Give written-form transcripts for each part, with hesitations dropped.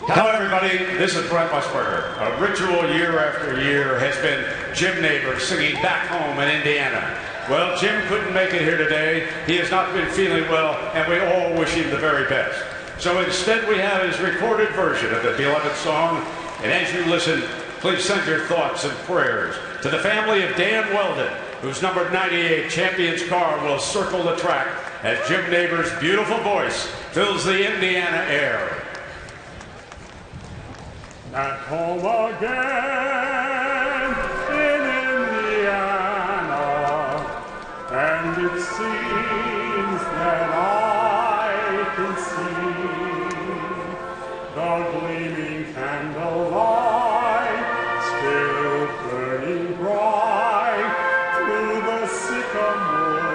Hello everybody, this is Brent Musburger. A ritual year after year has been Jim Neighbors singing Back Home in Indiana. Well, Jim couldn't make it here today. He has not been feeling well, and we all wish him the very best. So instead we have his recorded version of the beloved song, and as you listen, please send your thoughts and prayers to the family of Dan Weldon, whose number 98 Champions car will circle the track as Jim Neighbors' beautiful voice fills the Indiana air. At home again in Indiana, and it seems that I can see the gleaming candlelight still burning bright through the sycamores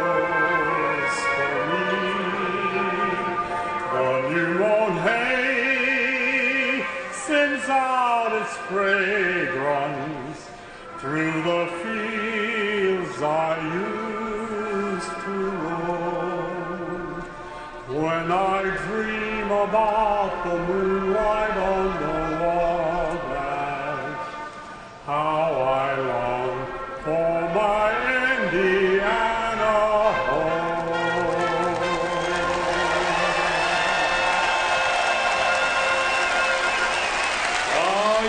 for me. The new mown hay sends out its fragrance through the fields I used to roam. When I dream about the moonlight on the lowlands, how I long for my Indiana home.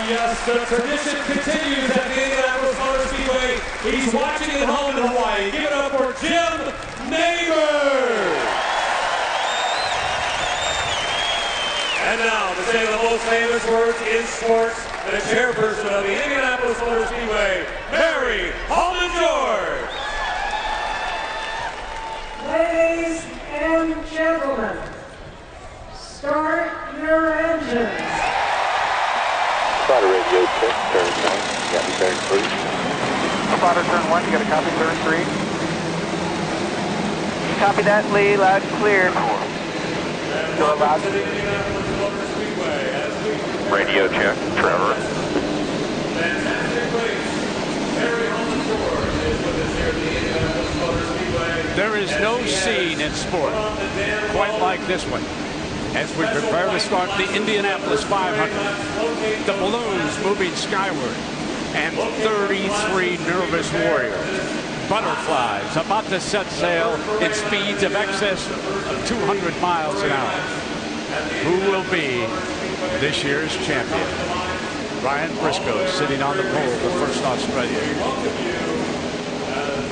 Yes, the tradition continues at the Indianapolis Motor Speedway. He's watching at home in Hawaii. Give it up for Jim Neighbors. And now, to say the most famous words in sports, the chairperson of the Indianapolis Motor Speedway, Mary Holman George. Ladies and gentlemen, start your engines. Spotter radio check, turn 1, got me turn 3. Spotter turn 1, you got a copy, turn 3. Copy that, Lee, loud and clear. Go loud. Radio check, Trevor. Fantastic race. Mary Holman George is with us here at the Indianapolis Motor Speedway. There is no scene in sport quite like this one. As we prepare to start the Indianapolis 500, the balloons moving skyward, and 33 nervous warriors, butterflies about to set sail in speeds of excess of 200 miles an hour. Who will be this year's champion? Ryan Briscoe sitting on the pole, the first Australian.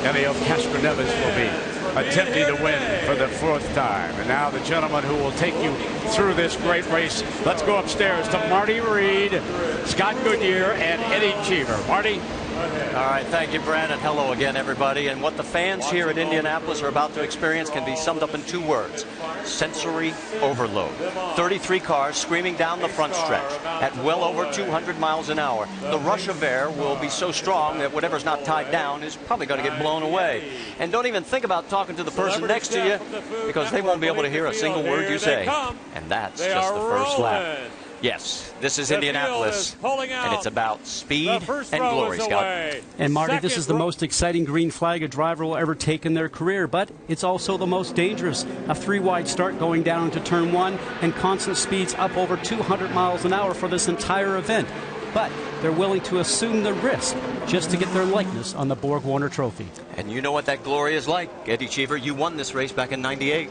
Elio Castroneves will be attempting to win for the 4th time. And now the gentleman who will take you through this great race. Let's go upstairs to Marty Reed, Scott Goodyear, and Eddie Cheever. Marty? All right, thank you, Brent, and hello again, everybody. And what the fans here at Indianapolis are about to experience can be summed up in 2 words: sensory overload. 33 cars screaming down the front stretch at well over 200 miles an hour. The rush of air will be so strong that whatever's not tied down is probably going to get blown away. And don't even think about talking to the person next to you, because they won't be able to hear a single word you say. And that's just the first lap. Yes, this is Indianapolis, and it's about speed and glory, Scott. And Marty, this is the most exciting green flag a driver will ever take in their career, but it's also the most dangerous. A 3-wide start going down into turn 1 and constant speeds up over 200 miles an hour for this entire event. But they're willing to assume the risk just to get their likeness on the Borg Warner Trophy. And you know what that glory is like, Eddie Cheever. You won this race back in '98.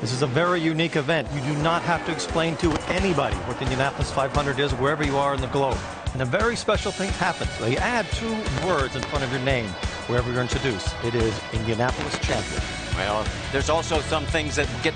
This is a very unique event. You do not have to explain to anybody what the Indianapolis 500 is wherever you are in the globe. And a very special thing happens. They add 2 words in front of your name wherever you're introduced. It is Indianapolis champion. Well, there's also some things that get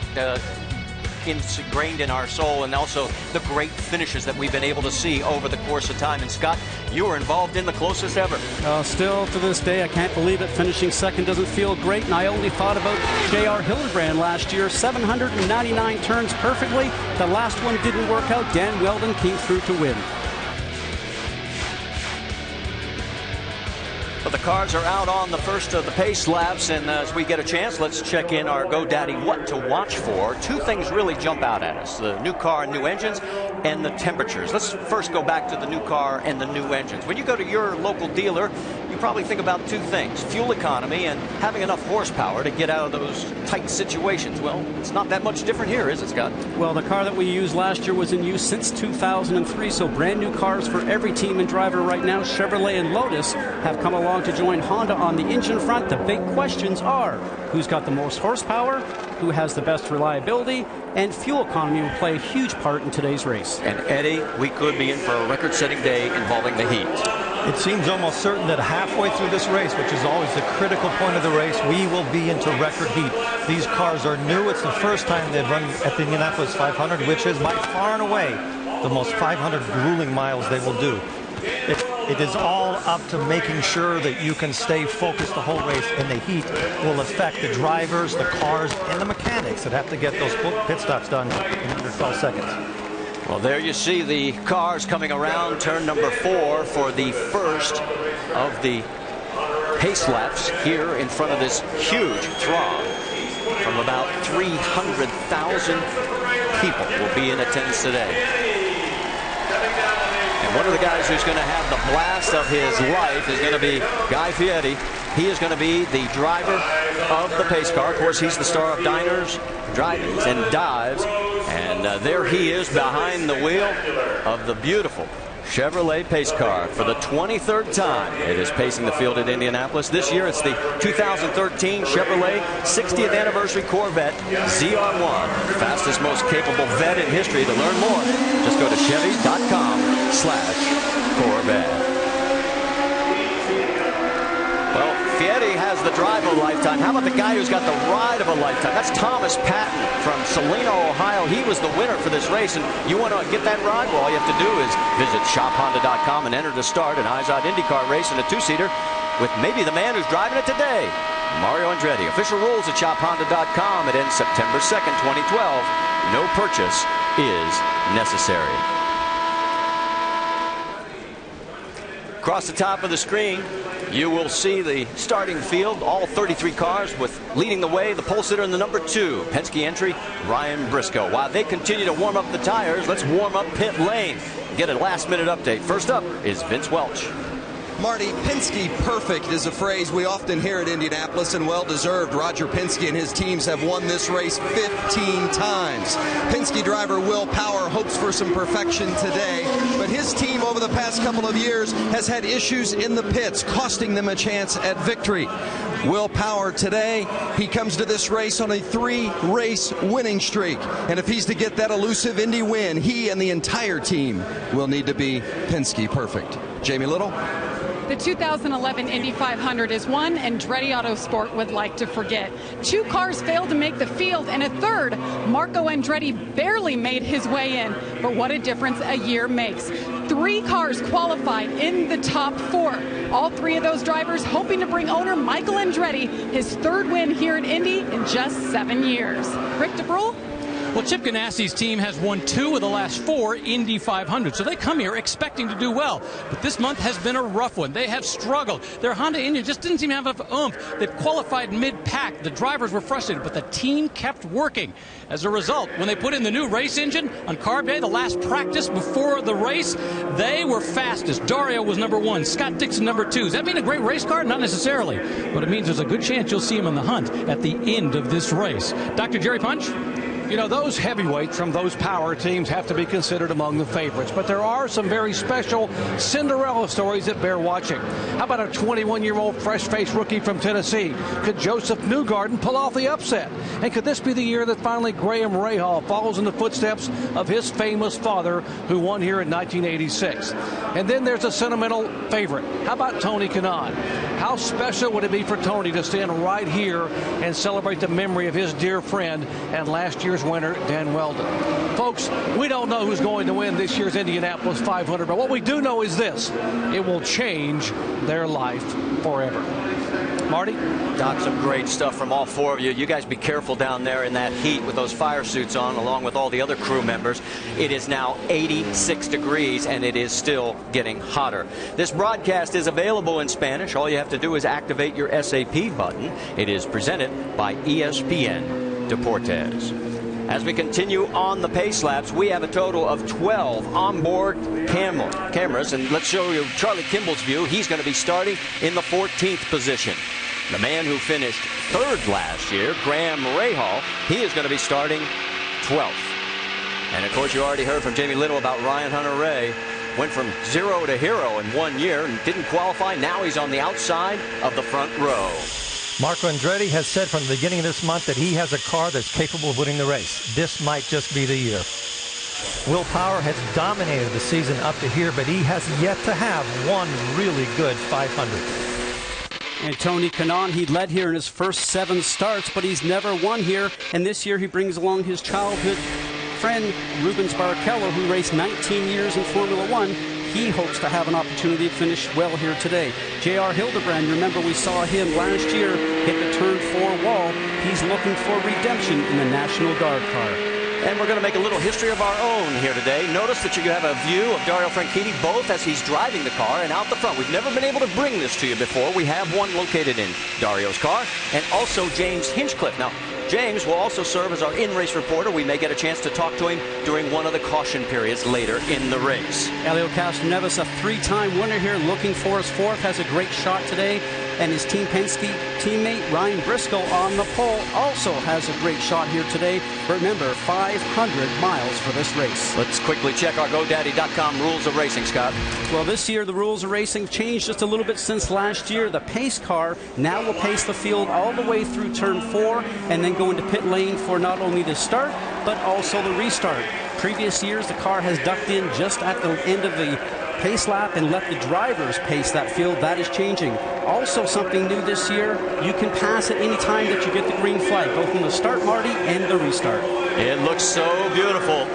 ingrained in our soul, and also the great finishes that we've been able to see over the course of time. And Scott, you were involved in the closest ever. Still to this day, I can't believe it. Finishing second doesn't feel great, and I only thought about J.R. Hildebrand last year. 799 turns perfectly. The last one didn't work out. Dan Weldon came through to win. But the cars are out on the first of the pace laps, and as we get a chance, let's check in our GoDaddy what to watch for. 2 things really jump out at us: the new car and new engines, and the temperatures. Let's first go back to the new car and the new engines. When you go to your local dealer, you probably think about 2 things: fuel economy and having enough horsepower to get out of those tight situations. Well, it's not that much different here, is it, Scott? Well, the car that we used last year was in use since 2003, so brand new cars for every team and driver right now. Chevrolet and Lotus have come along to join Honda on the engine front. The big questions are: who's got the most horsepower, who has the best reliability, and fuel economy will play a huge part in today's race. And Eddie, we could be in for a record-setting day involving the heat. It seems almost certain that halfway through this race, which is always the critical point of the race, we will be into record heat. These cars are new. It's the first time they've run at the Indianapolis 500, which is by far and away the most 500 grueling miles they will do. It is all up to making sure that you can stay focused the whole race, and the heat will affect the drivers, the cars, and the mechanics that have to get those pit stops done in under 12 seconds. Well, there you see the cars coming around turn number 4 for the first of the pace laps here in front of this huge throng from about 300,000 people will be in attendance today. And one of the guys who's going to have the blast of his life is going to be Guy Fieri. He is going to be the driver of the pace car. Of course, he's the star of Diners, Drive-Ins, and Dives. And there he is behind the wheel of the beautiful Chevrolet pace car for the 23rd time. It is pacing the field at Indianapolis. This year it's the 2013 Chevrolet 60th anniversary Corvette ZR1. Fastest, most capable vet in history. To learn more, just go to Chevy.com/Corvette. Well, Fieri has the drive of a lifetime. How about the guy who's got the ride of a lifetime? That's Thomas Patton from Salina, Ohio. He was the winner for this race, and you want to get that ride? Well, all you have to do is visit shophonda.com and enter to start an IZOD IndyCar race in a 2-seater with maybe the man who's driving it today, Mario Andretti. Official rules at shophonda.com. It ends September 2nd, 2012. No purchase is necessary. Across the top of the screen, you will see the starting field, all 33 cars, with leading the way, the pole sitter in the number 2, Penske entry, Ryan Briscoe. While they continue to warm up the tires, let's warm up pit lane. Get a last-minute update. First up is Vince Welch. Marty, Penske perfect is a phrase we often hear at Indianapolis, and well-deserved. Roger Penske and his teams have won this race 15 times. Penske driver Will Power hopes for some perfection today, but his team over the past couple of years has had issues in the pits, costing them a chance at victory. Will Power today, he comes to this race on a 3-race winning streak, and if he's to get that elusive Indy win, he and the entire team will need to be Penske perfect. Jamie Little? The 2011 Indy 500 is one Andretti Autosport would like to forget. 2 cars failed to make the field, and a third, Marco Andretti, barely made his way in. But what a difference a year makes. 3 cars qualified in the top 4. All 3 of those drivers hoping to bring owner Michael Andretti his 3rd win here at Indy in just 7 years. Rick DeBrule? Well, Chip Ganassi's team has won 2 of the last 4 Indy 500, so they come here expecting to do well. But this month has been a rough one. They have struggled. Their Honda engine just didn't seem to have enough oomph. They've qualified mid-pack. The drivers were frustrated, but the team kept working. As a result, when they put in the new race engine on Carb Day, the last practice before the race, they were fastest. Dario was number 1, Scott Dixon number 2. Does that mean a great race car? Not necessarily, but it means there's a good chance you'll see him in the hunt at the end of this race. Dr. Jerry Punch? You know, those heavyweights from those power teams have to be considered among the favorites, but there are some very special Cinderella stories that bear watching. How about a 21-year-old fresh-faced rookie from Tennessee? Could Joseph Newgarden pull off the upset? And could this be the year that finally Graham Rahal follows in the footsteps of his famous father, who won here in 1986? And then there's a sentimental favorite. How about Tony Kanaan? How special would it be for Tony to stand right here and celebrate the memory of his dear friend and last year's winner, Dan Weldon? Folks, we don't know who's going to win this year's Indianapolis 500, but what we do know is this: it will change their life forever. Marty? Doc, some great stuff from all four of you. You guys be careful down there in that heat with those fire suits on, along with all the other crew members. It is now 86 degrees, and it is still getting hotter. This broadcast is available in Spanish. All you have to do is activate your SAP button. It is presented by ESPN Deportes. As we continue on the pace laps, we have a total of 12 onboard cameras, and let's show you Charlie Kimball's view. He's going to be starting in the 14th position. The man who finished third last year, Graham Rahal, he is going to be starting 12th. And of course, you already heard from Jamie Little about Ryan Hunter-Reay. Went from zero to hero in 1 year and didn't qualify. Now he's on the outside of the front row. Marco Andretti has said from the beginning of this month that he has a car that's capable of winning the race. This might just be the year. Will Power has dominated the season up to here, but he has yet to have one really good 500. And Tony Kanaan, he led here in his first 7 starts, but he's never won here. And this year he brings along his childhood friend, Rubens Barrichello, who raced 19 years in Formula One. He hopes to have an opportunity to finish well here today. J.R. Hildebrand, remember we saw him last year hit the turn 4 wall. He's looking for redemption in the National Guard car. And we're going to make a little history of our own here today. Notice that you have a view of Dario Franchitti both as he's driving the car and out the front. We've never been able to bring this to you before. We have one located in Dario's car, and also James Hinchcliffe. Now, James will also serve as our in-race reporter. We may get a chance to talk to him during one of the caution periods later in the race. Elio Castroneves, a 3-time winner here, looking for his 4th, has a great shot today. And his Team Penske teammate Ryan Briscoe on the pole also has a great shot here today. Remember, 500 miles for this race. Let's quickly check our GoDaddy.com rules of racing, Scott. Well, this year the rules of racing changed just a little bit since last year. The pace car now will pace the field all the way through turn 4 and then go into pit lane for not only the start, but also the restart. Previous years, the car has ducked in just at the end of the pace lap and let the drivers pace that field. That is changing. Also something new this year, you can pass at any time that you get the green flag, both in the start, Marty, and the restart. It looks so beautiful.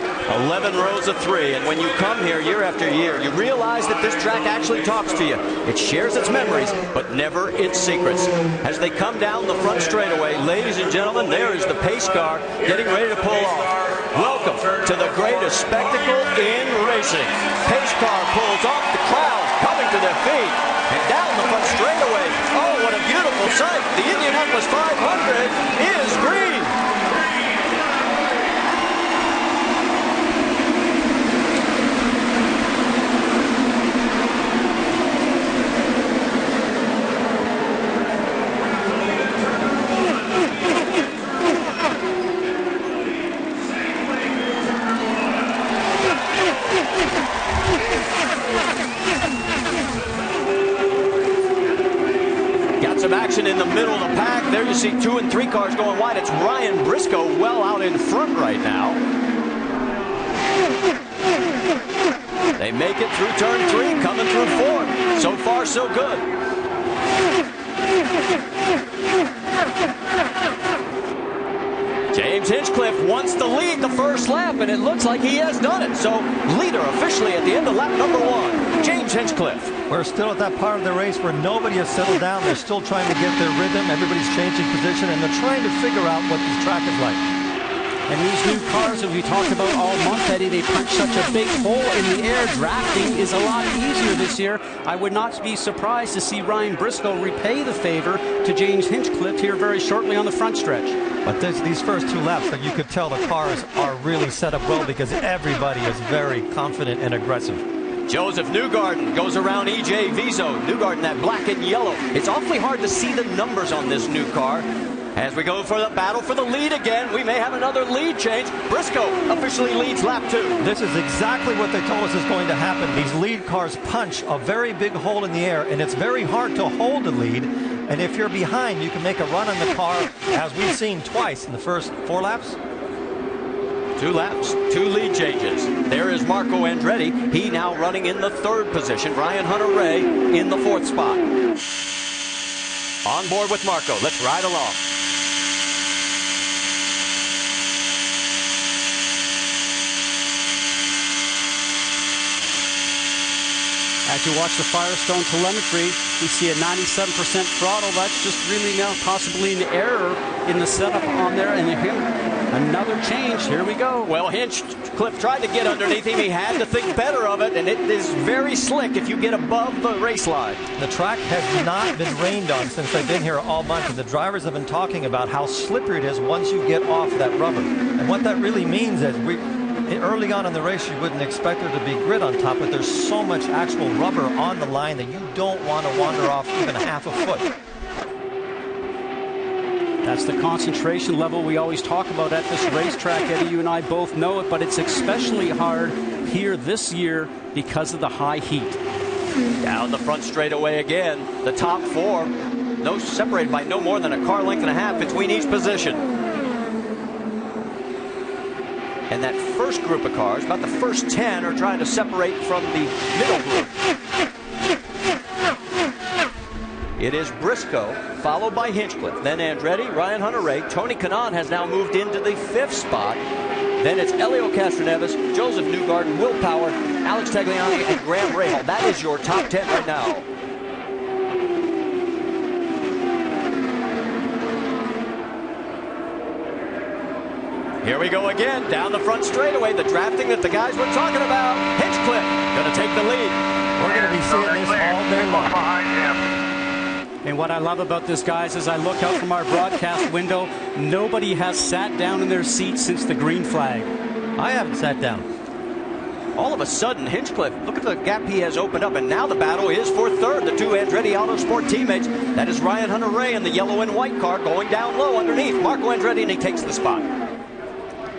11 rows of 3, and when you come here year after year, you realize that this track actually talks to you. It shares its memories, but never its secrets. As they come down the front straightaway, ladies and gentlemen, there is the pace car getting ready to pull off. Welcome to the greatest spectacle in racing. Pace car pulls off, the crowd coming to their feet, and down the front straightaway. Oh, what a beautiful sight. The Indianapolis 500 is green. Action in the middle of the pack. There you see 2 and 3 cars going wide. It's Ryan Briscoe well out in front right now. They make it through turn 3, coming through 4. So far, so good. James Hinchcliffe wants to lead the first lap, and it looks like he has done it. So, leader officially at the end of lap number 1, James Hinchcliffe. We're still at that part of the race where nobody has settled down. They're still trying to get their rhythm. Everybody's changing position, and they're trying to figure out what this track is like. And these new cars that we talked about all month, Eddie, they punch such a big hole in the air. Drafting is a lot easier this year. I would not be surprised to see Ryan Briscoe repay the favor to James Hinchcliffe here very shortly on the front stretch. But these first 2 laps, you could tell the cars are really set up well because everybody is very confident and aggressive. Joseph Newgarden goes around E.J. Viso. Newgarden, that black and yellow. It's awfully hard to see the numbers on this new car. As we go for the battle for the lead again, we may have another lead change. Briscoe officially leads lap 2. This is exactly what they told us is going to happen. These lead cars punch a very big hole in the air, and it's very hard to hold a lead. And if you're behind, you can make a run on the car, as we've seen twice in the first 4 laps. 2 laps, 2 lead changes. There is Marco Andretti. He now running in the 3rd position. Ryan Hunter-Reay in the 4th spot. On board with Marco. Let's ride along. As you watch the Firestone telemetry, we see a 97% throttle. That's just really now possibly an error in the setup on there. And here, another change. Here we go. Well, Hinchcliffe tried to get underneath him. He had to think better of it, and it is very slick if you get above the race line. The track has not been rained on since I've been here all month, and the drivers have been talking about how slippery it is once you get off that rubber. And what that really means is early on in the race, you wouldn't expect there to be grit on top, but there's so much actual rubber on the line that you don't want to wander off even half a foot. That's the concentration level we always talk about at this racetrack. Eddie, you and I both know it, but it's especially hard here this year because of the high heat. Down the front straightaway again. The top 4, separated by no more than a car length and a half between each position. And that first group of cars, about the first 10, are trying to separate from the middle group. It is Briscoe, followed by Hinchcliffe, then Andretti, Ryan Hunter-Reay. Tony Kanaan has now moved into the 5th spot. Then it's Elio Castroneves, Joseph Newgarden, Will Power, Alex Tagliani, and Graham Rahal. That is your top 10 right now. Here we go again, down the front straightaway, the drafting that the guys were talking about. Hinchcliffe going to take the lead. We're going to be seeing this all day long. And what I love about this, guys, as I look out from our broadcast window, nobody has sat down in their seats since the green flag. I haven't sat down. All of a sudden, Hinchcliffe, look at the gap he has opened up, and now the battle is for 3rd. The 2 Andretti Autosport teammates, that is Ryan Hunter-Reay in the yellow and white car, going down low underneath Marco Andretti, and he takes the spot.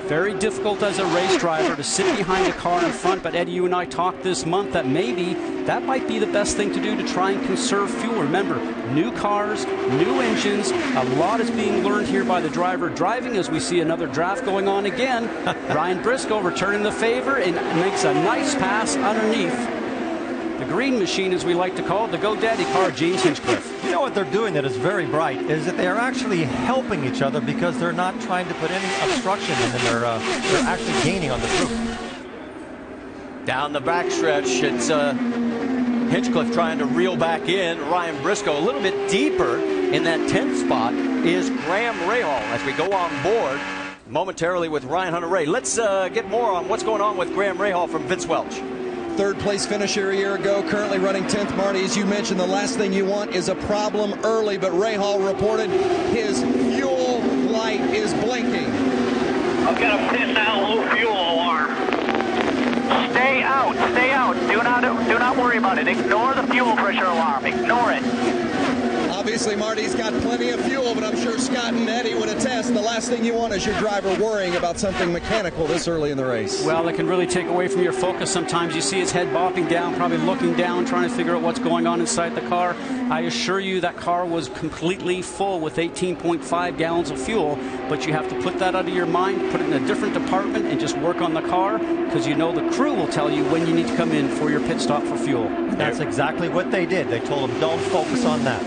Very difficult as a race driver to sit behind a car in front, but Eddie, you and I talked this month that maybe that might be the best thing to do to try and conserve fuel. Remember, new cars, new engines, a lot is being learned here by the driver driving as we see another draft going on again. Ryan Briscoe returning the favor and makes a nice pass underneath the green machine, as we like to call it, the GoDaddy car, James Hinchcliffe. You know what they're doing that is very bright is that they're actually helping each other because they're not trying to put any obstruction in, and they're actually gaining on the group. Down the backstretch, it's Hinchcliffe trying to reel back in. Ryan Briscoe a little bit deeper in that 10th spot is Graham Rahal as we go on board momentarily with Ryan Hunter-Reay. Let's get more on what's going on with Graham Rahal from Vince Welch. 3rd place finisher a year ago, currently running 10th. Marty, as you mentioned, the last thing you want is a problem early, but Rahal reported his fuel light is blinking. I'm gonna piss out low fuel alarm. Stay out, stay out. Do not worry about it. Ignore the fuel pressure alarm. Ignore it. Obviously, Marty's got plenty of fuel, but I'm sure Scott and Eddie would attest the last thing you want is your driver worrying about something mechanical this early in the race. Well, it can really take away from your focus sometimes. You see his head bopping down, probably looking down, trying to figure out what's going on inside the car. I assure you that car was completely full with 18.5 gallons of fuel, but you have to put that out of your mind, put it in a different department, and just work on the car, because you know the crew will tell you when you need to come in for your pit stop for fuel. That's exactly what they did. They told him, don't focus on that.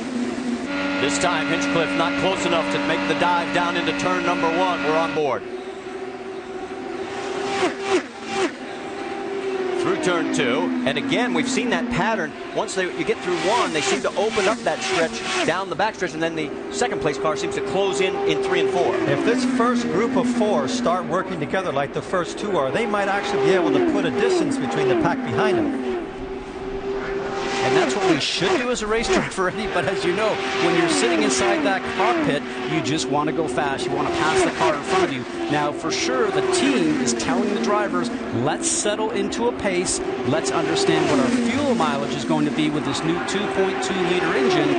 This time, Hinchcliffe not close enough to make the dive down into turn number 1. We're on board. Through turn 2, and again, we've seen that pattern. Once you get through 1, they seem to open up that stretch down the backstretch, and then the 2nd place car seems to close in 3 and 4. If this first group of 4 start working together like the first 2 are, they might actually be able to put a distance between the pack behind them. And that's what we should do as a race driver, Eddie. But as you know, when you're sitting inside that cockpit, you just want to go fast. You want to pass the car in front of you. Now, for sure, the team is telling the drivers, let's settle into a pace. Let's understand what our fuel mileage is going to be with this new 2.2-liter engine.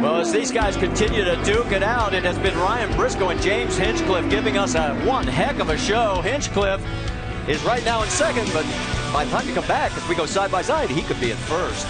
Well, as these guys continue to duke it out, it has been Ryan Briscoe and James Hinchcliffe giving us one heck of a show. Hinchcliffe is right now in second, but by the time you come back, if we go side by side, he could be in first.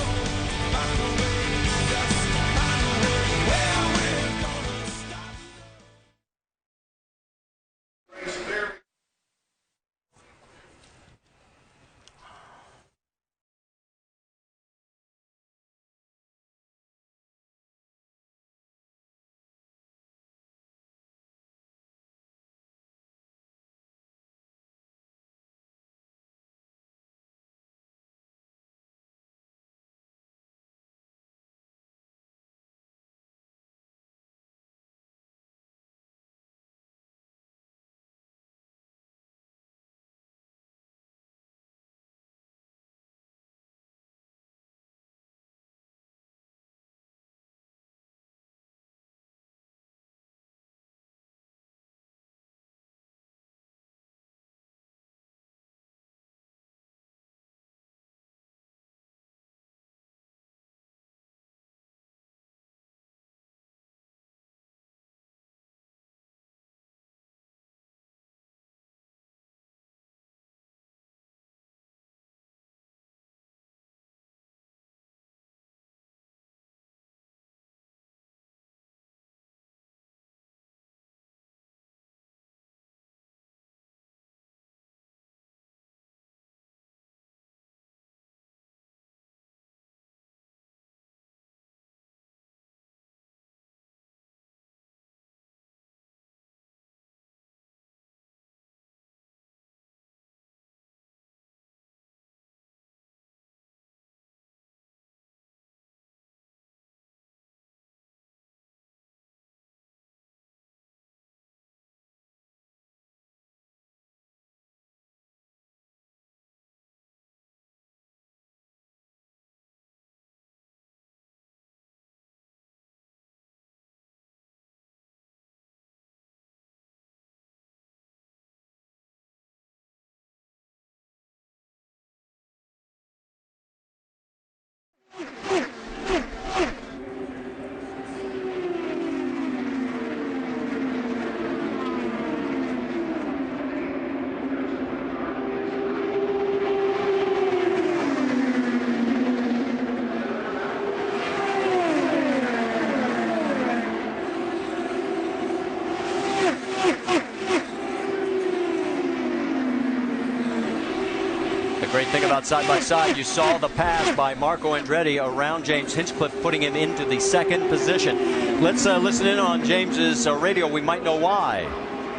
Great thing about side by side, you saw the pass by Marco Andretti around James Hinchcliffe, putting him into the second position. Let's listen in on James's radio. We might know why.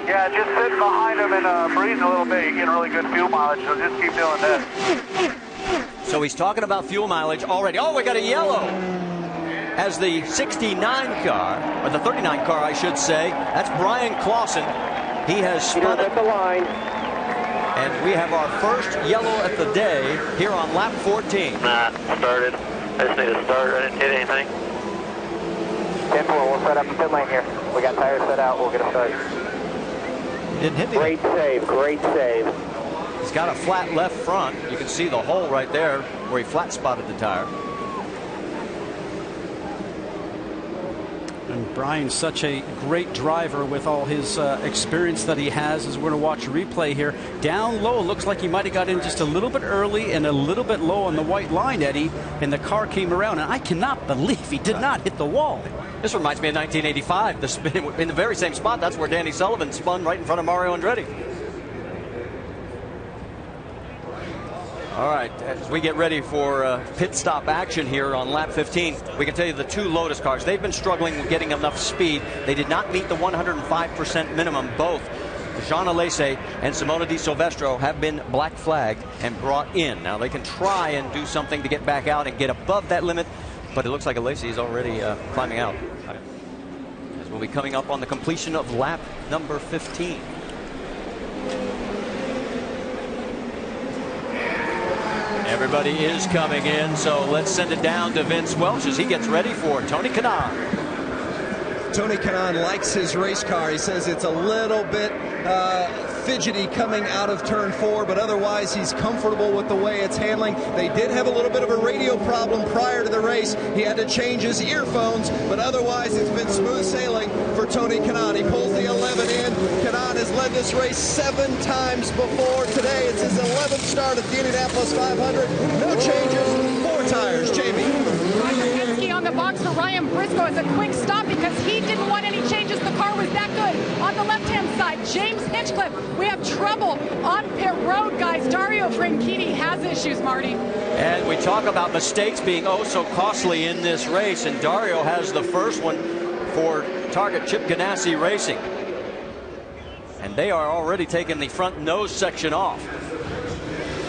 Yeah, just sitting behind him and breathing a little bit. You're getting really good fuel mileage, so just keep doing this. So he's talking about fuel mileage already. Oh, we got a yellow. As the 69 car, or the 39 car, I should say, that's Brian Clausen. He has spun at the line. And we have our first yellow at the day here on lap 14. Nah, started. I just need to start. I didn't hit anything. 10-4, we'll set up a pit lane here. We got tires set out. We'll get a start. Didn't hit me. Great save, great save. He's got a flat left front. You can see the hole right there where he flat spotted the tire. And Brian's such a great driver with all his experience that he has. As we're going to watch a replay here, down low, looks like he might have got in just a little bit early and a little bit low on the white line, Eddie, and the car came around, and I cannot believe he did not hit the wall. This reminds me of 1985, the spin in the very same spot. That's where Danny Sullivan spun right in front of Mario Andretti. All right, as we get ready for pit stop action here on lap 15, we can tell you the two Lotus cars, they've been struggling with getting enough speed. They did not meet the 105% minimum. Both Jean Alesi and Simona Di Silvestro have been black flagged and brought in. Now they can try and do something to get back out and get above that limit, but it looks like Alesi is already climbing out. As we'll be coming up on the completion of lap number 15. Everybody is coming in, so let's send it down to Vince Welch as he gets ready for Tony Kanaan. Tony Kanaan likes his race car. He says it's a little bit fidgety coming out of turn 4, but otherwise he's comfortable with the way it's handling. They did have a little bit of a radio problem prior to the race. He had to change his earphones, but otherwise it's been smooth sailing for Tony Kanaan. He pulls the 11 in. Kanaan has led this race 7 times before. Today it's his 11th start at the Indianapolis 500. No changes, 4 tires. Jamie. Penske on the box for Ryan Briscoe as a quick stop because he didn't want any changes. The car was that good. On the left-hand side, James Hinchcliffe. We have trouble on pit road, guys. Dario Franchitti has issues, Marty. And we talk about mistakes being oh so costly in this race, and Dario has the first one for Target Chip Ganassi Racing. And they are already taking the front nose section off.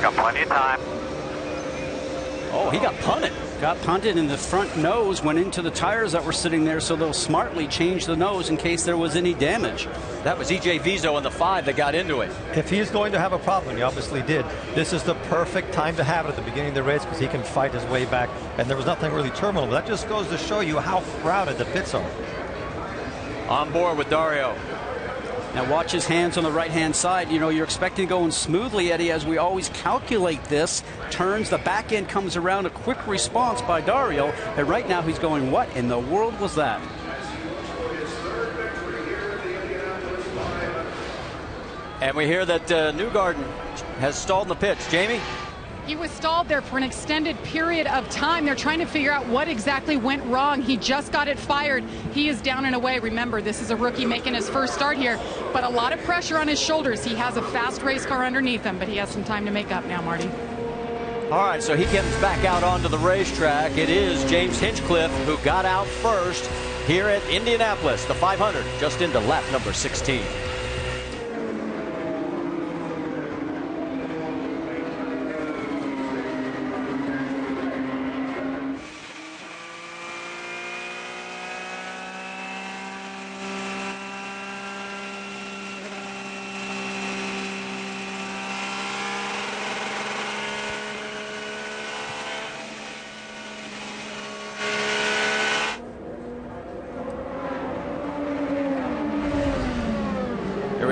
Got plenty of time. Oh, he got punted. Got punted, and the front nose went into the tires that were sitting there, so they'll smartly change the nose in case there was any damage. That was EJ Vizo in the 5 that got into it. If he's going to have a problem, he obviously did, this is the perfect time to have it at the beginning of the race because he can fight his way back, and there was nothing really terminal. But that just goes to show you how crowded the pits are. On board with Dario. Now watch his hands on the right-hand side. You know, you're expecting going smoothly, Eddie, as we always calculate this. Turns, the back end comes around, a quick response by Dario. And right now he's going, what in the world was that? And we hear that Newgarden has stalled in the pits. Jamie? He was stalled there for an extended period of time. They're trying to figure out what exactly went wrong. He just got it fired. He is down and away. Remember, this is a rookie making his first start here, but a lot of pressure on his shoulders. He has a fast race car underneath him, but he has some time to make up now, Marty. All right, so he comes back out onto the racetrack. It is James Hinchcliffe who got out first here at Indianapolis, the 500, just into lap number 16.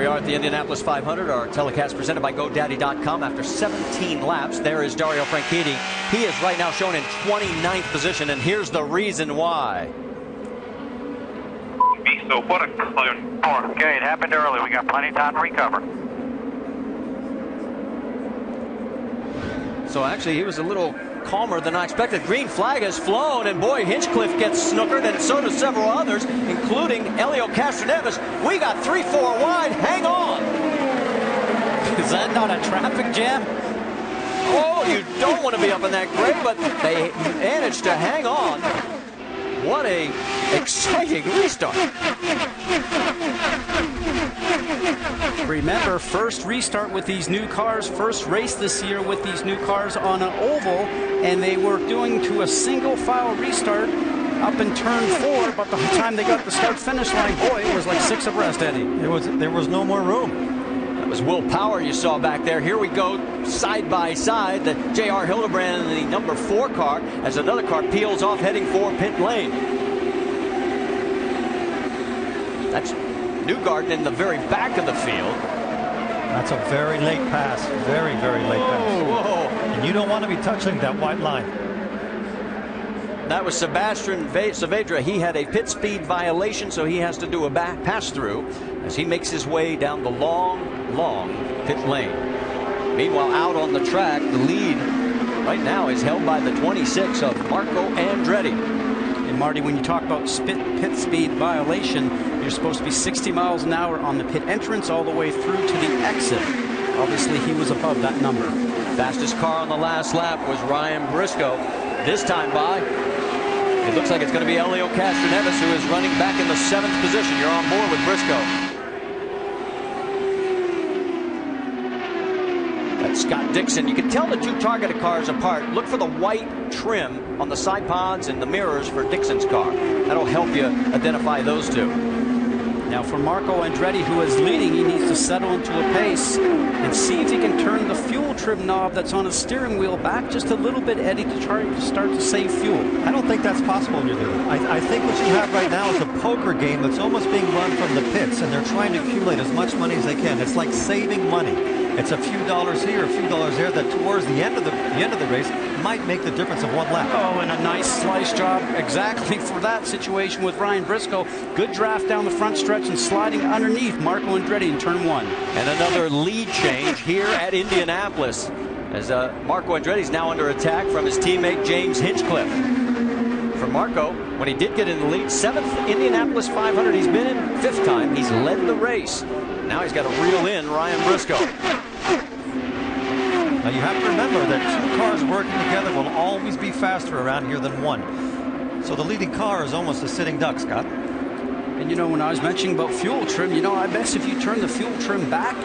At the Indianapolis 500, our telecast presented by GoDaddy.com. After 17 laps, there is Dario Franchitti. He is right now shown in 29th position, and here's the reason why. So what a clown. Okay, it happened early. We got plenty of time to recover. So actually, he was a little calmer than I expected. Green flag has flown, and boy, Hinchcliffe gets snookered, and so do several others, including Elio Castroneves. We got 3-4 wide. Hang on. Is that not a traffic jam? Oh, you don't want to be up in that grade, but they managed to hang on. What a exciting restart. Remember, first restart with these new cars, first race this year with these new cars on an oval, and they were doing to a single file restart up in turn 4, but by the time they got the start-finish line, boy, it was like 6 abreast, Eddie. There was no more room. That was Will Power you saw back there. Here we go side by side, the J.R. Hildebrand and the number 4 car as another car peels off heading for pit lane. That's Newgarden in the very back of the field. That's a very late pass. Very, very late pass. Whoa. And you don't want to be touching that white line. That was Sebastian Saavedra. He had a pit speed violation, so he has to do a back pass through as he makes his way down the long, long pit lane. Meanwhile, out on the track, the lead right now is held by the 26 of Marco Andretti. And Marty, when you talk about pit speed violation, you're supposed to be 60 miles an hour on the pit entrance all the way through to the exit. Obviously, he was above that number. Fastest car on the last lap was Ryan Briscoe. This time by, it looks like it's going to be Elio Castroneves, who is running back in the 7th position. You're on board with Briscoe. That's Scott Dixon. You can tell the two targeted cars apart. Look for the white trim on the side pods and the mirrors for Dixon's car. That'll help you identify those two. Now for Marco Andretti, who is leading, he needs to settle into a pace and see if he can turn the fuel trim knob that's on his steering wheel back just a little bit, Eddie, to try to start to save fuel. I don't think that's possible, I think what you have right now is a poker game that's almost being run from the pits, and they're trying to accumulate as much money as they can. It's like saving money. It's a few dollars here, a few dollars there, that towards the end of the race might make the difference of one lap. Oh, and a nice slice job exactly for that situation with Ryan Briscoe. Good draft down the front stretch and sliding underneath Marco Andretti in turn 1. And another lead change here at Indianapolis, as Marco Andretti is now under attack from his teammate James Hinchcliffe. For Marco, when he did get in the lead, 7th Indianapolis 500, he's been in 5th time. He's led the race. Now he's got to reel in Ryan Briscoe. Now you have to remember that 2 cars working together will always be faster around here than 1. So the leading car is almost a sitting duck, Scott. And when I was mentioning about fuel trim, I bet if you turn the fuel trim back,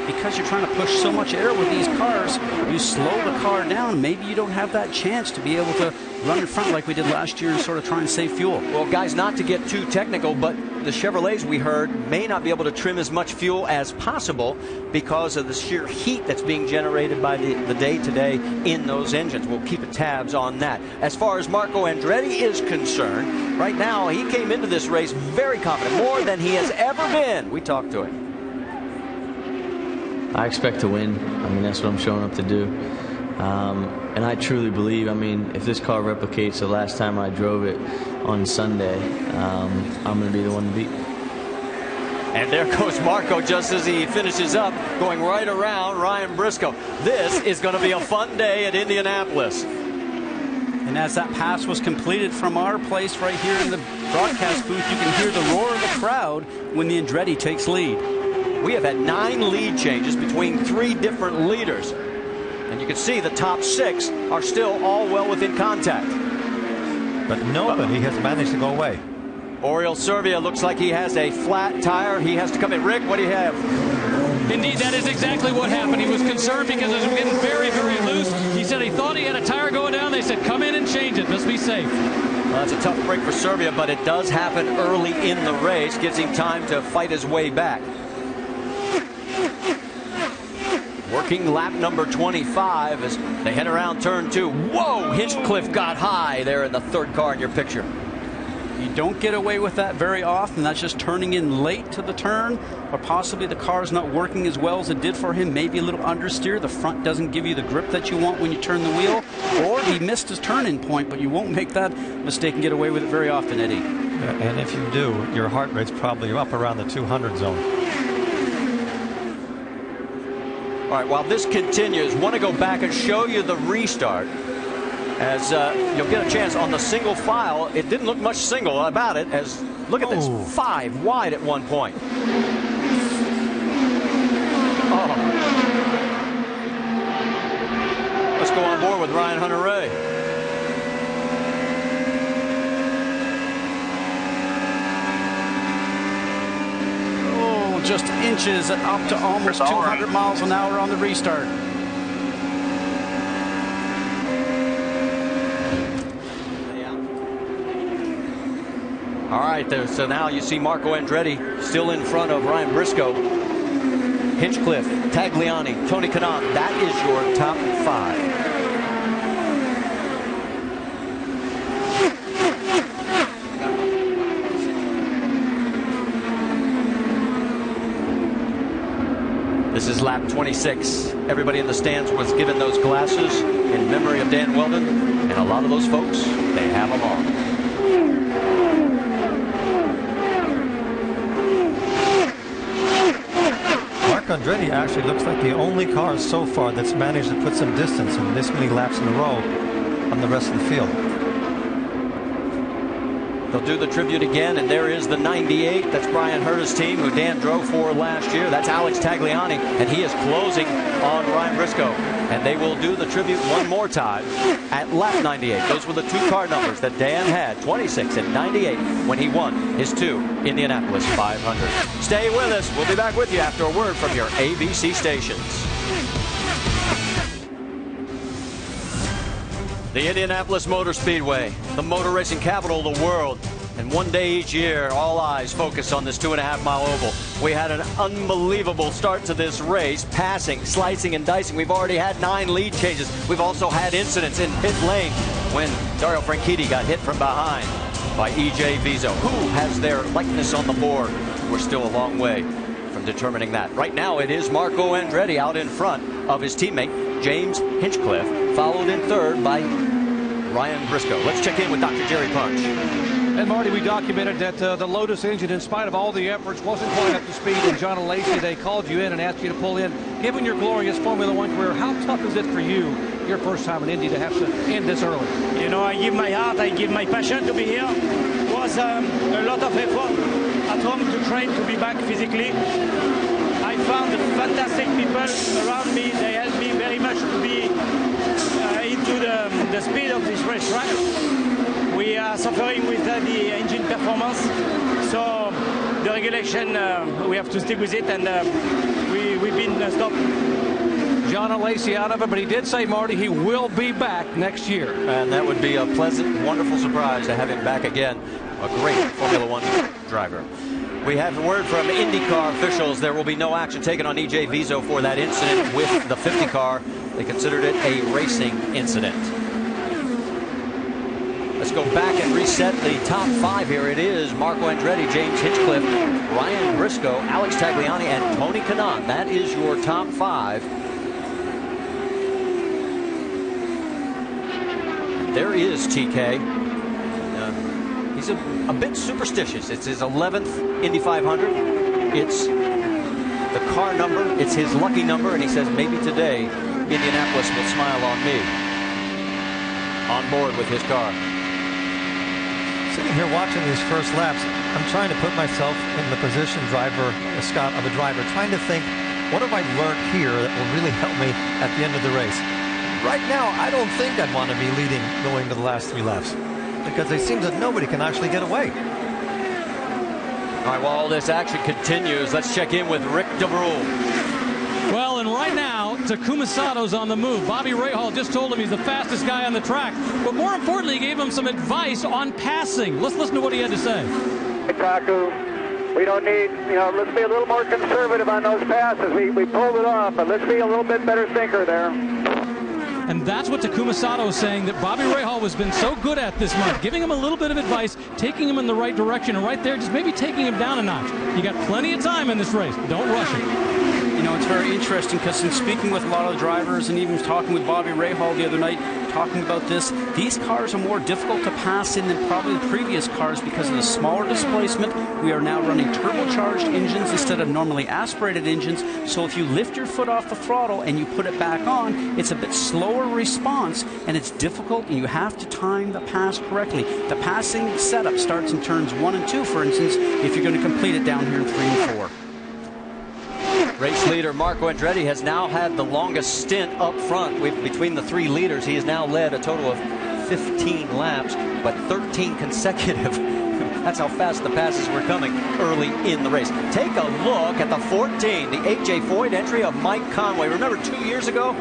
because you're trying to push so much air with these cars, you slow the car down. Maybe you don't have that chance to be able to run in front like we did last year and sort of try and save fuel. Well, guys, not to get too technical, but the Chevrolets, we heard, may not be able to trim as much fuel as possible because of the sheer heat that's being generated by the day-to-day in those engines. We'll keep tabs on that. As far as Marco Andretti is concerned, right now he came into this race very confident, more than he has ever been. We talked to him. I expect to win. That's what I'm showing up to do. And I truly believe, if this car replicates the last time I drove it on Sunday, I'm going to be the one to beat. And there goes Marco just as he finishes up, going right around Ryan Briscoe. This is going to be a fun day at Indianapolis. And as that pass was completed from our place right here in the broadcast booth, you can hear the roar of the crowd when the Andretti takes lead. We have had 9 lead changes between 3 different leaders. And you can see the top 6 are still all well within contact. But nobody has managed to go away. Oriol Servia looks like he has a flat tire. He has to come in. Rick, what do you have? Indeed, that is exactly what happened. He was concerned because it was getting very, very loose. He said he thought he had a tire going down. They said, come in and change it. Let's be safe. Well, that's a tough break for Servia, but it does happen early in the race. Gives him time to fight his way back. Working lap number 25 as they head around turn 2. Whoa, Hinchcliffe got high there in the 3rd car in your picture. You don't get away with that very often. That's just turning in late to the turn, or possibly the car's not working as well as it did for him. Maybe a little understeer. The front doesn't give you the grip that you want when you turn the wheel, or he missed his turn-in point, but you won't make that mistake and get away with it very often, Eddie. And if you do, your heart rate's probably up around the 200 zone. All right, while this continues, want to go back and show you the restart. As you'll get a chance on the single file. It didn't look much single about it, as look at this, 5 wide at one point. Oh. Let's go on board with Ryan Hunter-Reay. Oh, just inches up to almost 200 miles an hour on the restart. All right, so now you see Marco Andretti still in front of Ryan Briscoe. Hinchcliffe, Tagliani, Tony Kanaan. That is your top 5. This is lap 26. Everybody in the stands was given those glasses in memory of Dan Weldon, and a lot of those folks, they have them on. Andretti actually looks like the only car so far that's managed to put some distance in this many laps in a row on the rest of the field. They'll do the tribute again, and there is the 98. That's Brian Herta's team, who Dan drove for last year. That's Alex Tagliani, and he is closing on Ryan Briscoe. And they will do the tribute one more time at lap 98. Those were the 2 car numbers that Dan had, 26 and 98, when he won his 2 Indianapolis 500. Stay with us. We'll be back with you after a word from your ABC stations. The Indianapolis Motor Speedway, the motor racing capital of the world. And one day each year, all eyes focus on this 2.5-mile oval. We had an unbelievable start to this race, passing, slicing, and dicing. We've already had 9 lead changes. We've also had incidents in pit lane when Dario Franchitti got hit from behind by E.J. Vizo. Who has their likeness on the board? We're still a long way from determining that. Right now, it is Marco Andretti out in front of his teammate, James Hinchcliffe, followed in third by Ryan Briscoe. Let's check in with Dr. Jerry Punch. And Marty, we documented that the Lotus engine, in spite of all the efforts, wasn't quite up to speed. And John and Lacey, they called you in and asked you to pull in. Given your glorious Formula One career, how tough is it for you, your first time in Indy, to have to end this early? You know, I give my heart, I give my passion to be here. It was a lot of effort at home to train, to be back physically. I found fantastic people around me. They helped me very much to be into the speed of this racetrack. We are suffering with the engine performance, so the regulation, we have to stick with it, and we've been stopped. John and Lacey out of it, but he did say, Marty, he will be back next year. And that would be a pleasant, wonderful surprise to have him back again. A great Formula One driver. We have word from IndyCar officials. There will be no action taken on E.J. Vizo for that incident with the 50 car. They considered it a racing incident. Let's go back and reset the top 5 here. It is Marco Andretti, James Hinchcliffe, Ryan Briscoe, Alex Tagliani, and Tony Kanaan. That is your top 5. There is TK. He's a bit superstitious. It's his 11th Indy 500. It's the car number. It's his lucky number. And he says, maybe today, Indianapolis will smile on me. On board with his car. Sitting here watching these first laps, I'm trying to put myself in the position, Scott, of a driver, trying to think, what have I learned here that will really help me at the end of the race? Right now, I don't think I'd want to be leading going to the last 3 laps, because it seems that nobody can actually get away. All right, while all this action continues, let's check in with Rick DeBrule. Well, and right now, Takuma Sato's on the move. Bobby Rahal just told him he's the fastest guy on the track. But more importantly, he gave him some advice on passing. Let's listen to what he had to say. Hey, Taku, we don't need, let's be a little more conservative on those passes. We pulled it off, but let's be a little bit better thinker there. And that's what Takuma Sato is saying, that Bobby Rahal has been so good at this month, giving him a little bit of advice, taking him in the right direction, and right there, just maybe taking him down a notch. You got plenty of time in this race. Don't rush it. You know, it's very interesting because in speaking with a lot of the drivers and even talking with Bobby Rahal the other night, talking about this, these cars are more difficult to pass in than probably the previous cars because of the smaller displacement. We are now running turbocharged engines instead of normally aspirated engines. So if you lift your foot off the throttle and you put it back on, it's a bit slower response and it's difficult, and you have to time the pass correctly. The passing setup starts in turns 1 and 2, for instance, if you're going to complete it down here in 3 and 4. Race leader Marco Andretti has now had the longest stint up front. Between the 3 leaders, he has now led a total of 15 laps, but 13 consecutive. That's how fast the passes were coming early in the race. Take a look at the 14, the A.J. Foyt entry of Mike Conway. Remember 2 years ago,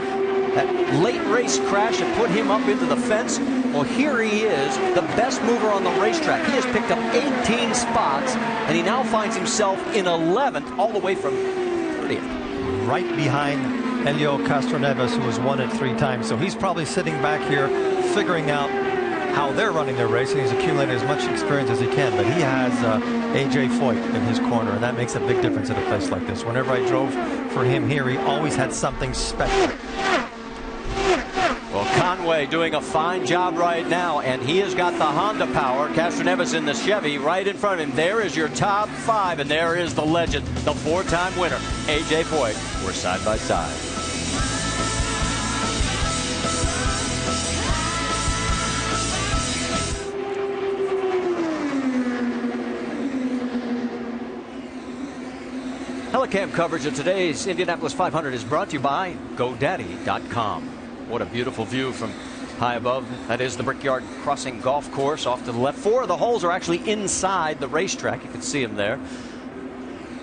that late race crash that put him up into the fence? Well, here he is, the best mover on the racetrack. He has picked up 18 spots, and he now finds himself in 11th, all the way from 30th. Right behind Helio Castroneves, who has won it 3 times. So he's probably sitting back here figuring out how they're running their race, and he's accumulating as much experience as he can. But he has A.J. Foyt in his corner, and that makes a big difference at a place like this. Whenever I drove for him here, he always had something special. Well, Conway doing a fine job right now, and he has got the Honda power. Castroneves in the Chevy right in front of him. There is your top 5, and there is the legend, the 4-time winner, A.J. Foyt. We're side by side. Telecast coverage of today's Indianapolis 500 is brought to you by GoDaddy.com. What a beautiful view from high above. That is the Brickyard Crossing Golf Course off to the left. 4 of the holes are actually inside the racetrack. You can see them there.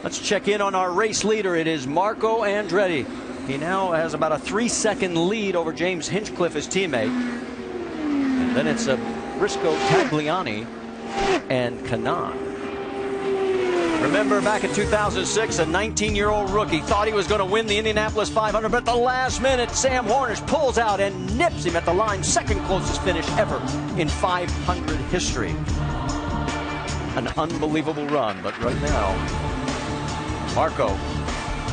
Let's check in on our race leader. It is Marco Andretti. He now has about a 3-second lead over James Hinchcliffe, his teammate. And then it's Briscoe Tagliani and Kanaan. Remember back in 2006, a 19-year-old rookie thought he was going to win the Indianapolis 500, but at the last minute, Sam Hornish pulls out and nips him at the line. Second closest finish ever in 500 history. An unbelievable run, but right now, Marco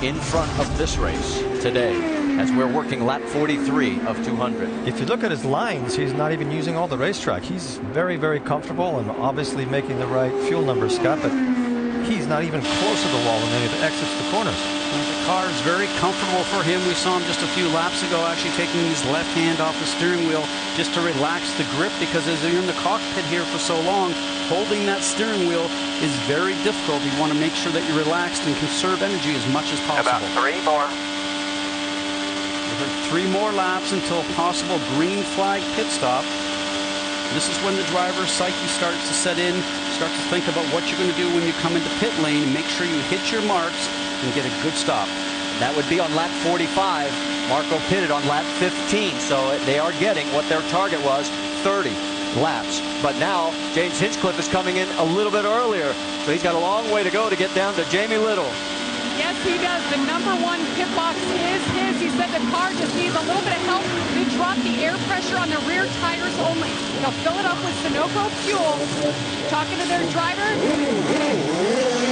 in front of this race today as we're working lap 43 of 200. If you look at his lines, he's not even using all the racetrack. He's very, very comfortable and obviously making the right fuel number, Scott, but he's not even close to the wall when he exits the corners. The car is very comfortable for him. We saw him just a few laps ago actually taking his left hand off the steering wheel just to relax the grip, because as you're in the cockpit here for so long, holding that steering wheel is very difficult. You want to make sure that you're relaxed and conserve energy as much as possible. About 3 more. 3 more laps until possible green flag pit stop. This is when the driver's psyche starts to set in, start to think about what you're going to do when you come into pit lane, and make sure you hit your marks and get a good stop. That would be on lap 45. Marco pitted on lap 15, so they are getting what their target was, 30 laps. But now James Hinchcliffe is coming in a little bit earlier, so he's got a long way to go to get down to Jamie Little. Yes, he does. The #1 pit box is his. He said the car just needs a little bit of help. They drop the air pressure on the rear tires only. They'll fill it up with Sunoco fuel. Talking to their driver,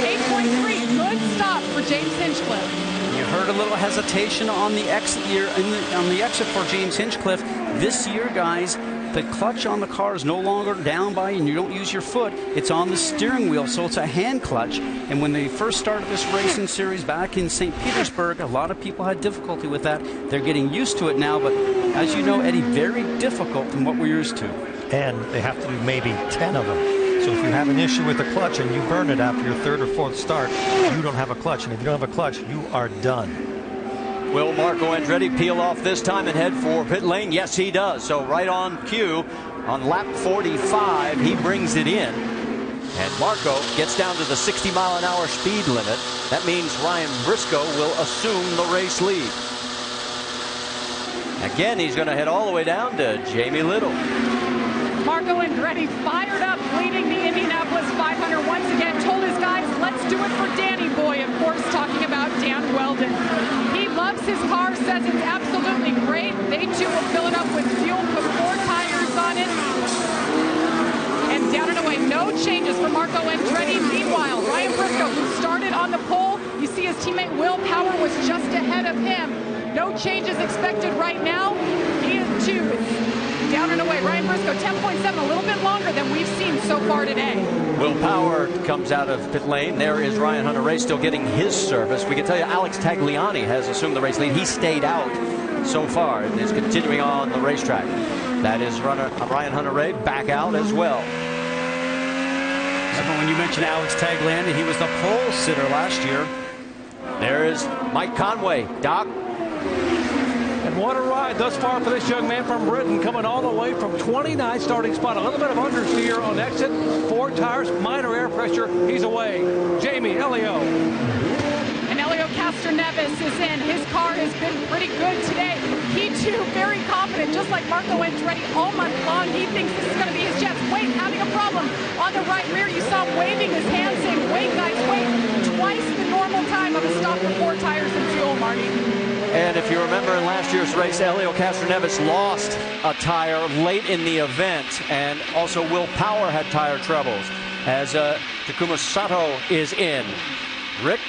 8.3. Good stop for James Hinchcliffe. You heard a little hesitation on the exit here, on the exit for James Hinchcliffe. This year, guys, the clutch on the car is no longer down by, and you don't use your foot. It's on the steering wheel, so it's a hand clutch. And when they first started this racing series back in St. Petersburg, a lot of people had difficulty with that. They're getting used to it now, but as you know, Eddie, very difficult from what we're used to. And they have to do maybe 10 of them. So if you have an issue with the clutch and you burn it after your 3rd or 4th start, you don't have a clutch. And if you don't have a clutch, you are done. Will Marco Andretti peel off this time and head for pit lane? Yes, he does. So right on cue, on lap 45, he brings it in. And Marco gets down to the 60-mile-an-hour speed limit. That means Ryan Briscoe will assume the race lead. Again, he's going to head all the way down to Jamie Little. Marco Andretti fired up, leading the Indianapolis 500 once again. Told his guys, let's do it for Danny Boy. Of course, talking about Dan Weldon. He loves his car, says it's absolutely great. They too will fill it up with fuel, put 4 tires on it. And down and away, no changes for Marco Andretti. Meanwhile, Ryan Briscoe, who started on the pole, you see his teammate Will Power was just ahead of him. No changes expected right now. He is 2. Down and away, Ryan Briscoe, 10.7, a little bit longer than we've seen so far today. Will Power comes out of pit lane. There is Ryan Hunter-Reay still getting his service. We can tell you Alex Tagliani has assumed the race lead. He stayed out so far and is continuing on the racetrack. That is Ryan Hunter-Reay back out as well. When you mentioned Alex Tagliani, he was the pole sitter last year. There is Mike Conway. Doc. And what a ride thus far for this young man from Britain, coming all the way from 29th starting spot. A little bit of understeer on exit. 4 tires, minor air pressure. He's away. Jamie Elio. And Elio Castroneves is in. His car has been pretty good today. He too very confident, just like Marco Andretti all month long. He thinks this is going to be his chance. Wait, having a problem on the right rear. You saw him waving his hand saying, wait guys, wait. Twice the normal time of a stop for 4 tires and fuel, Marty. And if you remember in last year's race, Elio Castroneves lost a tire late in the event, and also Will Power had tire troubles as Takuma Sato is in. Rick?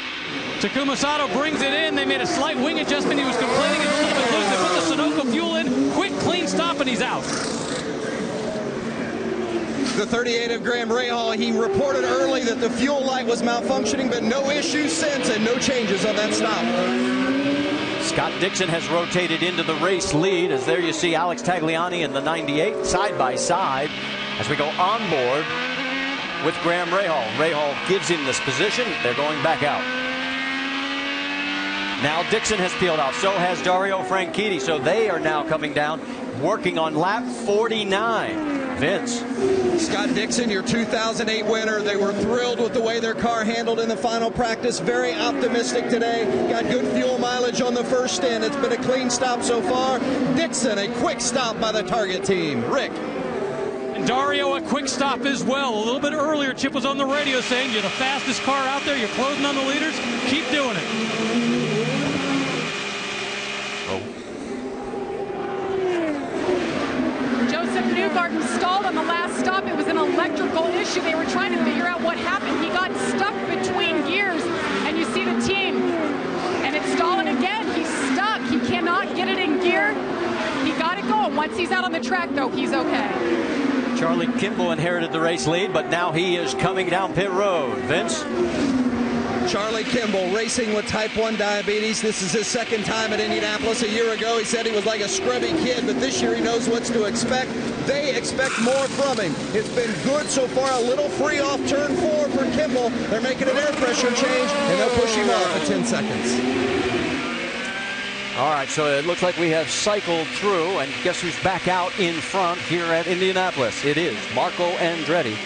Takuma Sato brings it in. They made a slight wing adjustment. He was complaining it was a little bit loose. They put the Sunoco fuel in. Quick, clean stop, and he's out. The 38 of Graham Rahal, he reported early that the fuel light was malfunctioning, but no issues since and no changes on that stop. Scott Dixon has rotated into the race lead, as there you see Alex Tagliani and the 98 side by side as we go on board with Graham Rahal. Rahal gives him this position. They're going back out. Now Dixon has peeled off. So has Dario Franchitti. So they are now coming down, working on lap 49. Vince. Scott Dixon, your 2008 winner. They were thrilled with the way their car handled in the final practice. Very optimistic today. Got good fuel mileage on the first stint. It's been a clean stop so far. Dixon, a quick stop by the target team. Rick. And Dario, a quick stop as well. A little bit earlier, Chip was on the radio saying you're the fastest car out there. You're closing on the leaders. Keep doing it. Joseph Newgarden stalled on the last stop. It was an electrical issue. They were trying to figure out what happened. He got stuck between gears, and you see the team. And it's stalling again. He's stuck. He cannot get it in gear. He got it going. Once he's out on the track, though, he's okay. Charlie Kimball inherited the race lead, but now he is coming down pit road. Vince? Charlie Kimball racing with type 1 diabetes. This is his second time at Indianapolis. A year ago, he said he was like a scrubby kid, but this year he knows what to expect. They expect more from him. It's been good so far. A little free off turn 4 for Kimball. They're making an air pressure change, and they'll push him off at 10 seconds. All right, so it looks like we have cycled through, and guess who's back out in front here at Indianapolis? It is Marco Andretti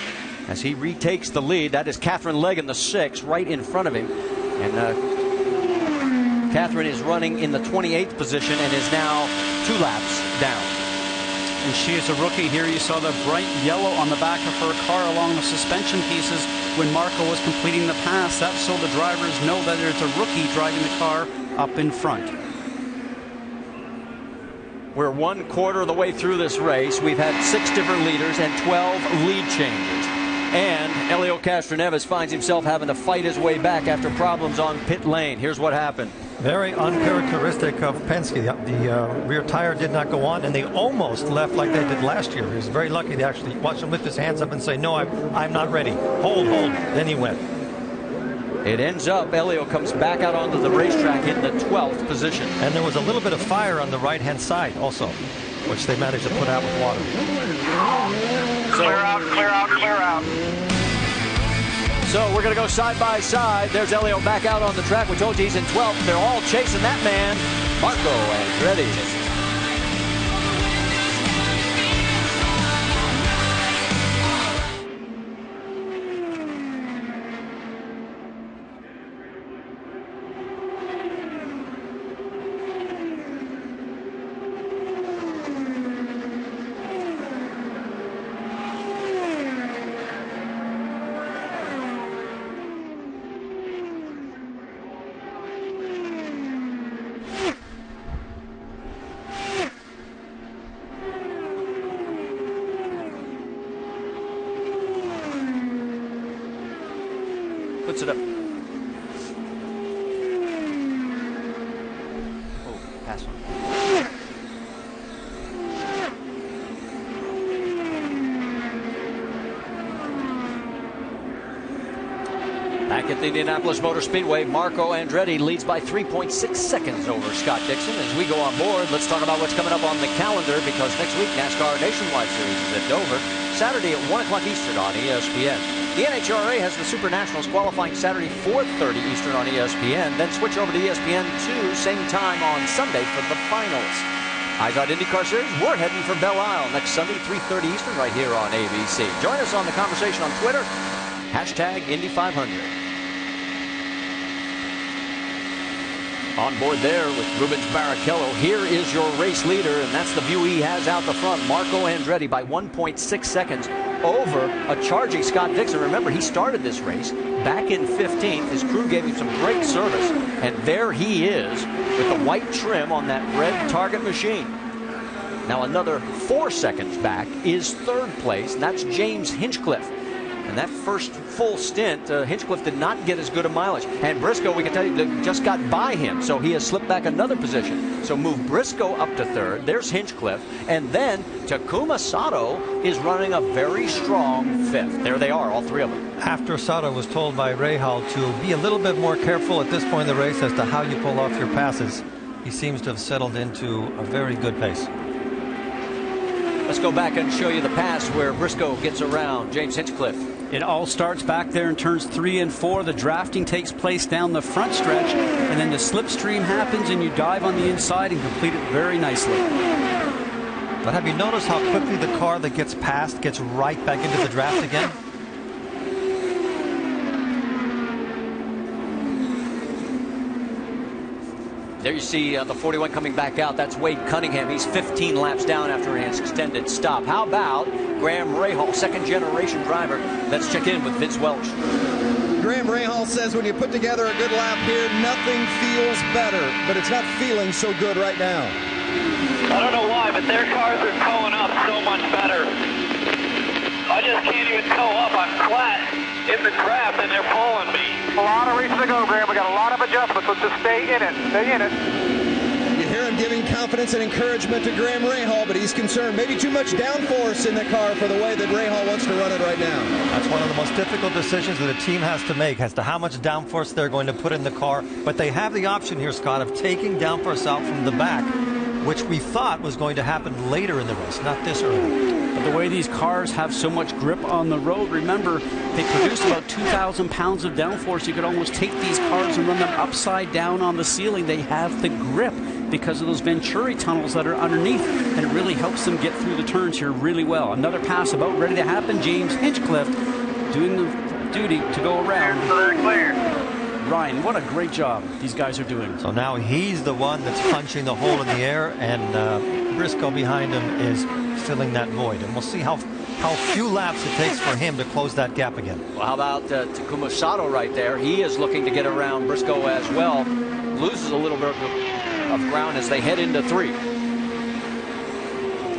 as he retakes the lead. That is Catherine Legg in the 6, right in front of him. And Catherine is running in the 28th position and is now 2 laps down. And she is a rookie here. You saw the bright yellow on the back of her car along the suspension pieces when Marco was completing the pass. That's so the drivers know that there's a rookie driving the car up in front. We're 1/4 of the way through this race. We've had 6 different leaders and 12 lead changes. And Helio Castroneves finds himself having to fight his way back after problems on pit lane. Here's what happened. Very uncharacteristic of Penske. The rear tire did not go on, and they almost left like they did last year. He was very lucky to actually watch him lift his hands up and say, no, I'm not ready. Hold. Then he went. It ends up, Helio comes back out onto the racetrack in the 12th position. And there was a little bit of fire on the right-hand side also, which they managed to put out with water. Clear out, clear out, clear out. So we're going to go side by side. There's Helio back out on the track. We told you he's in 12th. They're all chasing that man, Marco Andretti. Puts it up. Oh, pass on. Back at the Indianapolis Motor Speedway, Marco Andretti leads by 3.6 seconds over Scott Dixon. As we go on board, let's talk about what's coming up on the calendar, because next week NASCAR Nationwide Series is at Dover, Saturday at 1 o'clock Eastern on ESPN. The NHRA has the Super Nationals qualifying Saturday 4:30 Eastern on ESPN, then switch over to ESPN 2 same time on Sunday for the finals. IZOD IndyCar Series, we're heading for Belle Isle next Sunday 3:30 Eastern right here on ABC. Join us on the conversation on Twitter, #Indy500. On board there with Rubens Barrichello. Here is your race leader, and that's the view he has out the front. Marco Andretti by 1.6 seconds over a charging Scott Dixon. Remember, he started this race back in 15th. His crew gave him some great service, and there he is with the white trim on that red Target machine. Now another 4 seconds back is 3rd place, and that's James Hinchcliffe. And that first full stint, Hinchcliffe did not get as good a mileage. And Briscoe, we can tell you, just got by him, so he has slipped back another position. So move Briscoe up to 3rd. There's Hinchcliffe. And then Takuma Sato is running a very strong 5th. There they are, all 3 of them. After Sato was told by Rahal to be a little bit more careful at this point in the race as to how you pull off your passes, he seems to have settled into a very good pace. Let's go back and show you the pass where Briscoe gets around James Hinchcliffe. It all starts back there in turns 3 and 4. The drafting takes place down the front stretch, and then the slipstream happens, and you dive on the inside and complete it very nicely. But have you noticed how quickly the car that gets passed gets right back into the draft again? There you see the 41 coming back out. That's Wade Cunningham. He's 15 laps down after an extended stop. How about Graham Rahal, second-generation driver? Let's check in with Vince Welch. Graham Rahal says when you put together a good lap here, nothing feels better, but it's not feeling so good right now. I don't know why, but their cars are towing up so much better. I just can't even tow up. I'm flat in the draft, and they're pulling me. A lot of reason to go, Graham. We got a lot of adjustments. Let's just stay in it. Stay in it. You hear him giving confidence and encouragement to Graham Rahal, but he's concerned. Maybe too much downforce in the car for the way that Rahal wants to run it right now. That's one of the most difficult decisions that a team has to make as to how much downforce they're going to put in the car. But they have the option here, Scott, of taking downforce out from the back, which we thought was going to happen later in the race, not this early. But the way these cars have so much grip on the road, remember, they produce about 2,000 pounds of downforce. You could almost take these cars and run them upside down on the ceiling. They have the grip because of those Venturi tunnels that are underneath, and it really helps them get through the turns here really well. Another pass about ready to happen. James Hinchcliffe doing the duty to go around. Ryan, what a great job these guys are doing. So now he's the one that's punching the hole in the air, and Briscoe behind him is filling that void. And we'll see how few laps it takes for him to close that gap again. Well, how about Takuma Sato right there? He is looking to get around Briscoe as well. Loses a little bit of ground as they head into 3. You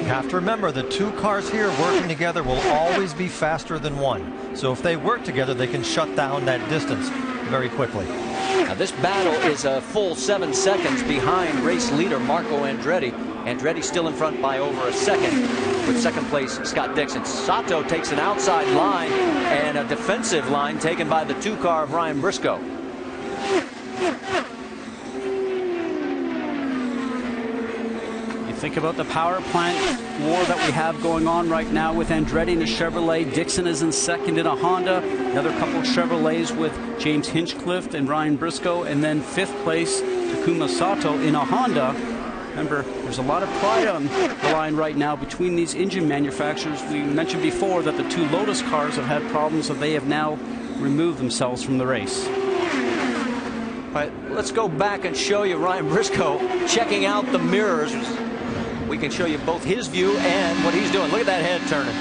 have to remember the two cars here working together will always be faster than one. So if they work together, they can shut down that distance very quickly. Now this battle is a full 7 seconds behind race leader Marco Andretti. Andretti still in front by over a second, with second place Scott Dixon. Sato takes an outside line and a defensive line taken by the 2-car of Ryan Briscoe. Think about the power plant war that we have going on right now with Andretti in a Chevrolet. Dixon is in second in a Honda. Another couple of Chevrolets with James Hinchcliffe and Ryan Briscoe. And then 5th place, Takuma Sato in a Honda. Remember, there's a lot of pride on the line right now between these engine manufacturers. We mentioned before that the 2 Lotus cars have had problems, so they have now removed themselves from the race. All right, let's go back and show you Ryan Briscoe checking out the mirrors. We can show you both his view and what he's doing. Look at that head turning.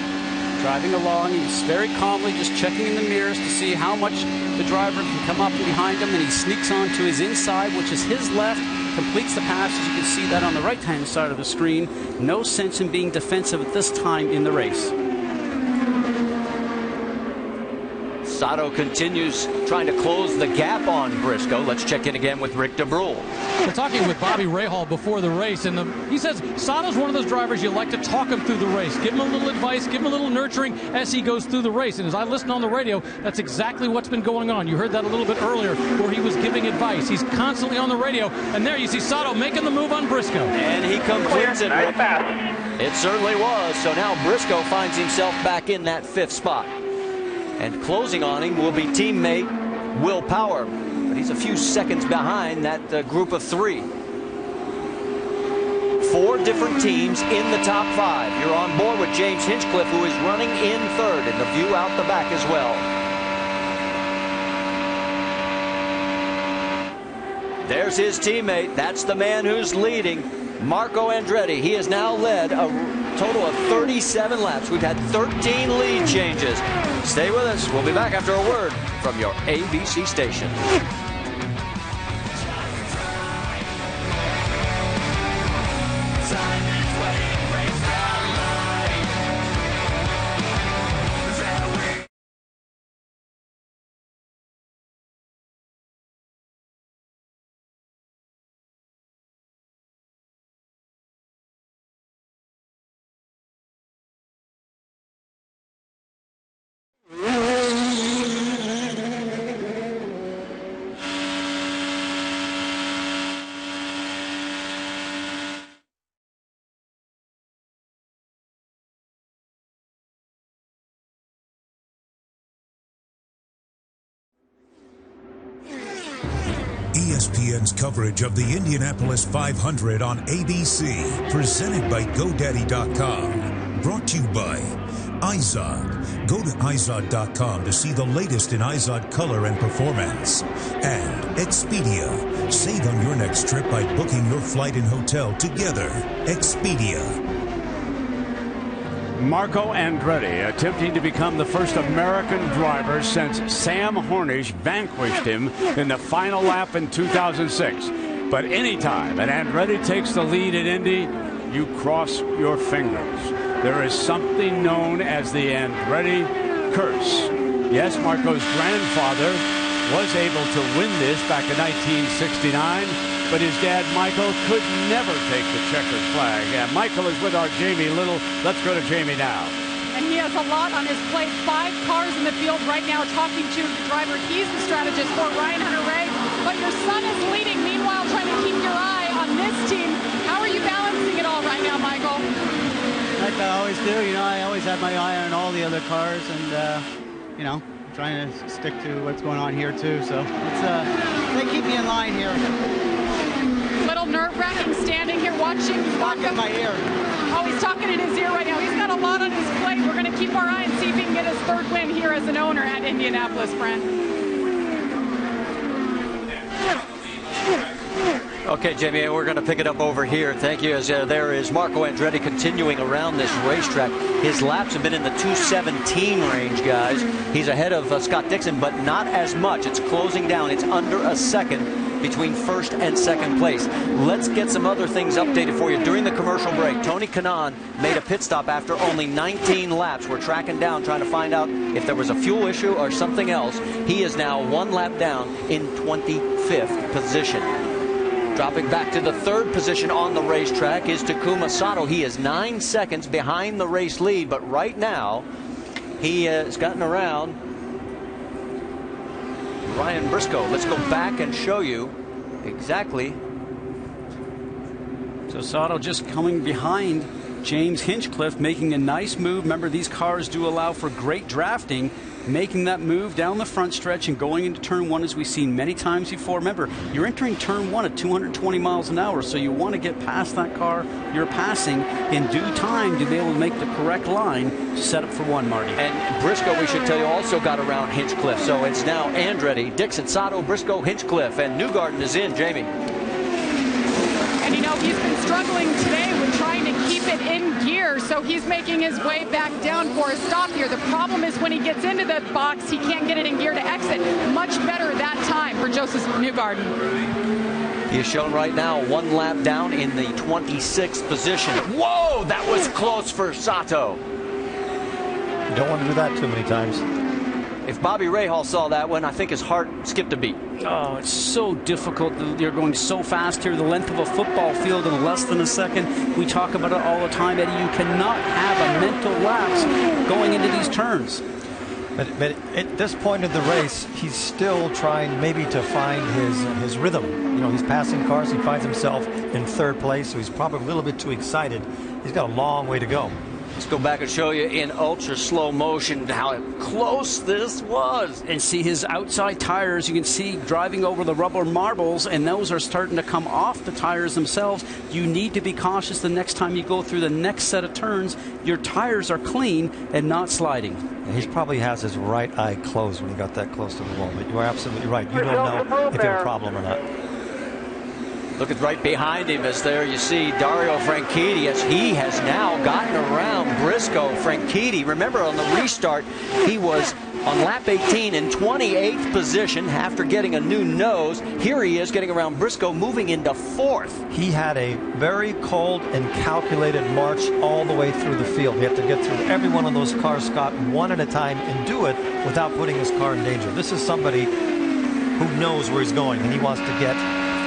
Driving along, he's very calmly just checking in the mirrors to see how much the driver can come up behind him, and he sneaks onto his inside, which is his left, completes the pass. As you can see that on the right-hand side of the screen. No sense in being defensive at this time in the race. Sato continues trying to close the gap on Briscoe. Let's check in again with Rick DeBrule. We're talking with Bobby Rahal before the race, and he says Sato's one of those drivers you like to talk him through the race. Give him a little advice, give him a little nurturing as he goes through the race. And as I listened on the radio, that's exactly what's been going on. You heard that a little bit earlier where he was giving advice. He's constantly on the radio, and there you see Sato making the move on Briscoe. And he completes it. It certainly was. So now Briscoe finds himself back in that 5th spot. And closing on him will be teammate Will Power. But he's a few seconds behind that group of 3. 4 different teams in the top 5. You're on board with James Hinchcliffe, who is running in 3rd, and the view out the back as well. There's his teammate. That's the man who's leading, Marco Andretti. He has now led a total of 37 laps. We've had 13 lead changes. Stay with us. We'll be back after a word from your ABC station. ESPN's coverage of the Indianapolis 500 on ABC, presented by GoDaddy.com. Brought to you by IZOD. Go to IZOD.com to see the latest in IZOD color and performance. And Expedia. Save on your next trip by booking your flight and hotel together. Expedia. Marco Andretti attempting to become the first American driver since Sam Hornish vanquished him in the final lap in 2006. But anytime an Andretti takes the lead in Indy, you cross your fingers. There is something known as the Andretti curse. Yes, Marco's grandfather was able to win this back in 1969, but his dad, Michael, could never take the checkered flag. And Michael is with our Jamie Little. Let's go to Jamie now. And he has a lot on his plate. 5 cars in the field right now talking to the driver. He's the strategist for Ryan Hunter-Reay. But your son is leading, meanwhile trying to keep your eye on this team. How are you balancing it all right now, Michael? Like I always do. You know, I always have my eye on all the other cars, and you know, trying to stick to what's going on here too. So it's they keep me in line here. Little nerve-wracking standing here watching. Talking in my ear. Oh, he's talking in his ear right now. He's got a lot on his plate. We're going to keep our eye and see if he can get his 3rd win here as an owner at Indianapolis, Brent. Okay, Jamie, we're going to pick it up over here. Thank you. As there is Marco Andretti continuing around this racetrack. His laps have been in the 2:17 range, guys. He's ahead of Scott Dixon, but not as much. It's closing down. It's under a second between 1st and 2nd place. Let's get some other things updated for you. During the commercial break, Tony Kanaan made a pit stop after only 19 laps. We're tracking down, trying to find out if there was a fuel issue or something else. He is now 1 lap down in 25th position. Dropping back to the 3rd position on the racetrack is Takuma Sato. He is 9 seconds behind the race lead, but right now he has gotten around Ryan Briscoe. Let's go back and show you exactly. So Sato just coming behind James Hinchcliffe, making a nice move. Remember, these cars do allow for great drafting. Making that move down the front stretch and going into turn 1 as we've seen many times before. Remember, you're entering turn 1 at 220 miles an hour, so you want to get past that car you're passing in due time to be able to make the correct line to set up for 1, Marty. And Briscoe, we should tell you, also got around Hinchcliffe. So it's now Andretti, Dixon, Sato, Briscoe, Hinchcliffe, and Newgarden is in, Jamie. And you know, he's been struggling today with trying to keep it in gear, so he's making his way back down for a stop here. The problem is when he gets into the box, he can't get it in gear to exit. Much better that time for Joseph Newgarden. He is shown right now 1 lap down in the 26th position. Whoa, that was close for Sato. You don't want to do that too many times. If Bobby Rahal saw that one, I think his heart skipped a beat. Oh, it's so difficult. You're going so fast here. The length of a football field in less than a second. We talk about it all the time, Eddie. You cannot have a mental lapse going into these turns. But at this point in the race, he's still trying maybe to find his rhythm. You know, he's passing cars. He finds himself in 3rd place, so he's probably a little bit too excited. He's got a long way to go. Let's go back and show you in ultra slow motion how close this was. And see his outside tires. You can see driving over the rubber marbles, and those are starting to come off the tires themselves. You need to be cautious the next time you go through the next set of turns. Your tires are clean and not sliding. He probably has his right eye closed when he got that close to the wall. But you are absolutely right. You don't know if you have a problem or not. Look at right behind him as there you see Dario Franchitti as he has now gotten around Briscoe. Franchitti, remember on the restart, he was on lap 18 in 28th position after getting a new nose. Here he is getting around Briscoe, moving into 4th. He had a very cold and calculated march all the way through the field. He had to get through every one of those cars, Scott, one at a time, and do it without putting his car in danger. This is somebody who knows where he's going, and he wants to get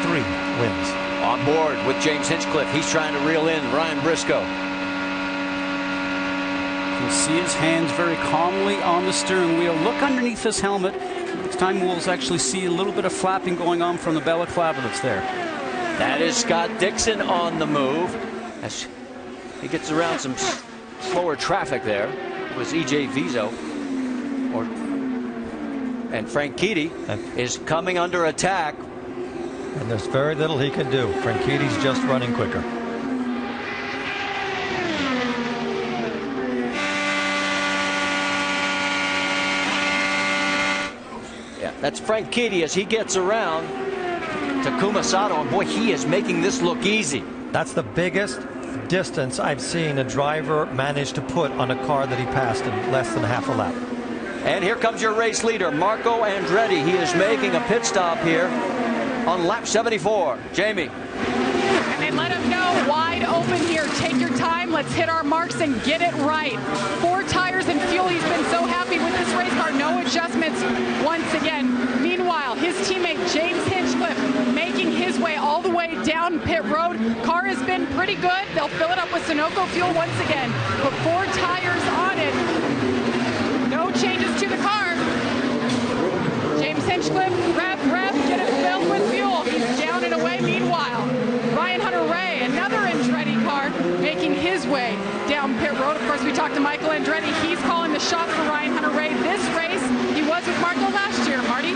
3 wins. On board with James Hinchcliffe. He's trying to reel in Ryan Briscoe. You can see his hands very calmly on the steering wheel. Look underneath his helmet. Next time we'll actually see a little bit of flapping going on from the balaclava that's there. That is Scott Dixon on the move as he gets around some slower traffic there. It was E.J. Vizo. And Franchitti is coming under attack. And there's very little he can do. Franchitti's just running quicker. Yeah, that's Franchitti as he gets around Takuma Sato, and boy, he is making this look easy. That's the biggest distance I've seen a driver manage to put on a car that he passed in less than half a lap. And here comes your race leader, Marco Andretti. He is making a pit stop here on lap 74. Jamie. And they let him know, wide open here. Take your time. Let's hit our marks and get it right. 4 tires and fuel. He's been so happy with this race car. No adjustments once again. Meanwhile, his teammate James Hinchcliffe making his way all the way down pit road. Car has been pretty good. They'll fill it up with Sunoco fuel once again. Put 4 tires on it. No changes to the car. James Hinchcliffe, rev, get it filled with fuel. He's down and away. Meanwhile, Ryan Hunter-Reay, another Andretti car, making his way down pit road. Of course, we talked to Michael Andretti. He's calling the shots for Ryan Hunter-Reay this race. He was with Marco last year, Marty.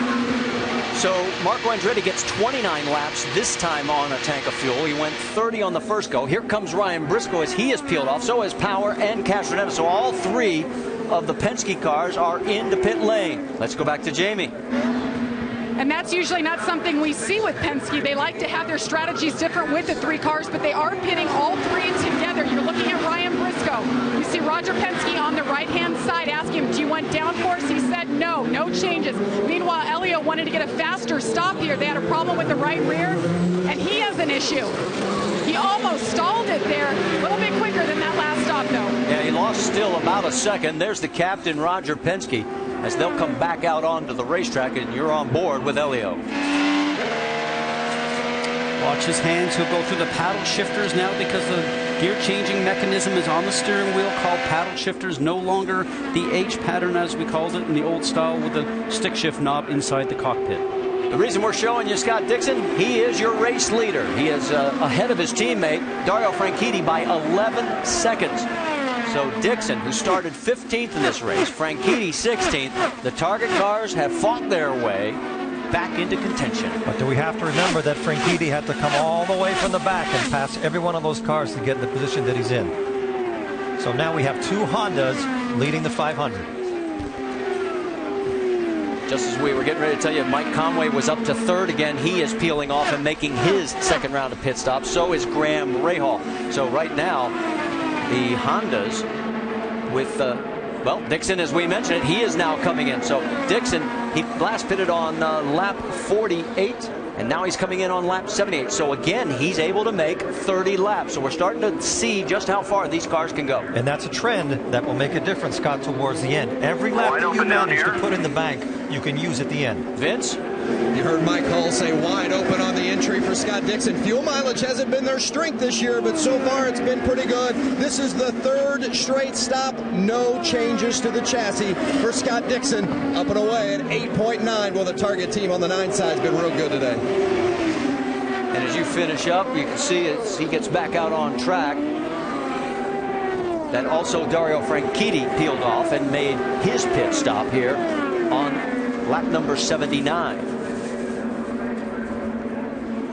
So Marco Andretti gets 29 laps this time on a tank of fuel. He went 30 on the first go. Here comes Ryan Briscoe as he is peeled off. So is Power and Castronetta. So all 3 of the Penske cars are into pit lane. Let's go back to Jamie. And that's usually not something we see with Penske. They like to have their strategies different with the 3 cars, but they are pitting all 3 together. You're looking at Ryan Briscoe. You see Roger Penske on the right-hand side. Ask him, do you want downforce? He said no, no changes. Meanwhile, Elio wanted to get a faster stop here. They had a problem with the right rear, and he has an issue. He almost stalled it there. A little bit quicker than that last stop, though. Yeah, he lost still about a second. There's the captain, Roger Penske, as they'll come back out onto the racetrack, and you're on board with Elio. Watch his hands. He'll go through the paddle shifters now because the gear changing mechanism is on the steering wheel, called paddle shifters, no longer the H pattern as we called it in the old style with the stick shift knob inside the cockpit. The reason we're showing you Scott Dixon, he is your race leader. He is ahead of his teammate, Dario Franchitti, by 11 seconds. So Dixon, who started 15th in this race, Franchitti 16th, the Target cars have fought their way back into contention. But do we have to remember that Franchitti had to come all the way from the back and pass every one of those cars to get in the position that he's in. So now we have 2 Hondas leading the 500. Just as we were getting ready to tell you, Mike Conway was up to 3rd again. He is peeling off and making his second round of pit stops. So is Graham Rahal. So right now, the Hondas with, well, Dixon, as we mentioned it, he is now coming in. So Dixon, he last pitted on lap 48, and now he's coming in on lap 78. So again, he's able to make 30 laps. So we're starting to see just how far these cars can go. And that's a trend that will make a difference, Scott, towards the end. Every lap that you manage to put in the bank, you can use at the end. Vince? You heard Mike Hull say wide open on the entry for Scott Dixon. Fuel mileage hasn't been their strength this year, but so far it's been pretty good. This is the 3rd straight stop. No changes to the chassis for Scott Dixon. Up and away at 8.9. Well, the Target team on the 9 side has been real good today. And as you finish up, you can see as he gets back out on track that also Dario Franchitti peeled off and made his pit stop here on lap number 79.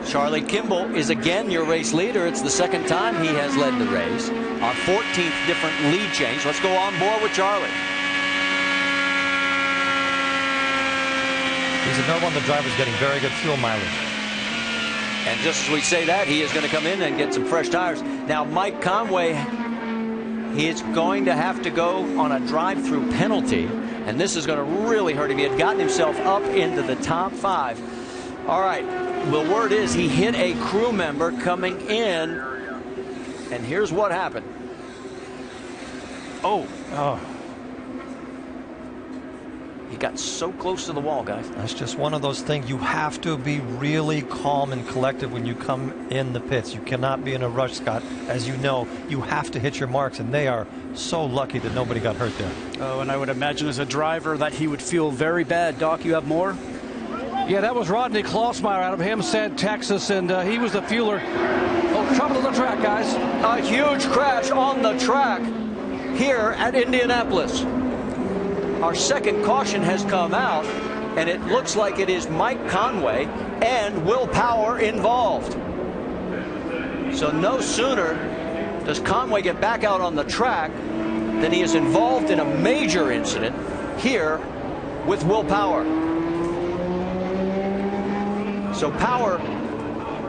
Charlie Kimball is again your race leader. It's the 2nd time he has led the race. Our 14th different lead change. Let's go on board with Charlie. He's another one of the drivers getting very good fuel mileage. And just as we say that, he is going to come in and get some fresh tires. Now, Mike Conway, he is going to have to go on a drive-through penalty, and this is going to really hurt him. He had gotten himself up into the top 5. All right, the word is he hit a crew member coming in, and here's what happened. Oh. He got so close to the wall, guys. That's just one of those things. You have to be really calm and collected when you come in the pits. You cannot be in a rush, Scott. As you know, you have to hit your marks, and they are so lucky that nobody got hurt there. Oh, and I would imagine as a driver that he would feel very bad. Doc, you have more? Yeah, that was Rodney Klossmeyer out of Hempstead, Texas, and he was the fueler. Oh, trouble on the track, guys. A huge crash on the track here at Indianapolis. Our second caution has come out, and it looks like it is Mike Conway and Will Power involved. So no sooner does Conway get back out on the track than he is involved in a major incident here with Will Power. So Power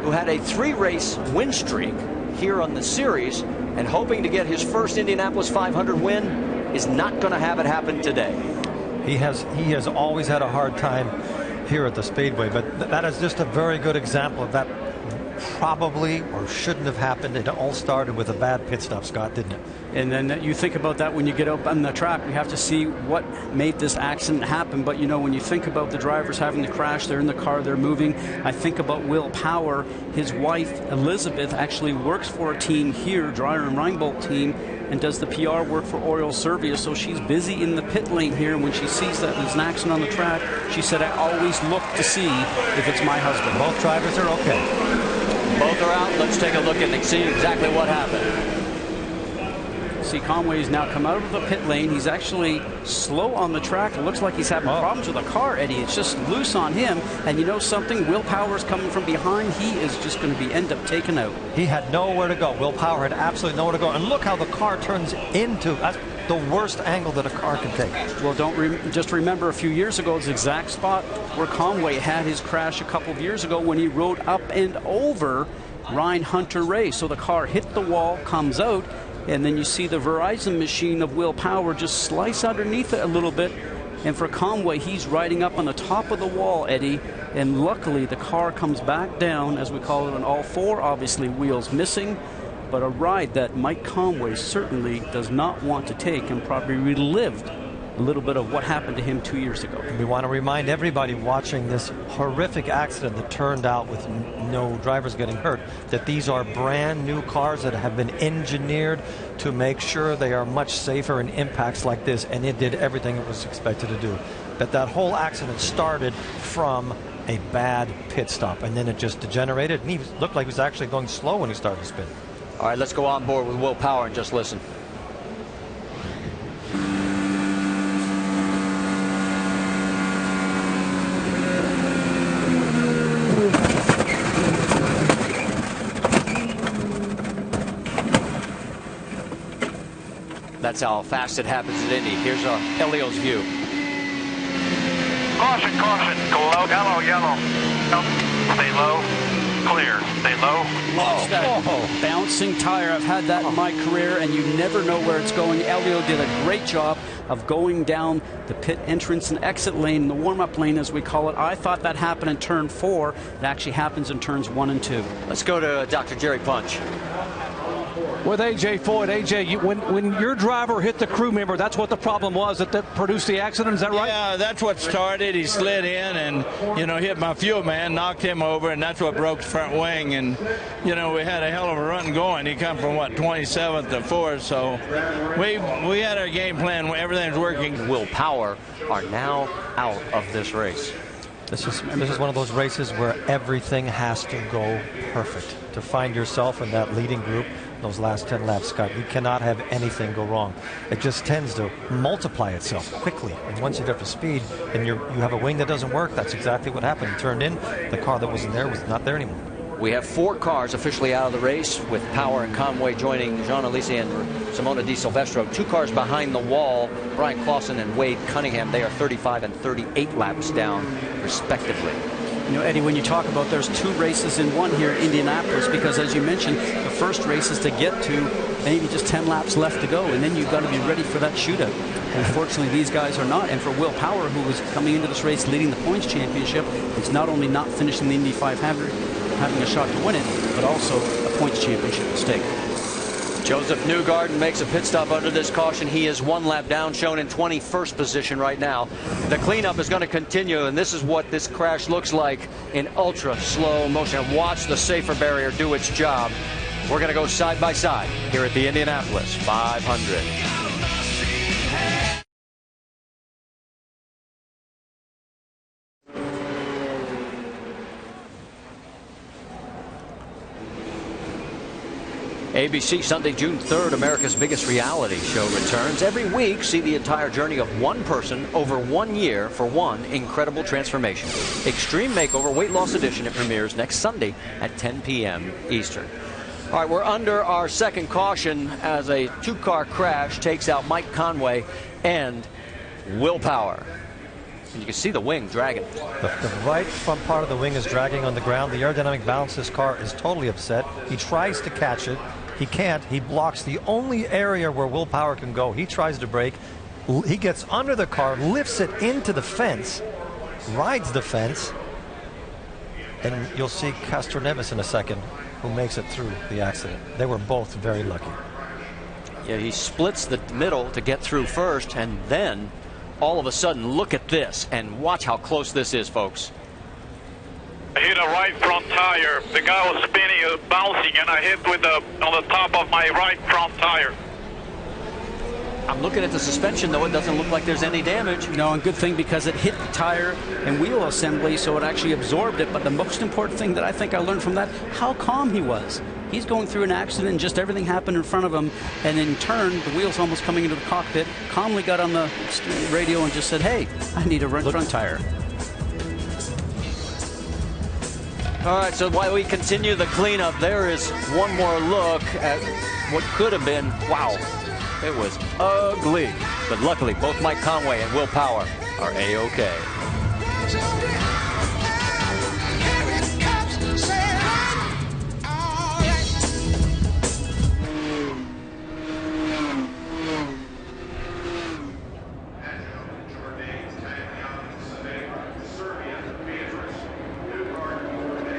who had a 3-race win streak here on the series and hoping to get his first Indianapolis 500 win, is not going to have it happen today. He has always had a hard time here at the Speedway, but that is just a very good example of that. Probably or shouldn't have happened. It all started with a bad pit stop, Scott, didn't it? And then you think about that when you get up on the track. We have to see what made this accident happen. But, you know, when you think about the drivers having the crash, they're in the car, they're moving. I think about Will Power. His wife, Elizabeth, actually works for a team here, Dreyer and Reinbold team, and does the PR work for Oriole Service. So she's busy in the pit lane here. And when she sees that there's an accident on the track, she said, I always look to see if it's my husband. Both drivers are okay. Both are out. Let's take a look and see exactly what happened. See, Conway's now come out of the pit lane. He's actually slow on the track. It looks like he's having problems with the car, Eddie. It's just loose on him. And you know something? Will Power's coming from behind. He is just going to end up taken out. He had nowhere to go. Will Power had absolutely nowhere to go. And look how the car turns into. That's the worst angle that a car can take. Well, just remember a few years ago, it's the exact spot where Conway had his crash a couple of years ago when he rode up and over Ryan Hunter-Reay. So the car hit the wall, comes out, and then you see the Verizon machine of Will Power just slice underneath it a little bit. And for Conway, he's riding up on the top of the wall, Eddie, and luckily the car comes back down, as we call it, on all four, obviously wheels missing. But a ride that Mike Conway certainly does not want to take, and probably relived a little bit of what happened to him 2 years ago. We want to remind everybody watching this horrific accident that turned out with no drivers getting hurt, that these are brand new cars that have been engineered to make sure they are much safer in impacts like this, and it did everything it was expected to do. But that whole accident started from a bad pit stop, and then it just degenerated, and he looked like he was actually going slow when he started to spin. All right, let's go on board with Will Power and just listen. That's how fast it happens at Indy. Here's Elio's view. Caution, caution. Go low, yellow, yellow. Nope. Stay low. Clear. Stay low. Bouncing tire. I've had that in my career, and you never know where it's going. Elio did a great job of going down the pit entrance and exit lane, the warm-up lane as we call it. I thought that happened in turn 4. It actually happens in turns 1 and 2. Let's go to Dr. Jerry Punch. With A.J. Foyt, A.J., when your driver hit the crew member, that's what the problem was that produced the accident, is that right? Yeah, that's what started. He slid in and, hit my fuel man, knocked him over, and that's what broke the front wing. And, we had a hell of a run going. He come from, 27th to 4th, so we had our game plan. Everything's working. Will Power are now out of this race. This is one of those races where everything has to go perfect to find yourself in that leading group. Those last 10 laps, Scott, you cannot have anything go wrong. It just tends to multiply itself quickly. And once you get up to speed and you have a wing that doesn't work, that's exactly what happened. You turned in, the car that wasn't there was not there anymore. We have 4 cars officially out of the race, with Power and Conway joining Jean Alesi and Simona Di Silvestro. 2 cars behind the wall, Brian Clausen and Wade Cunningham. They are 35 and 38 laps down, respectively. Eddie, when you talk about there's 2 races in one here in Indianapolis, because as you mentioned, the first race is to get to maybe just 10 laps left to go, and then you've got to be ready for that shootout. Unfortunately, these guys are not. And for Will Power, who was coming into this race leading the points championship, it's not only not finishing the Indy 500, having a shot to win it, but also a points championship at stake. Joseph Newgarden makes a pit stop under this caution. He is 1 lap down, shown in 21st position right now. The cleanup is going to continue, and this is what this crash looks like in ultra slow motion. Watch the safer barrier do its job. We're going to go side by side here at the Indianapolis 500. ABC Sunday, June 3rd, America's biggest reality show returns. Every week, see the entire journey of one person over 1 year for one incredible transformation. Extreme Makeover Weight Loss Edition. It premieres next Sunday at 10 p.m. Eastern. All right, we're under our second caution as a 2-car crash takes out Mike Conway and Will Power. And you can see the wing dragging. The right front part of the wing is dragging on the ground. The aerodynamic balance of this car is totally upset. He tries to catch it. He can't. He blocks the only area where Will Power can go. He tries to brake. He gets under the car, lifts it into the fence, rides the fence, and you'll see Castroneves in a second, who makes it through the accident. They were both very lucky. Yeah, he splits the middle to get through first, and then all of a sudden, look at this, and watch how close this is, folks. I hit a right front tire. The guy was spinning, bouncing, and I hit with on the top of my right front tire. I'm looking at the suspension, though. It doesn't look like there's any damage. No, and good thing, because it hit the tire and wheel assembly, so it actually absorbed it. But the most important thing that I think I learned from that, how calm he was. He's going through an accident, and just everything happened in front of him, and in turn, the wheels almost coming into the cockpit, calmly got on the radio and just said, hey, I need a front tire. All right, so while we continue the cleanup, there is one more look at what could have been, wow, it was ugly. But luckily, both Mike Conway and Will Power are A-OK.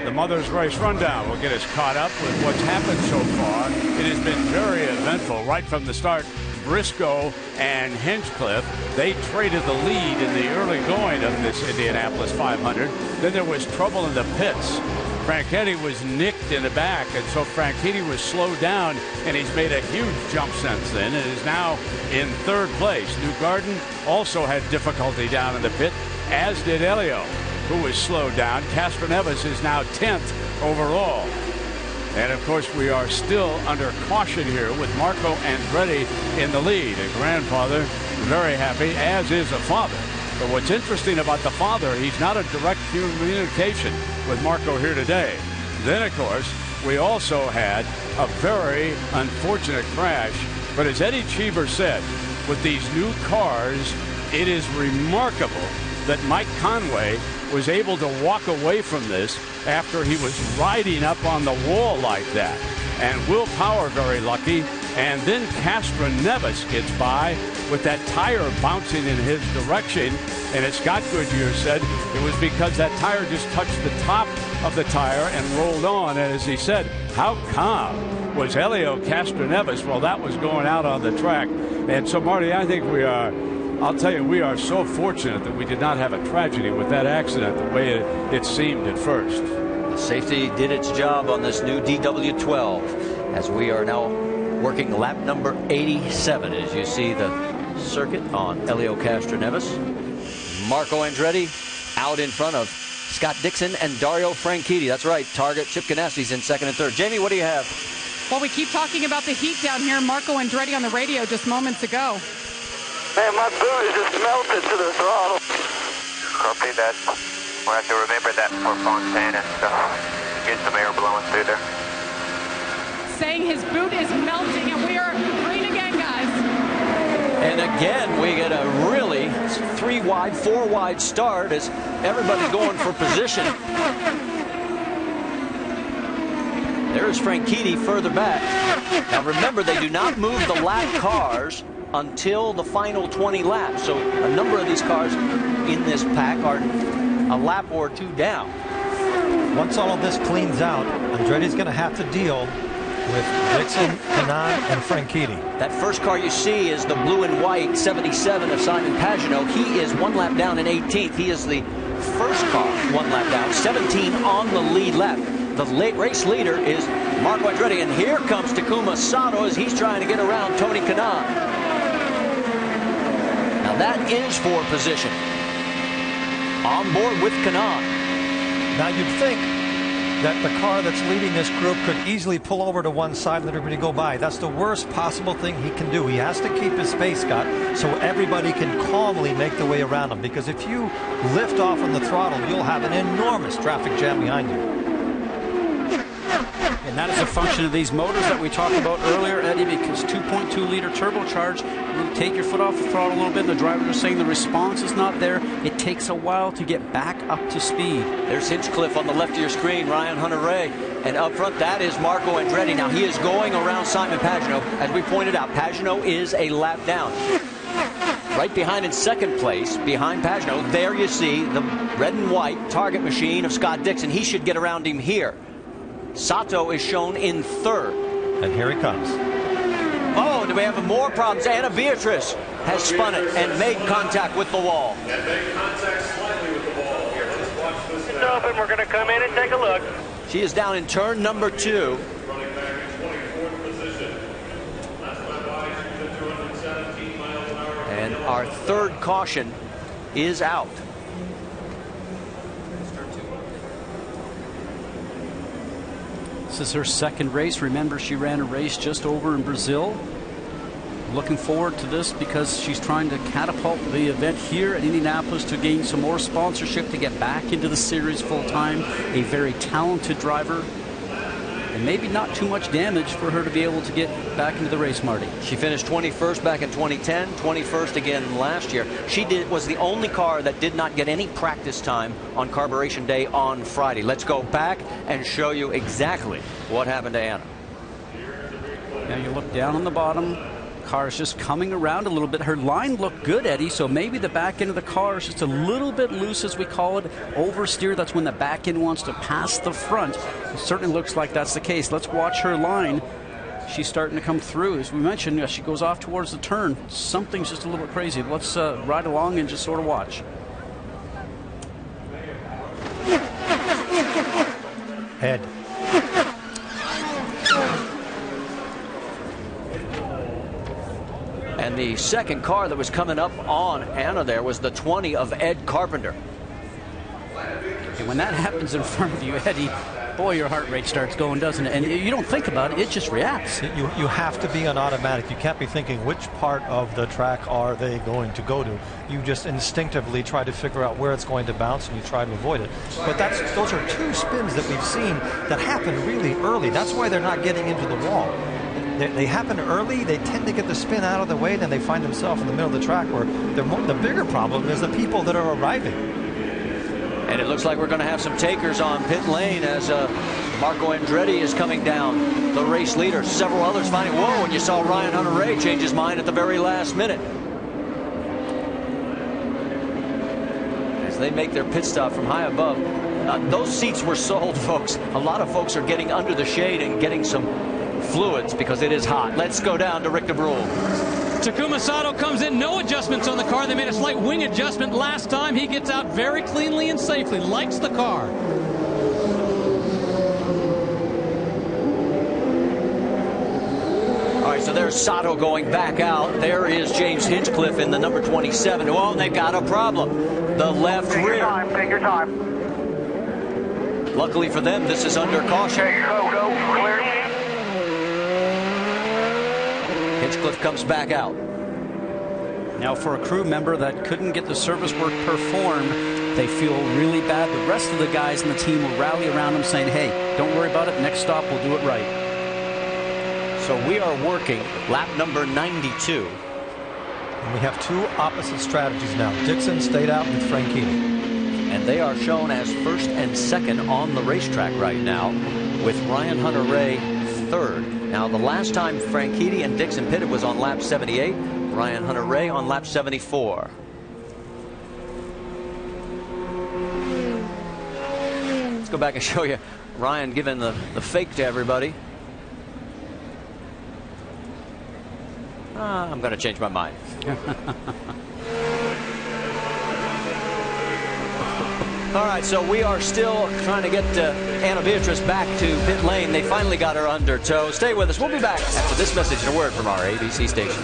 The Mother's Race Rundown will get us caught up with what's happened so far. It has been very eventful right from the start. Briscoe and Hinchcliffe, they traded the lead in the early going of this Indianapolis 500. Then there was trouble in the pits. Franchitti was nicked in the back, and so Franchitti was slowed down, and he's made a huge jump since then and is now in third place. Newgarden also had difficulty down in the pit, as did Elio, who was slowed down. Castroneves is now 10th overall. And of course, we are still under caution here with Marco Andretti in the lead. A grandfather, very happy, as is a father. But what's interesting about the father, he's not in direct communication with Marco here today. Then, of course, we also had a very unfortunate crash. But as Eddie Cheever said, with these new cars, it is remarkable that Mike Conway was able to walk away from this after he was riding up on the wall like that. And Will Power very lucky. And then Castroneves gets by with that tire bouncing in his direction. And as Scott Goodyear said, it was because that tire just touched the top of the tire and rolled on. And as he said, how calm was Elio Castroneves while that was going out on the track. And so, Marty, I think I'll tell you, we are so fortunate that we did not have a tragedy with that accident the way it seemed at first. The safety did its job on this new DW12 as we are now working lap number 87 as you see the circuit on Elio Castroneves. Marco Andretti out in front of Scott Dixon and Dario Franchitti. That's right, Target Chip Ganassi's in second and third. Jamie, what do you have? Well, we keep talking about the heat down here. Marco Andretti on the radio just moments ago. Man, my boot is just melted to the throttle. Copy that. We'll have to remember that for Fontana and stuff. Get some air blowing through there. Saying his boot is melting, and we are green again, guys. And again, we get a really 3-wide, 4-wide start as everybody's going for position. There's Franchitti further back. Now remember, they do not move the lap cars until the final 20 laps. So a number of these cars in this pack are a lap or two down. Once all of this cleans out, Andretti's going to have to deal with Dixon, Kanaan, and Franchitti. That first car you see is the blue and white 77 of Simon Pagenaud. He is one lap down in 18th. He is the first car one lap down, 17 on the lead lap. The race leader is Marco Andretti, and here comes Takuma Sato as he's trying to get around Tony Kanaan. Now that is for position. On board with Kanaan. Now you'd think that the car that's leading this group could easily pull over to one side and let everybody go by. That's the worst possible thing he can do. He has to keep his space, Scott, so everybody can calmly make their way around him. Because if you lift off on the throttle, you'll have an enormous traffic jam behind you. And that is a function of these motors that we talked about earlier, Eddie, because 2.2-liter turbocharge, you take your foot off the throttle a little bit, the drivers are saying the response is not there. It takes a while to get back up to speed. There's Hinchcliffe on the left of your screen, Ryan Hunter-Reay. And up front, that is Marco Andretti. Now, he is going around Simon Pagenaud. As we pointed out, Pagenaud is a lap down. Right behind in second place, behind Pagenaud, there you see the red and white target machine of Scott Dixon. He should get around him here. Sato is shown in third. And here he comes. Oh, do we have more problems? Anna Beatrice has spun it and made contact with the wall. And made contact slightly with the wall. Here, let's watch this. It's open. We're going to come in and take a look. She is down in turn number 2. Running back in 24th position. Last time by, she was at 217 miles an hour. And our third caution is out. This is her second race. Remember, she ran a race just over in Brazil. Looking forward to this because she's trying to catapult the event here at Indianapolis to gain some more sponsorship to get back into the series full time. A very talented driver. And maybe not too much damage for her to be able to get back into the race, Marty. She finished 21st back in 2010, 21st again last year. She was the only car that did not get any practice time on Carburation Day on Friday. Let's go back and show you exactly what happened to Anna. Now you look down on the bottom. Car is just coming around a little bit. Her line looked good, Eddie, so maybe the back end of the car is just a little bit loose, as we call it. Oversteer, that's when the back end wants to pass the front. It certainly looks like that's the case. Let's watch her line. She's starting to come through. As we mentioned, she goes off towards the turn. Something's just a little bit crazy. Let's ride along and just sort of watch. Head. And the second car that was coming up on Anna there was the 20 of Ed Carpenter. And when that happens in front of you, Eddie, boy, your heart rate starts going, doesn't it? And you don't think about it, it just reacts. You have to be on automatic. You can't be thinking which part of the track are they going to go to. You just instinctively try to figure out where it's going to bounce and you try to avoid it. But those are two spins that we've seen that happen really early. That's why they're not getting into the wall. They happen early, they tend to get the spin out of the way, then they find themselves in the middle of the track where the bigger problem is the people that are arriving. And it looks like we're going to have some takers on pit lane as Marco Andretti is coming down, the race leader. Several others finding, whoa, and you saw Ryan Hunter-Reay change his mind at the very last minute. As they make their pit stop from high above. Those seats were sold, folks. A lot of folks are getting under the shade and getting some fluids because it is hot. Let's go down to Rick DeBrule. Takuma Sato comes in, no adjustments on the car. They made a slight wing adjustment last time. He gets out very cleanly and safely, likes the car. All right, so there's Sato going back out. There is James Hinchcliffe in the number 27. Oh, and they got a problem. The left rear. Take your time. Luckily for them, this is under caution. Go, clear. Hinchcliffe comes back out. Now for a crew member that couldn't get the service work performed, they feel really bad. The rest of the guys in the team will rally around them saying, hey, don't worry about it. Next stop, we'll do it right. So we are working lap number 92. And we have two opposite strategies now. Dixon stayed out with Franchitti. And they are shown as first and second on the racetrack right now, with Ryan Hunter-Reay third. Now, the last time Franchitti and Dixon pitted was on lap 78. Ryan Hunter-Reay on lap 74. Let's go back and show you Ryan giving the fake to everybody. I'm going to change my mind. All right, so we are still trying to get Anna Beatrice back to pit lane. They finally got her under tow. Stay with us. We'll be back after this message and a word from our ABC station.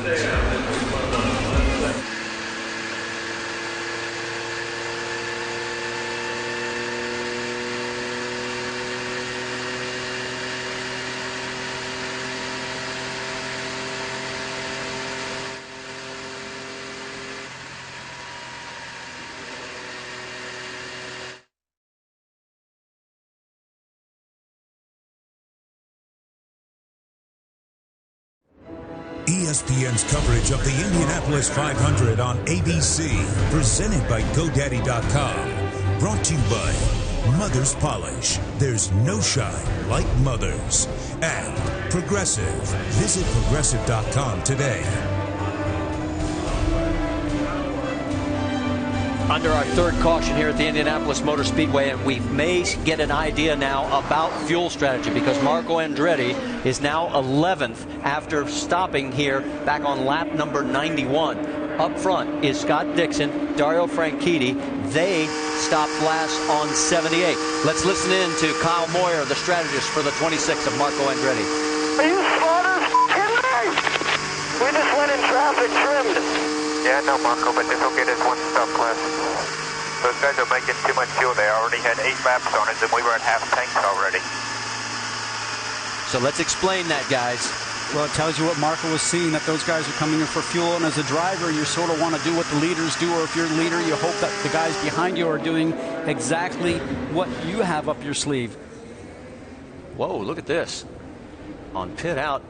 ESPN's coverage of the Indianapolis 500 on ABC, presented by GoDaddy.com. Brought to you by Mother's Polish. There's no shine like Mother's. And Progressive. Visit Progressive.com today. Under our third caution here at the Indianapolis Motor Speedway, and we may get an idea now about fuel strategy because Marco Andretti is now 11th after stopping here back on lap number 91. Up front is Scott Dixon, Dario Franchitti. They stopped last on 78. Let's listen in to Kyle Moyer, the strategist for the 26 of Marco Andretti. Are you spotters kidding me? We just went in traffic trimmed. Yeah, no, Marco, but this will get us one stop less. Those guys are making too much fuel. They already had 8 laps on us, and we were at half tanks already. So let's explain that, guys. Well, it tells you what Marco was seeing, that those guys are coming in for fuel, and as a driver, you sort of want to do what the leaders do, or if you're a leader, you hope that the guys behind you are doing exactly what you have up your sleeve. Whoa, look at this. On pit out.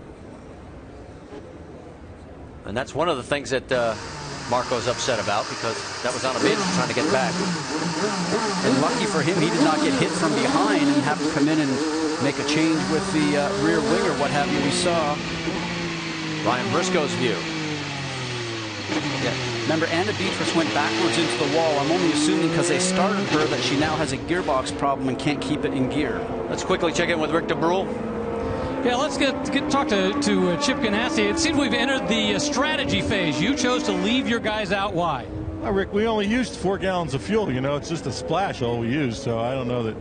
And that's one of the things that Marco's upset about, because that was on a binge trying to get back. And lucky for him, he did not get hit from behind and have to come in and make a change with the rear wing or what have you. We saw Ryan Briscoe's view. Yeah. Remember, Anna Beatrice went backwards into the wall. I'm only assuming because they started her that she now has a gearbox problem and can't keep it in gear. Let's quickly check in with Rick DeBrule. Yeah, let's talk to Chip Ganassi. It seems we've entered the strategy phase. You chose to leave your guys out. Why? Well, Rick, we only used 4 gallons of fuel. You know, it's just a splash all we used. So I don't know that,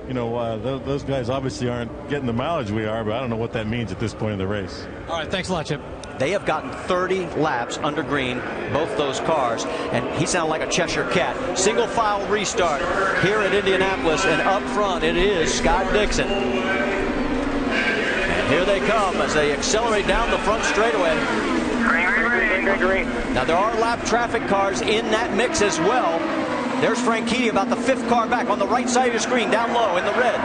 you know, those guys obviously aren't getting the mileage we are, but I don't know what that means at this point in the race. All right, thanks a lot, Chip. They have gotten 30 laps under green, both those cars, and he sounded like a Cheshire cat. Single file restart here at Indianapolis, and up front it is Scott Dixon. And here they come as they accelerate down the front straightaway. Green. Now there are lap traffic cars in that mix as well. There's Franchitti, about the 5th car back on the right side of your screen, down low in the red.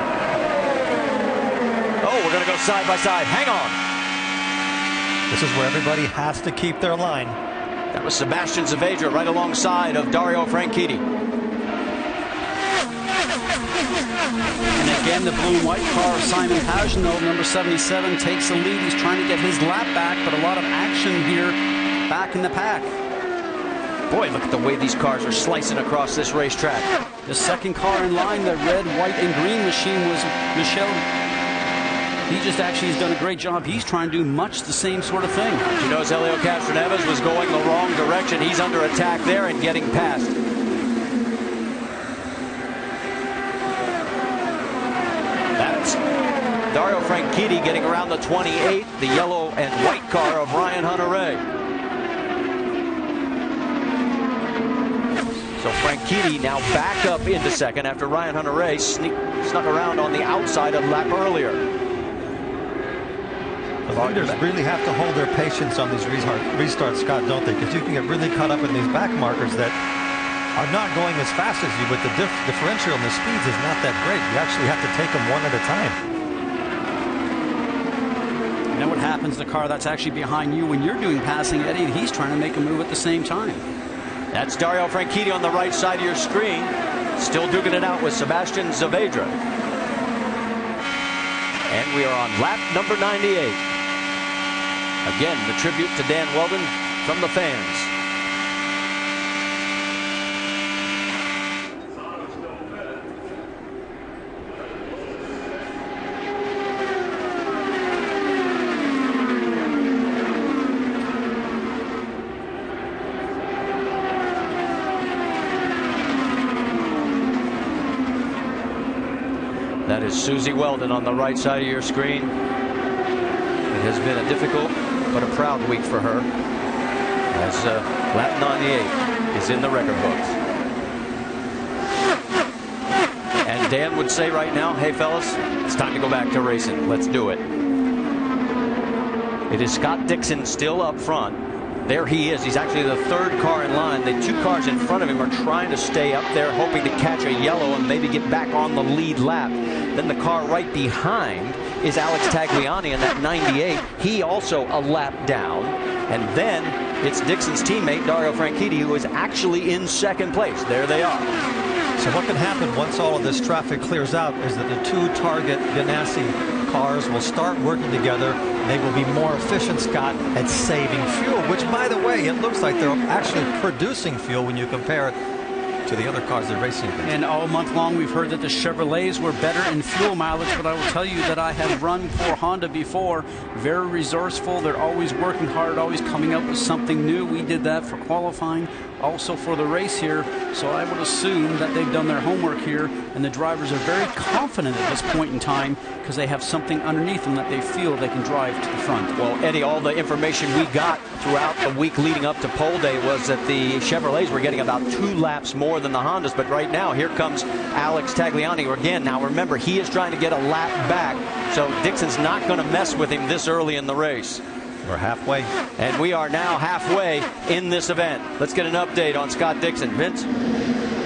Oh, we're going to go side by side. Hang on. This is where everybody has to keep their line. That was Sebastian Zavedra right alongside of Dario Franchitti. And again, the blue and white car of Simon Pagenaud, number 77, takes the lead. He's trying to get his lap back, but a lot of action here back in the pack. Boy, look at the way these cars are slicing across this racetrack. The second car in line, the red, white, and green machine, was Michel. He just actually has done a great job. He's trying to do much the same sort of thing. You know, Helio Castroneves was going the wrong direction. He's under attack there and getting past. That's Dario Franchitti getting around the 28, the yellow and white car of Ryan Hunter-Reay. So Franchitti now back up into second after Ryan Hunter-Reay snuck around on the outside a lap earlier. The leaders really have to hold their patience on these restarts, Scott, don't they? Because you can get really caught up in these back markers that are not going as fast as you, but the differential in the speeds is not that great. You actually have to take them one at a time. And then what happens to the car that's actually behind you when you're doing passing, Eddie, and he's trying to make a move at the same time. That's Dario Franchitti on the right side of your screen, still duking it out with Sebastian Zavedra. And we are on lap number 98. Again, the tribute to Dan Weldon from the fans. That is Susie Weldon on the right side of your screen. It has been a difficult but a proud week for her, as lap 98 is in the record books. And Dan would say right now, hey fellas, it's time to go back to racing. Let's do it. It is Scott Dixon still up front. There he is. He's actually the 3rd car in line. The 2 cars in front of him are trying to stay up there, hoping to catch a yellow and maybe get back on the lead lap. Then the car right behind is Alex Tagliani in that 98. He also a lap down. And then it's Dixon's teammate, Dario Franchitti, who is actually in second place. There they are. So what can happen once all of this traffic clears out is that the two Target Ganassi cars will start working together. They will be more efficient, Scott, at saving fuel, which, by the way, it looks like they're actually producing fuel when you compare it to the other cars they're racing against. And all month long we've heard that the Chevrolets were better in fuel mileage, but I will tell you that I have run for Honda before. Very resourceful. They're always working hard, always coming up with something new. We did that for qualifying, also for the race here. So I would assume that they've done their homework here, and the drivers are very confident at this point in time because they have something underneath them that they feel they can drive to the front. Well, Eddie, all the information we got throughout the week leading up to pole day was that the Chevrolets were getting about 2 laps more than the Hondas. But right now, here comes Alex Tagliani again. Now, remember, he is trying to get a lap back, so Dixon's not going to mess with him this early in the race. We're halfway. And we are now halfway in this event. Let's get an update on Scott Dixon. Vince?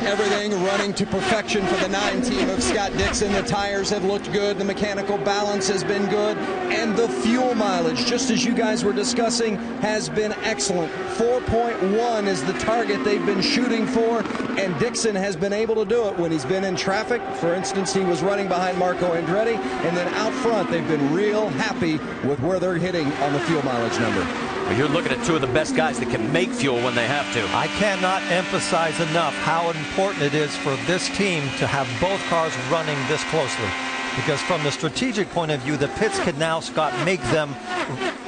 Everything running to perfection for the 9 team of Scott Dixon. The tires have looked good. The mechanical balance has been good. And the fuel mileage, just as you guys were discussing, has been excellent. 4.1 is the target they've been shooting for. And Dixon has been able to do it when he's been in traffic. For instance, he was running behind Marco Andretti. And then out front, they've been real happy with where they're hitting on the fuel mileage number. Well, you're looking at two of the best guys that can make fuel when they have to. I cannot emphasize enough how important it is for this team to have both cars running this closely. Because from the strategic point of view, the pits can now, Scott, make them,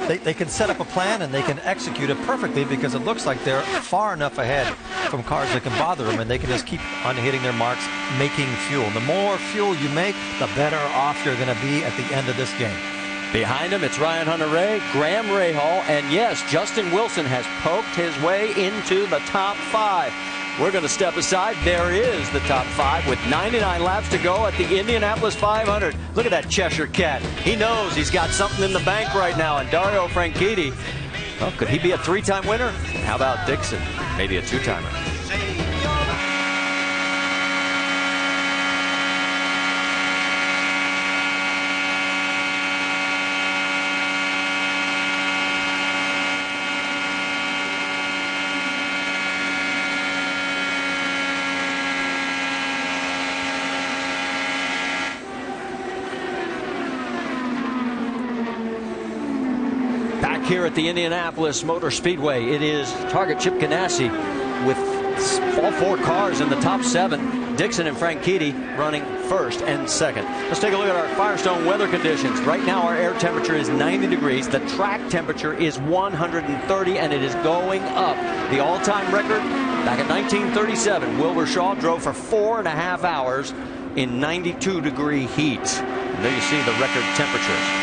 they can set up a plan and they can execute it perfectly because it looks like they're far enough ahead from cars that can bother them, and they can just keep on hitting their marks, making fuel. The more fuel you make, the better off you're going to be at the end of this game. Behind him, it's Ryan Hunter-Reay, Graham Rahal, and yes, Justin Wilson has poked his way into the top 5. We're going to step aside. There is the top 5 with 99 laps to go at the Indianapolis 500. Look at that Cheshire Cat. He knows he's got something in the bank right now. And Dario Franchitti, well, could he be a 3-time winner? How about Dixon? Maybe a 2-timer. Here at the Indianapolis Motor Speedway, it is Target Chip Ganassi with all 4 cars in the top 7. Dixon and Franchitti running first and second. Let's take a look at our Firestone weather conditions. Right now our air temperature is 90 degrees. The track temperature is 130, and it is going up. The all-time record back in 1937, Wilbur Shaw drove for 4.5 hours in 92-degree heat. And there you see the record temperatures.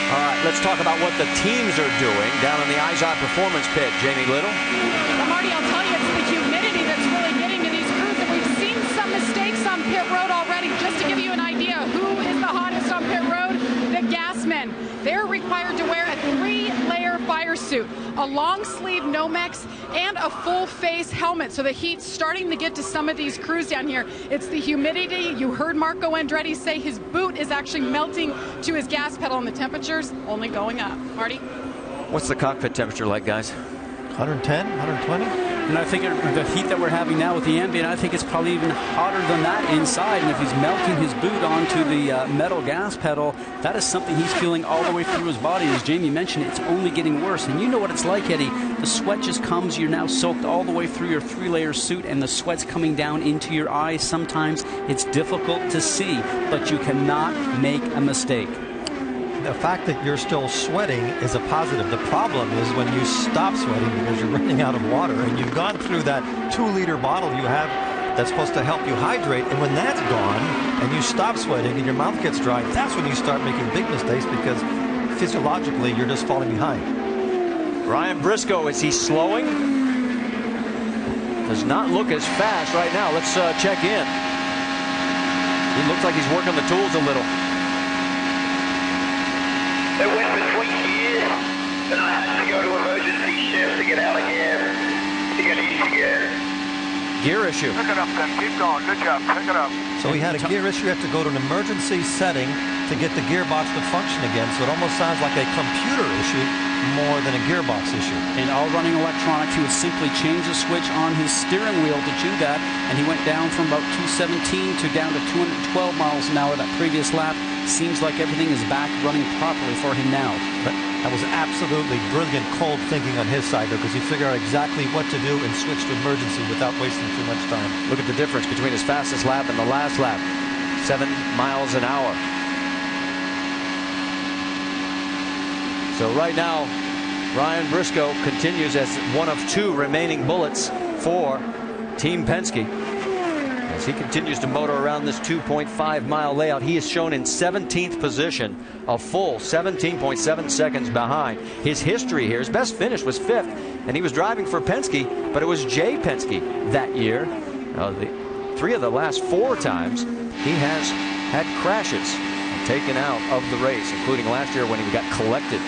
All right, let's talk about what the teams are doing down in the IZOD Performance Pit. Jamie Little. Well, Marty, I'll tell you, it's the humidity that's really getting to these crews, and we've seen some mistakes on pit road already. Just to give you an idea, who is the hottest on pit road? The gasmen. They're required to wear a 3-layer fire suit, a long-sleeve Nomex, and a full-face helmet. So the heat's starting to get to some of these crews down here. It's the humidity. You heard Marco Andretti say his boot is actually melting to his gas pedal, and the temperature's only going up. Marty? What's the cockpit temperature like, guys? 110, 120? And I think the heat that we're having now with the ambient, I think it's probably even hotter than that inside. And if he's melting his boot onto the metal gas pedal, that is something he's feeling all the way through his body. As Jamie mentioned, it's only getting worse. And you know what it's like, Eddie. The sweat just comes. You're now soaked all the way through your 3-layer suit, and the sweat's coming down into your eyes. Sometimes it's difficult to see, but you cannot make a mistake. The fact that you're still sweating is a positive. The problem is when you stop sweating because you're running out of water, and you've gone through that 2-liter bottle you have that's supposed to help you hydrate, and when that's gone and you stop sweating and your mouth gets dry, that's when you start making big mistakes because physiologically you're just falling behind. Ryan Briscoe, is he slowing? Does not look as fast right now. Let's check in. He looks like he's working the tools a little. It went between gears, and I had to go to emergency shift to get out again to get easy again. gear issue. Pick it up then. Keep going. Good job. Pick it up. So he had a gear issue. He had to go to an emergency setting to get the gearbox to function again. So it almost sounds like a computer issue more than a gearbox issue. In all running electronics, he would simply change the switch on his steering wheel to do that, and he went down from about 217 to down to 212 miles an hour that previous lap. Seems like everything is back running properly for him now. But that was absolutely brilliant cold thinking on his side, though, because he figured out exactly what to do and switch to emergency without wasting too much time. Look at the difference between his fastest lap and the last lap. 7 miles an hour. So right now, Ryan Briscoe continues as one of 2 remaining bullets for Team Penske. As he continues to motor around this 2.5-mile layout, he is shown in 17th position, a full 17.7 seconds behind. His history here, his best finish was 5th, and he was driving for Penske, but it was Jay Penske that year. 3 of the last 4 times he has had crashes and taken out of the race, including last year when he got collected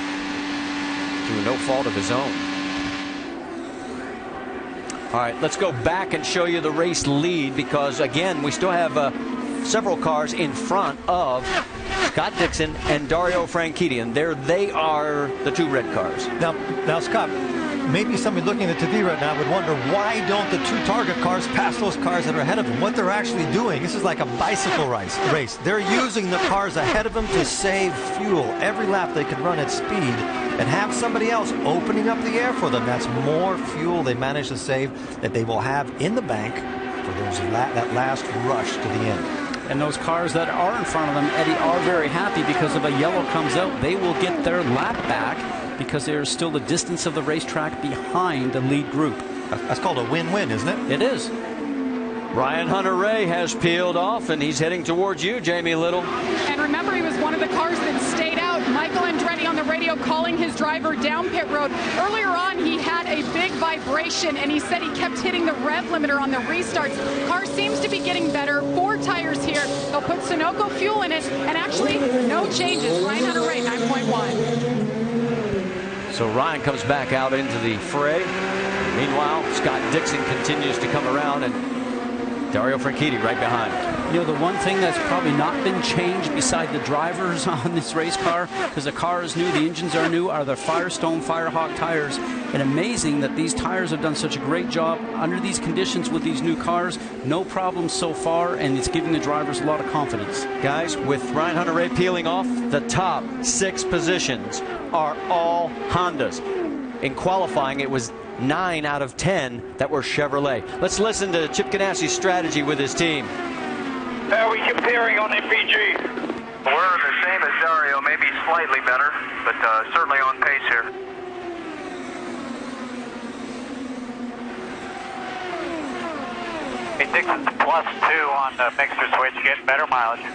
through no fault of his own. All right, let's go back and show you the race lead, because again we still have several cars in front of Scott Dixon and Dario Franchitti, and they are the 2 red cars. Now Scott, maybe somebody looking at the TV right now would wonder, why don't the 2 target cars pass those cars that are ahead of them? What they're actually doing, this is like a bicycle race. They're using the cars ahead of them to save fuel. Every lap they can run at speed and have somebody else opening up the air for them. That's more fuel they manage to save that they will have in the bank for that last rush to the end. And those cars that are in front of them, Eddie, are very happy, because if a yellow comes out, they will get their lap back, because there's still the distance of the racetrack behind the lead group. That's called a win-win, isn't it? It is. Ryan Hunter-Reay has peeled off, and he's heading towards you, Jamie Little. And remember, he was one of the cars that stayed out. Michael Andretti on the radio calling his driver down pit road. Earlier on, he had a big vibration, and he said he kept hitting the rev limiter on the restarts. Car seems to be getting better. 4 tires here. They'll put Sunoco fuel in it, and actually, no changes. Ryan Hunter-Reay, 9.1. So Ryan comes back out into the fray. Meanwhile, Scott Dixon continues to come around, and Dario Franchitti right behind. You know, the one thing that's probably not been changed beside the drivers on this race car, because the car is new, the engines are new, are the Firestone Firehawk tires. And amazing that these tires have done such a great job under these conditions with these new cars. No problems so far, and it's giving the drivers a lot of confidence. Guys, with Ryan Hunter-Reay peeling off, the top 6 positions are all Hondas. In qualifying, it was 9 out of 10 that were Chevrolet. Let's listen to Chip Ganassi's strategy with his team. How are we comparing on MPG? We're the same as Dario, maybe slightly better, but certainly on pace here. Hey, Dixon's +2 on the mixture switch, getting better mileage.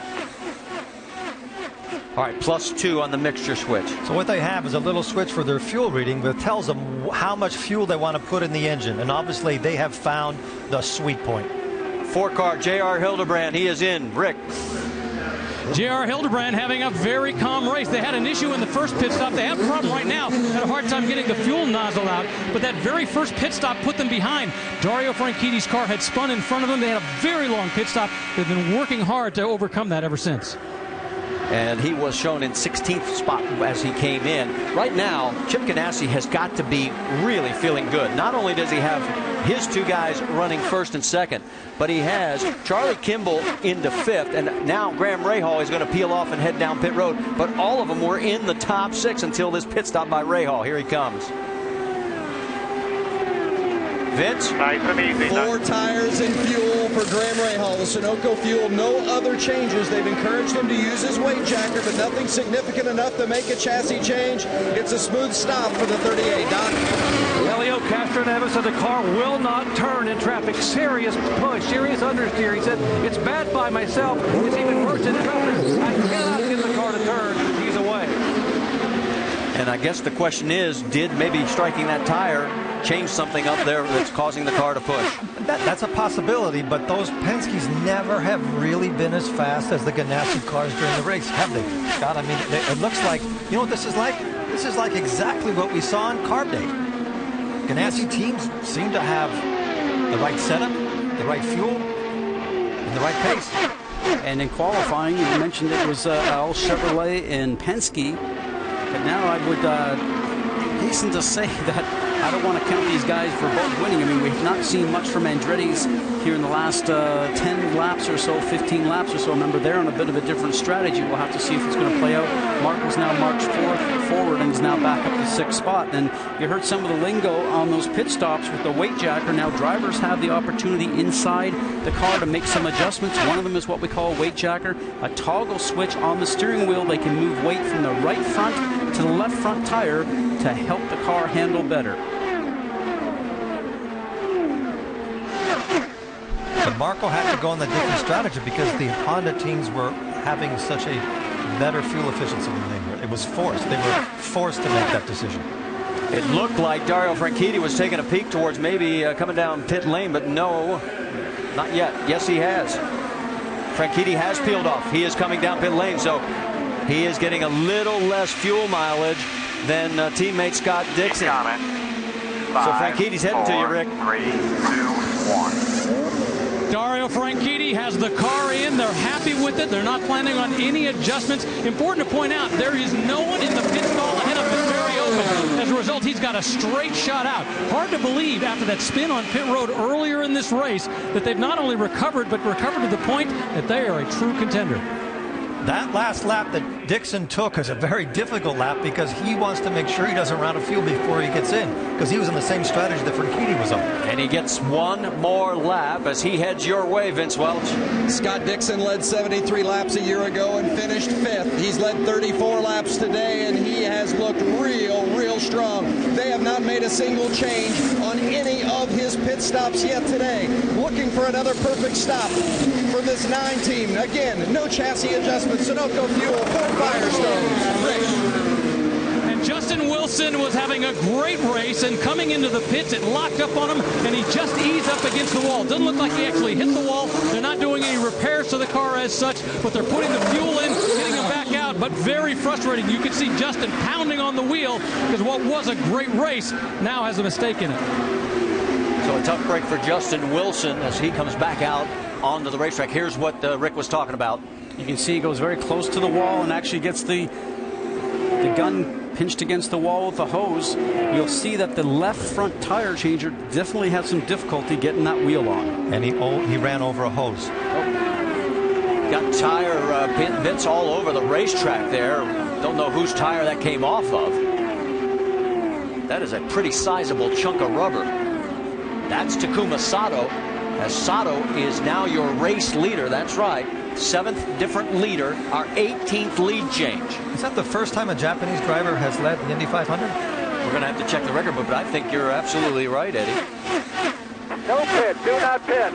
All right, +2 on the mixture switch. So what they have is a little switch for their fuel reading that tells them how much fuel they want to put in the engine. And obviously they have found the sweet point. 4-car J.R. Hildebrand, he is in. Rick. J.R. Hildebrand having a very calm race. They had an issue in the first pit stop. They have a problem right now. Had a hard time getting the fuel nozzle out. But that very first pit stop put them behind. Dario Franchitti's car had spun in front of them. They had a very long pit stop. They've been working hard to overcome that ever since. And he was shown in 16th spot as he came in. Right now, Chip Ganassi has got to be really feeling good. Not only does he have his 2 guys running first and second, but he has Charlie Kimball into 5th, and now Graham Rahal is going to peel off and head down pit road. But all of them were in the top 6 until this pit stop by Rahal. Here he comes. Vince? Nice and easy. 4 tires and fuel for Graham Rahal. The Sunoco fuel, no other changes. They've encouraged him to use his weight jacker, but nothing significant enough to make a chassis change. It's a smooth stop for the 38. Doc? Elio Castroneves said the car will not turn in traffic. Serious push, serious understeer. He said, it's bad by myself. It's even worse in traffic. I cannot get the car to turn. He's away. And I guess the question is, did maybe striking that tire change something up there that's causing the car to push? That's a possibility, but those Penske's never have really been as fast as the Ganassi cars during the race, have they, Scott? I mean, it looks like, you know what this is like? This is like exactly what we saw on Carb Day. Ganassi teams seem to have the right setup, the right fuel, and the right pace. And in qualifying, you mentioned it was all Chevrolet and Penske. But now I would hasten to say that I don't want to count these guys for both winning. I mean, we've not seen much from Andretti's here in the last 10 laps or so, 15 laps or so. Remember, they're on a bit of a different strategy. We'll have to see if it's going to play out. Marco's now marched forward and is now back up to 6th spot. And you heard some of the lingo on those pit stops with the weight jacker. Now drivers have the opportunity inside the car to make some adjustments. One of them is what we call a weight jacker, a toggle switch on the steering wheel. They can move weight from the right front to the left front tire to help the car handle better. But Marco had to go on the different strategy because the Honda teams were having such a better fuel efficiency than they were. It was forced. They were forced to make that decision. It looked like Dario Franchitti was taking a peek towards maybe coming down pit lane, but no, not yet. Yes, he has. Franchitti has peeled off. He is coming down pit lane, so he is getting a little less fuel mileage than teammate Scott Dixon. So Franchitti's heading to you, Rick. 3, 2, 1. Dario Franchitti has the car in. They're happy with it. They're not planning on any adjustments. Important to point out, there is no one in the pit stall ahead of him, very open. As a result, he's got a straight shot out. Hard to believe after that spin on pit road earlier in this race that they've not only recovered, but recovered to the point that they are a true contender. That last lap that Dixon took is a very difficult lap because he wants to make sure he doesn't run out of fuel before he gets in, because he was in the same strategy that Franchitti was on. And he gets one more lap as he heads your way, Vince Welch. Scott Dixon led 73 laps a year ago and finished 5th. He's led 34 laps today, and he has looked real strong. They have not made a single change on any of his pit stops yet today. Looking for another perfect stop from this 9 team. Again, no chassis adjustments. Sunoco fuel, 4 Firestones. Rick. And Justin Wilson was having a great race, and coming into the pits, it locked up on him, and he just eased up against the wall. Doesn't look like he actually hit the wall. They're not doing any repairs to the car as such, but they're putting the fuel in, getting him back out, but very frustrating. You can see Justin pounding on the wheel because what was a great race now has a mistake in it. So a tough break for Justin Wilson as he comes back out onto the racetrack. Here's what Rick was talking about. You can see he goes very close to the wall and actually gets the gun pinched against the wall with the hose. You'll see that the left front tire changer definitely had some difficulty getting that wheel on. And he ran over a hose. Got tire bits all over the racetrack there. Don't know whose tire that came off of. That is a pretty sizable chunk of rubber. That's Takuma Sato, as Sato is now your race leader. That's right. 7th different leader, our 18th lead change. Is that the first time a Japanese driver has led the Indy 500? We're going to have to check the record book, but I think you're absolutely right, Eddie. No pit. Do not pit.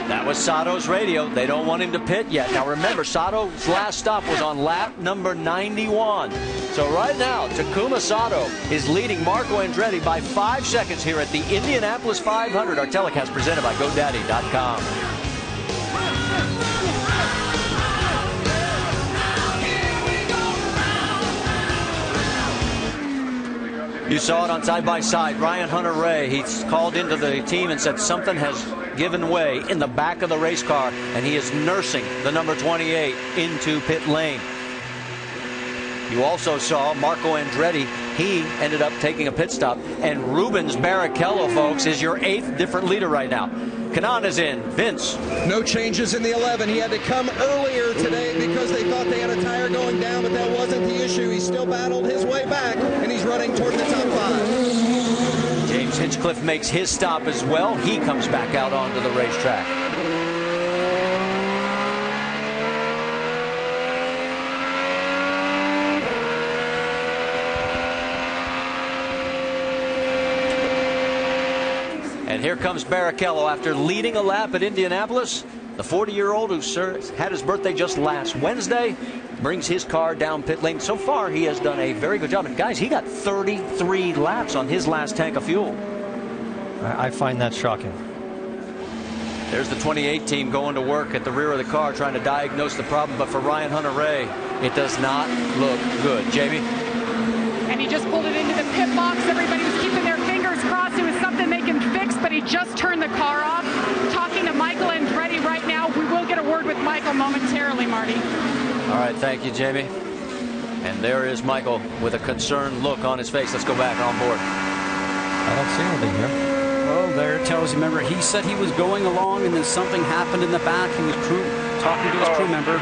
That was Sato's radio. They don't want him to pit yet. Now remember, Sato's last stop was on lap number 91. So right now, Takuma Sato is leading Marco Andretti by 5 seconds here at the Indianapolis 500. Our telecast presented by GoDaddy.com. You saw it on Side by Side. Ryan Hunter-Reay, he's called into the team and said something has given way in the back of the race car, and he is nursing the number 28 into pit lane. You also saw Marco Andretti. He ended up taking a pit stop, and Rubens Barrichello, folks, is your 8th different leader right now. Kanan is in. Vince. No changes in the 11. He had to come earlier today because they thought they had a tire going down, but that wasn't the issue. He still battled his way back, and he's running toward the top 5. James Hinchcliffe makes his stop as well. He comes back out onto the racetrack. And here comes Barrichello after leading a lap at Indianapolis. The 40-year-old who had his birthday just last Wednesday brings his car down pit lane. So far, he has done a very good job. And guys, he got 33 laps on his last tank of fuel. I find that shocking. There's the 28 team going to work at the rear of the car trying to diagnose the problem. But for Ryan Hunter-Reay, it does not look good. Jamie? And he just pulled it into the pit box. Everybody was keeping their fingers crossed. It was something they can fix, but he Andretti just turned the car off. Talking to Michael Andretti right now. We will get a word with Michael momentarily, Marty. All right, thank you, Jamie. And there is Michael with a concerned look on his face. Let's go back on board. I don't see anything here. Well, there it tells you. Remember, he said he was going along, and then something happened in the back. He was talking to his crew member.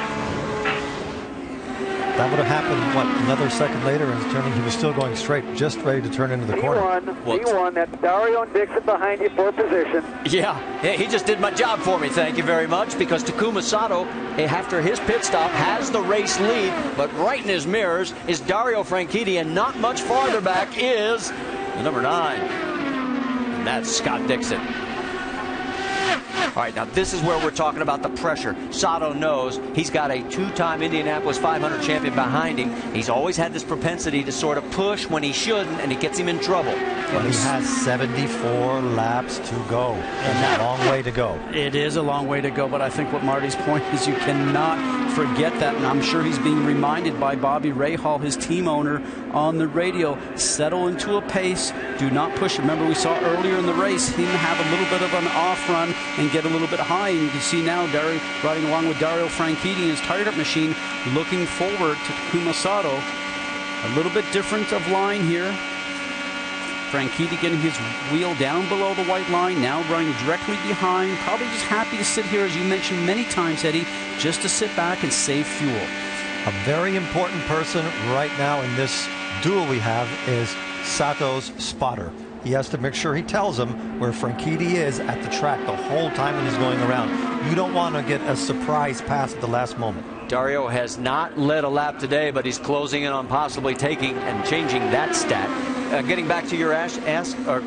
That would have happened, what, another second later, and turning, he was still going straight, just ready to turn into the corner. P1, that's Dario and Dixon behind you for position. Yeah, he just did my job for me, thank you very much, because Takuma Sato, after his pit stop, has the race lead, but right in his mirrors is Dario Franchitti, and not much farther back is the number 9, and that's Scott Dixon. All right, now this is where we're talking about the pressure. Sato knows he's got a 2-time Indianapolis 500 champion behind him. He's always had this propensity to sort of push when he shouldn't, and he gets him in trouble. But he has 74 laps to go. And a long way to go. It is a long way to go, but I think what Marty's point is you cannot forget that, and I'm sure he's being reminded by Bobby Rahal, his team owner, on the radio. Settle into a pace. Do not push. Remember, we saw earlier in the race him have a little bit of an off run and get a little bit high, and you can see now Dario riding along with Dario Franchitti in his tired-up machine, looking forward to Takuma Sato. A little bit different of line here. Franchitti getting his wheel down below the white line, now running directly behind. Probably just happy to sit here, as you mentioned many times, Eddie, just to sit back and save fuel. A very important person right now in this duel we have is Sato's spotter. He has to make sure he tells him where Franchitti is at the track the whole time when he's going around. You don't want to get a surprise pass at the last moment. Dario has not led a lap today, but he's closing in on possibly taking and changing that stat. Getting back to your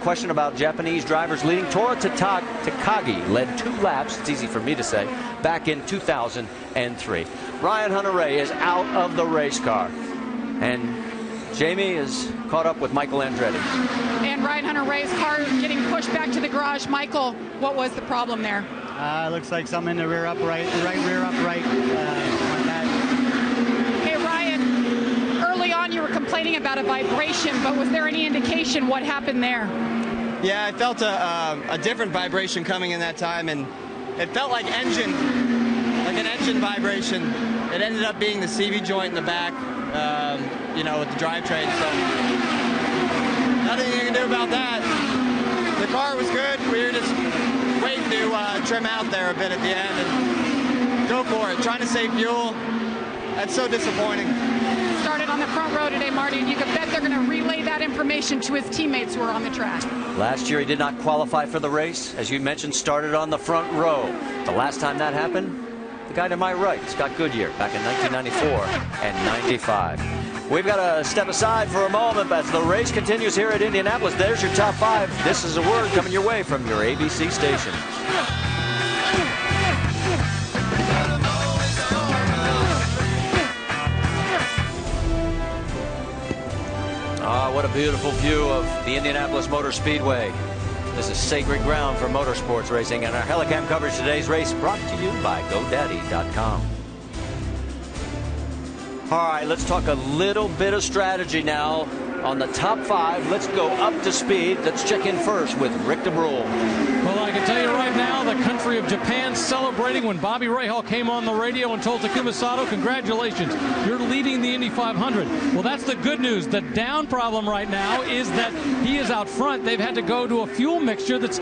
question about Japanese drivers leading, Tora Takagi led 2 laps, it's easy for me to say, back in 2003. Ryan Hunter-Reay is out of the race car, and Jamie is caught up with Michael Andretti. And Ryan Hunter-Reay's car getting pushed back to the garage. Michael, what was the problem there? Looks like something in the rear upright, rear upright. Hey, Ryan, early on you were complaining about a vibration, but was there any indication what happened there? Yeah, I felt a different vibration coming in that time, and it felt like an engine vibration. It ended up being the CV joint in the back, with the drivetrain, so nothing you can do about that. The car was good. We were just waiting to trim out there a bit at the end and go for it, trying to save fuel. That's so disappointing. Started on the front row today, Marty, and you can bet they're going to relay that information to his teammates who are on the track. Last year he did not qualify for the race. As you mentioned, started on the front row. The last time that happened, the guy to my right, Scott Goodyear, back in 1994 and 95. We've got to step aside for a moment as the race continues here at Indianapolis. There's your top 5. This is a word coming your way from your ABC station. What a beautiful view of the Indianapolis Motor Speedway. This is sacred ground for motorsports racing, and our Helicam coverage today's race brought to you by GoDaddy.com. All right, let's talk a little bit of strategy now on the top 5. Let's go up to speed. Let's check in first with Rick DeBrule. Well, I can tell you right now, the country of Japan celebrating when Bobby Rahal came on the radio and told Takuma Sato, congratulations, you're leading the Indy 500. Well, that's the good news. The down problem right now is that he is out front. They've had to go to a fuel mixture that's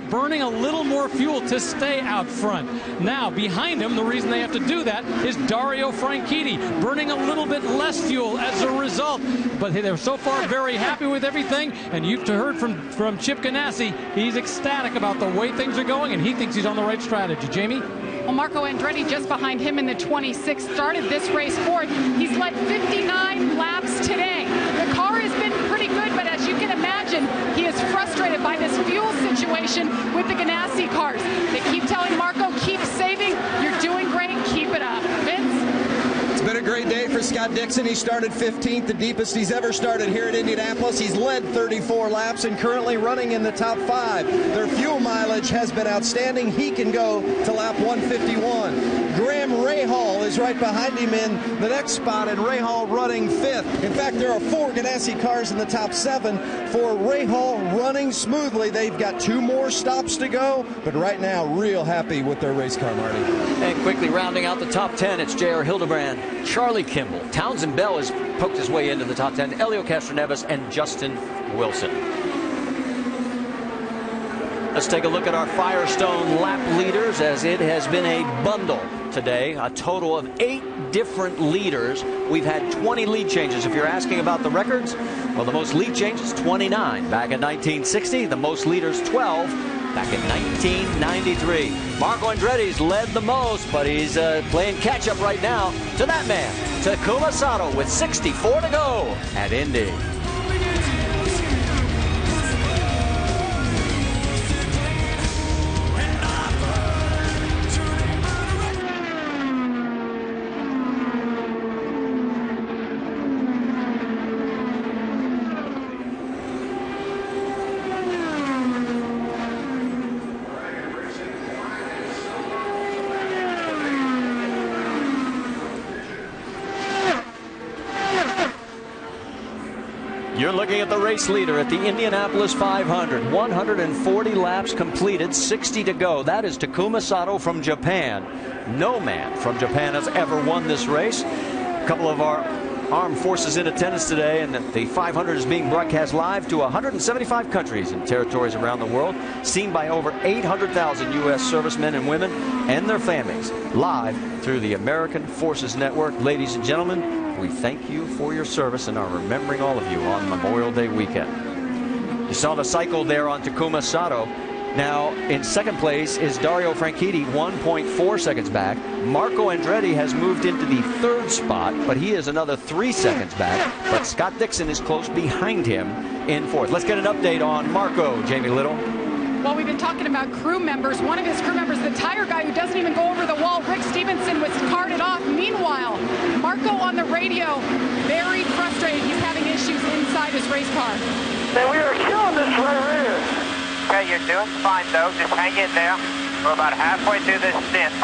burning a little more fuel to stay out front. Now, behind him, the reason they have to do that is Dario Franchitti, burning a little bit less fuel as a result. But they're so far very happy with everything, and you've heard from Chip Ganassi. He's ecstatic about the way things are going, and he thinks he's on the right strategy. Jamie? Well, Marco Andretti just behind him in the 26, started this race fourth. He's led 59 laps today. The car has been pretty good, but as you can imagine, he is frustrated by this fuel situation with the Ganassi cars. They keep telling Marco, keep saving. You're doing great. Keep it up. Vince? It's been a great day for Scott Dixon. He started 15th, the deepest he's ever started here at Indianapolis. He's led 34 laps and currently running in the top 5. Their fuel mileage has been outstanding. He can go to lap 151. Graham Rahal is right behind him in the next spot, and Rahal running 5th. In fact, there are 4 Ganassi cars in the top 7 for Rahal running smoothly. They've got 2 more stops to go, but right now, real happy with their race car, Marty. And quickly rounding out the top 10, it's J.R. Hildebrand, Charlie Kimball, Townsend Bell has poked his way into the top 10, Elio Castroneves, and Justin Wilson. Let's take a look at our Firestone lap leaders, as it has been a bundle today. A total of 8 different leaders. We've had 20 lead changes. If you're asking about the records, well, the most lead changes, 29 back in 1960. The most leaders, 12 back in 1993. Marco Andretti's led the most, but he's playing catch-up right now to that man, Takuma Sato, with 64 to go at Indy. You're looking at the race leader at the Indianapolis 500. 140 laps completed, 60 to go. That is Takuma Sato from Japan. No man from Japan has ever won this race. A couple of our armed forces in attendance today, and the 500 is being broadcast live to 175 countries and territories around the world, seen by over 800,000 U.S. servicemen and women and their families, live through the American Forces Network. Ladies and gentlemen, we thank you for your service and are remembering all of you on Memorial Day weekend. You saw the cycle there on Takuma Sato. Now, in second place is Dario Franchitti, 1.4 seconds back. Marco Andretti has moved into the 3rd spot, but he is another 3 seconds back. But Scott Dixon is close behind him in 4th. Let's get an update on Marco, Jamie Little. Well, we've been talking about crew members. One of his crew members, the tire guy who doesn't even go over the wall, Rick Stevenson, was carted off. Meanwhile, Marco on the radio, very frustrated. He's having issues inside his race car. Man, we are killing this right here. Okay, you're doing fine, though. Just hang in there. We're about halfway through this stint.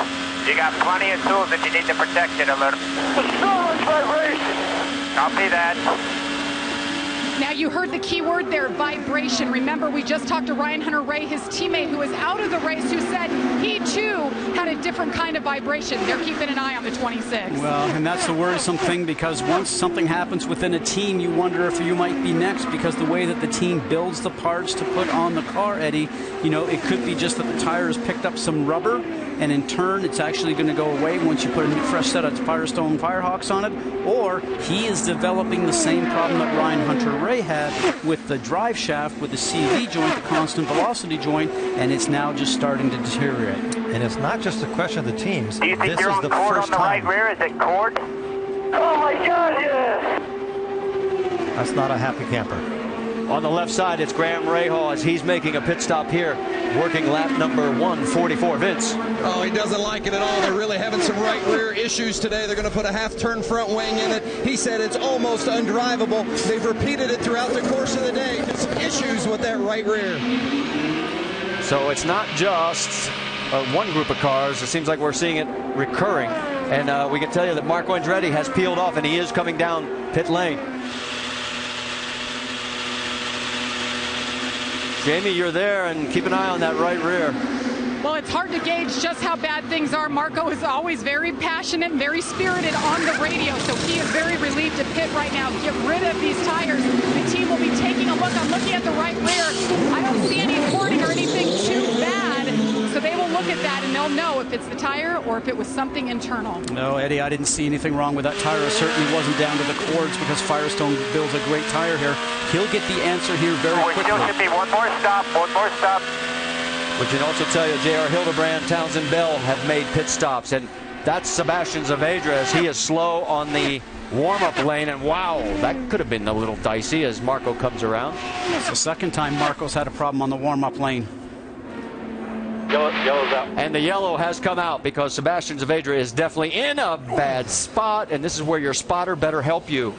You got plenty of tools if you need to protect it a little. The snow is vibration. Copy that. Now, you heard the key word there, vibration. Remember, we just talked to Ryan Hunter-Reay, his teammate who was out of the race, who said he, too, had a different kind of vibration. They're keeping an eye on the 26. Well, and that's the worrisome thing, because once something happens within a team, you wonder if you might be next, because the way that the team builds the parts to put on the car, Eddie, you know, it could be just that the tires picked up some rubber, and in turn, it's actually going to go away once you put a new fresh set of Firestone Firehawks on it, or he is developing the same problem that Ryan Hunter-Reay had with the drive shaft, with the CV joint, the constant velocity joint, and it's now just starting to deteriorate. And it's not just a question of the teams. Do you think this you're is on the cord first on the right time. rear? Is it cord? Oh my God, yes. That's not a happy camper. On the left side, it's Graham Rahal as he's making a pit stop here, working lap number 144. Vince. Oh, he doesn't like it at all. They're really having some right rear issues today. They're going to put a half-turn front wing in it. He said it's almost undrivable. They've repeated it throughout the course of the day. There's some issues with that right rear. So it's not just one group of cars. It seems like we're seeing it recurring. And we can tell you that Marco Andretti has peeled off, and he is coming down pit lane. Jamie, you're there, and keep an eye on that right rear. Well, it's hard to gauge just how bad things are. Marco is always very passionate and very spirited on the radio, so he is very relieved to pit right now. Get rid of these tires. The team will be taking a look. I'm looking at the right rear. I don't see any hoarding or anything too bad, so they will look at that, and they'll know if it's the tire or if it was something internal. No, Eddie, I didn't see anything wrong with that tire. It certainly wasn't down to the cords, because Firestone builds a great tire here. He'll get the answer here very quickly. Still should be one more stop, one more stop. We can also tell you J.R. Hildebrand, Townsend Bell have made pit stops, and that's Sebastian Zavedra as he is slow on the warm-up lane, and wow, that could have been a little dicey as Marco comes around. It's the second time Marco's had a problem on the warm-up lane. Yellow's out. And the yellow has come out because Sebastian Zavedra is definitely in a bad spot, and this is where your spotter better help you.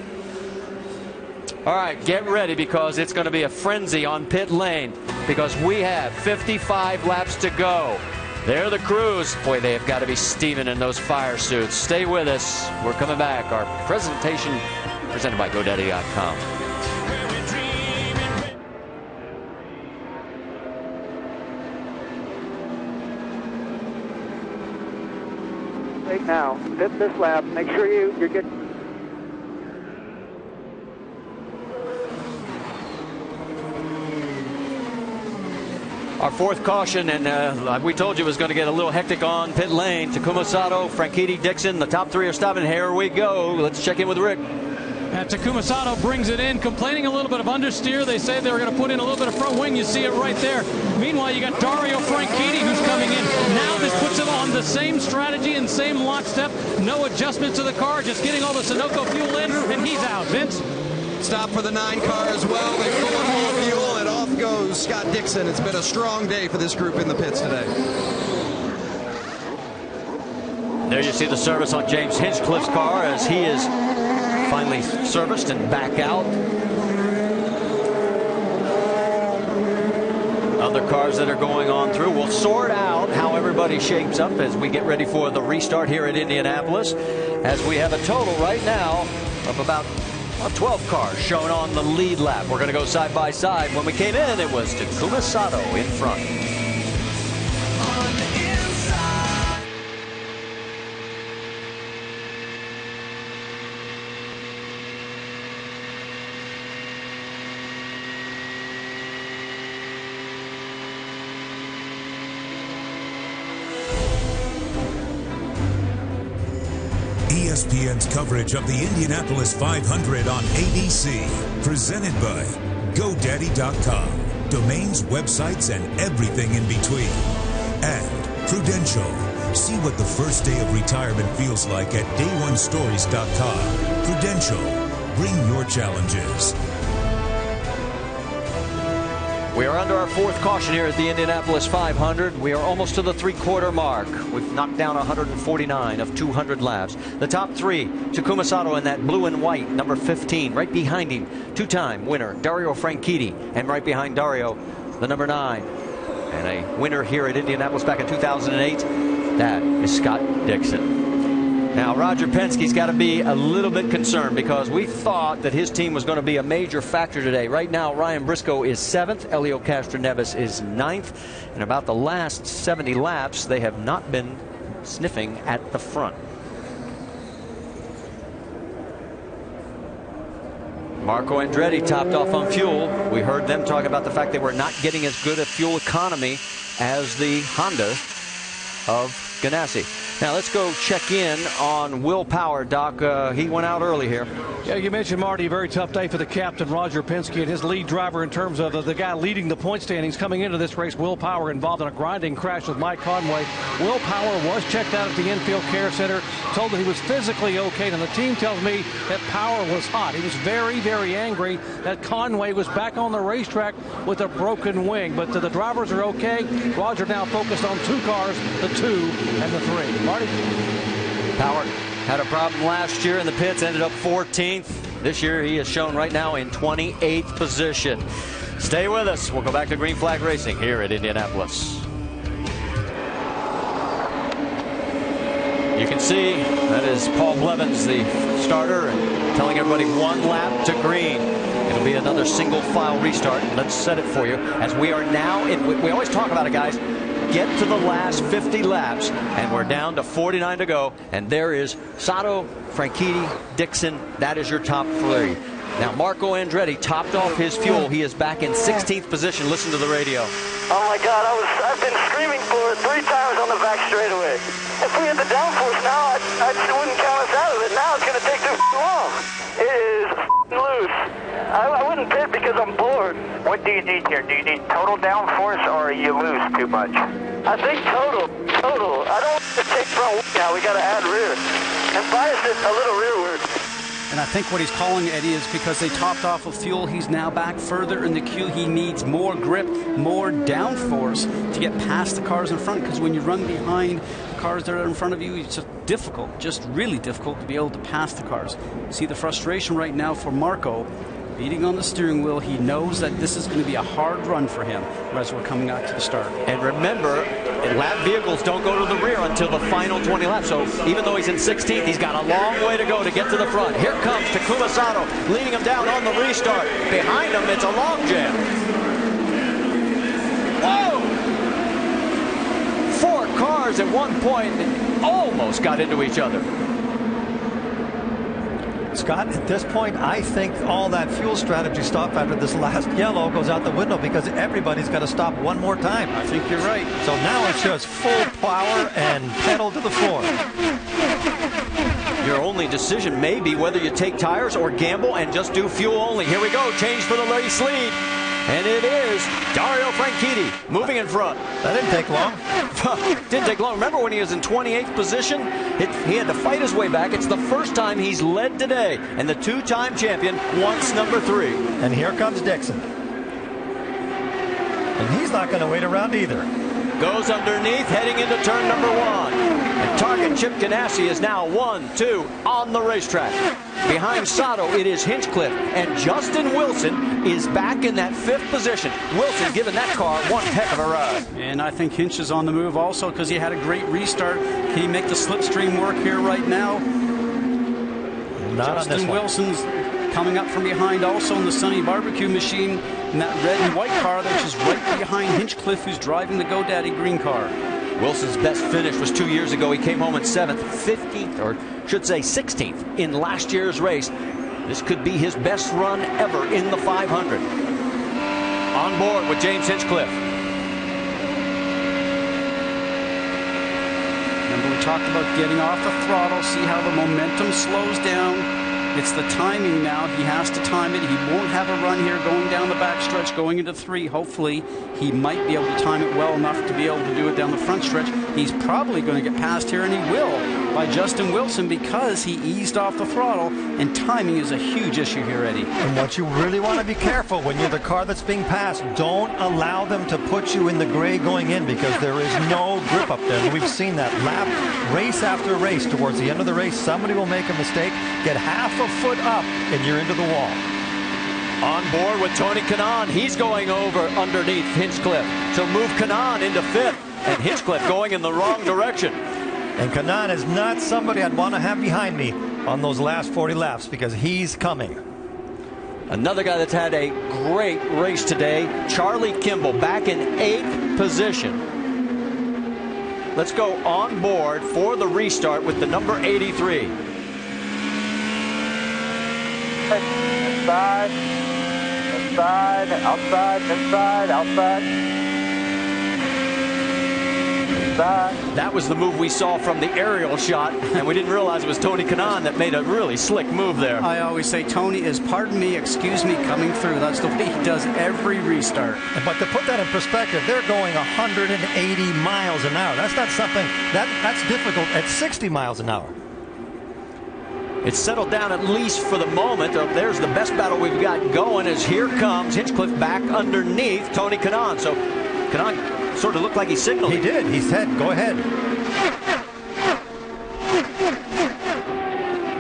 All right, get ready, because it's going to be a frenzy on pit lane, because we have 55 laps to go. They're the crews. Boy, they have got to be steaming in those fire suits. Stay with us. We're coming back. Our presentation presented by GoDaddy.com. Right now, fit this lap. Make sure you're getting. Our fourth caution, and we told you it was going to get a little hectic on pit lane. Takuma Sato, Franchitti, Dixon, the top three are stopping. Here we go. Let's check in with Rick. Takuma Sato brings it in, complaining a little bit of understeer. They say they were going to put in a little bit of front wing. You see it right there. Meanwhile, you got Dario Franchitti who's coming in. Now this puts him on the same strategy and same lockstep. No adjustment to the car, just getting all the Sunoco fuel in, and he's out. Vince? Stop for the 9 car as well. They fill it full of fuel, and off goes Scott Dixon. It's been a strong day for this group in the pits today. There you see the service on James Hinchcliffe's car as he is finally serviced and back out. Other cars that are going on through. We'll sort out how everybody shapes up as we get ready for the restart here at Indianapolis, as we have a total right now of about 12 cars shown on the lead lap. We're going to go side by side. When we came in, it was Takuma Sato in front. ESPN's coverage of the Indianapolis 500 on ABC, presented by GoDaddy.com. Domains, websites, and everything in between. And Prudential. See what the first day of retirement feels like at day1stories.com. Prudential. Bring your challenges. We are under our fourth caution here at the Indianapolis 500. We are almost to the three-quarter mark. We've knocked down 149 of 200 laps. The top three, Takuma Sato in that blue and white, number 15. Right behind him, two-time winner, Dario Franchitti. And right behind Dario, the number 9. And a winner here at Indianapolis back in 2008, that is Scott Dixon. Now, Roger Penske's got to be a little bit concerned because we thought that his team was going to be a major factor today. Right now, Ryan Briscoe is 7th. Elio Castroneves is 9th. In about the last 70 laps, they have not been sniffing at the front. Marco Andretti topped off on fuel. We heard them talk about the fact they were not getting as good a fuel economy as the Honda of Ganassi. Now let's go check in on Will Power. Doc, he went out early here. Yeah, you mentioned, Marty, a very tough day for the captain, Roger Penske, and his lead driver in terms of the guy leading the point standings coming into this race, Will Power, involved in a grinding crash with Mike Conway. Will Power was checked out at the infield care center, told that he was physically okay, and the team tells me that Power was hot. He was very, very angry that Conway was back on the racetrack with a broken wing, but the drivers are okay. Roger now focused on 2 cars, the 2 and the 3. Marty? Power had a problem last year in the pits, ended up 14th. This year he is shown right now in 28th position. Stay with us. We'll go back to Green Flag Racing here at Indianapolis. You can see that is Paul Blevins, the starter, and telling everybody 1 lap to green. It'll be another single file restart. Let's set it for you as we are now in. We always talk about it, guys. Get to the last 50 laps, and we're down to 49 to go. And there is Sato, Franchitti, Dixon. That is your top 3. Now, Marco Andretti topped off his fuel. He is back in 16th position. Listen to the radio. Oh my God, I've been screaming for it 3 times on the back straightaway. If we had the downforce now, I wouldn't count us out of it. Now it's going to take too long. It is loose. I wouldn't pit because I'm bored. What do you need here? Do you need total downforce or are you loose too much? I think total. I don't want to take front now. We got to add rear. And bias it a little rearward. And I think what he's calling, Eddie, is because they topped off of fuel, he's now back further in the queue. He needs more grip, more downforce to get past the cars in front, because when you run behind the cars that are in front of you, it's just difficult, just really difficult to be able to pass the cars. See the frustration right now for Marco. beating on the steering wheel. He knows that this is going to be a hard run for him as we're coming out to the start. And remember, lap vehicles don't go to the rear until the final 20 laps. So even though he's in 16th, he's got a long way to go to get to the front. Here comes Takuma Sato, leading him down on the restart. Behind him, it's a log jam. Whoa! 4 cars at one point almost got into each other. Scott, at this point, I think all that fuel strategy stop after this last yellow goes out the window because everybody's got to stop one more time. I think you're right. So now it's just full power and pedal to the floor. Your only decision may be whether you take tires or gamble and just do fuel only. Here we go, change for the race lead. And it is Dario Franchitti moving in front. That didn't take long. Didn't take long. Remember when he was in 28th position? He had to fight his way back. It's the first time he's led today. And the 2-time champion wants number 3. And here comes Dixon. And he's not going to wait around either. Goes underneath, heading into turn number 1. And target Chip Ganassi is now 1-2 on the racetrack. Behind Sato, it is Hinchcliffe, and Justin Wilson is back in that 5th position. Wilson giving that car one heck of a ride. And I think Hinch is on the move also because he had a great restart. Can he make the slipstream work here right now? Not on this one. Justin Wilson's coming up from behind also in the Sunny Barbecue machine in that red and white car that's just right behind Hinchcliffe, who's driving the GoDaddy green car. Wilson's best finish was 2 years ago. He came home in 7th, 15th, or should say 16th in last year's race. This could be his best run ever in the 500. On board with James Hinchcliffe. Remember we talked about getting off the throttle, see how the momentum slows down. It's the timing now. He has to time it. He won't have a run here going down the backstretch, going into 3. Hopefully, he might be able to time it well enough to be able to do it down the front stretch. He's probably going to get passed here, and he will, by Justin Wilson because he eased off the throttle, and timing is a huge issue here, Eddie. And what you really want to be careful when you're the car that's being passed, don't allow them to put you in the gray going in because there is no grip up there. And we've seen that lap, race after race. Towards the end of the race, somebody will make a mistake, get half a foot up, and you're into the wall. On board with Tony Kanaan. He's going over underneath Hinchcliffe. So move Kanaan into 5th, and Hinchcliffe going in the wrong direction. And Kanaan is not somebody I'd want to have behind me on those last 40 laps because he's coming. Another guy that's had a great race today, Charlie Kimball, back in 8th position. Let's go on board for the restart with the number 83. Inside, inside, outside, inside, outside. That was the move we saw from the aerial shot, and we didn't realize it was Tony Kanaan that made a really slick move there. I always say Tony is, pardon me, excuse me, coming through. That's the way he does every restart. But to put that in perspective, they're going 180 miles an hour. That's not something, that's difficult at 60 miles an hour. It's settled down at least for the moment. There's the best battle we've got going as here comes Hinchcliffe back underneath Tony Kanaan. So Kanaan sort of looked like he signaled. He did. He said, go ahead.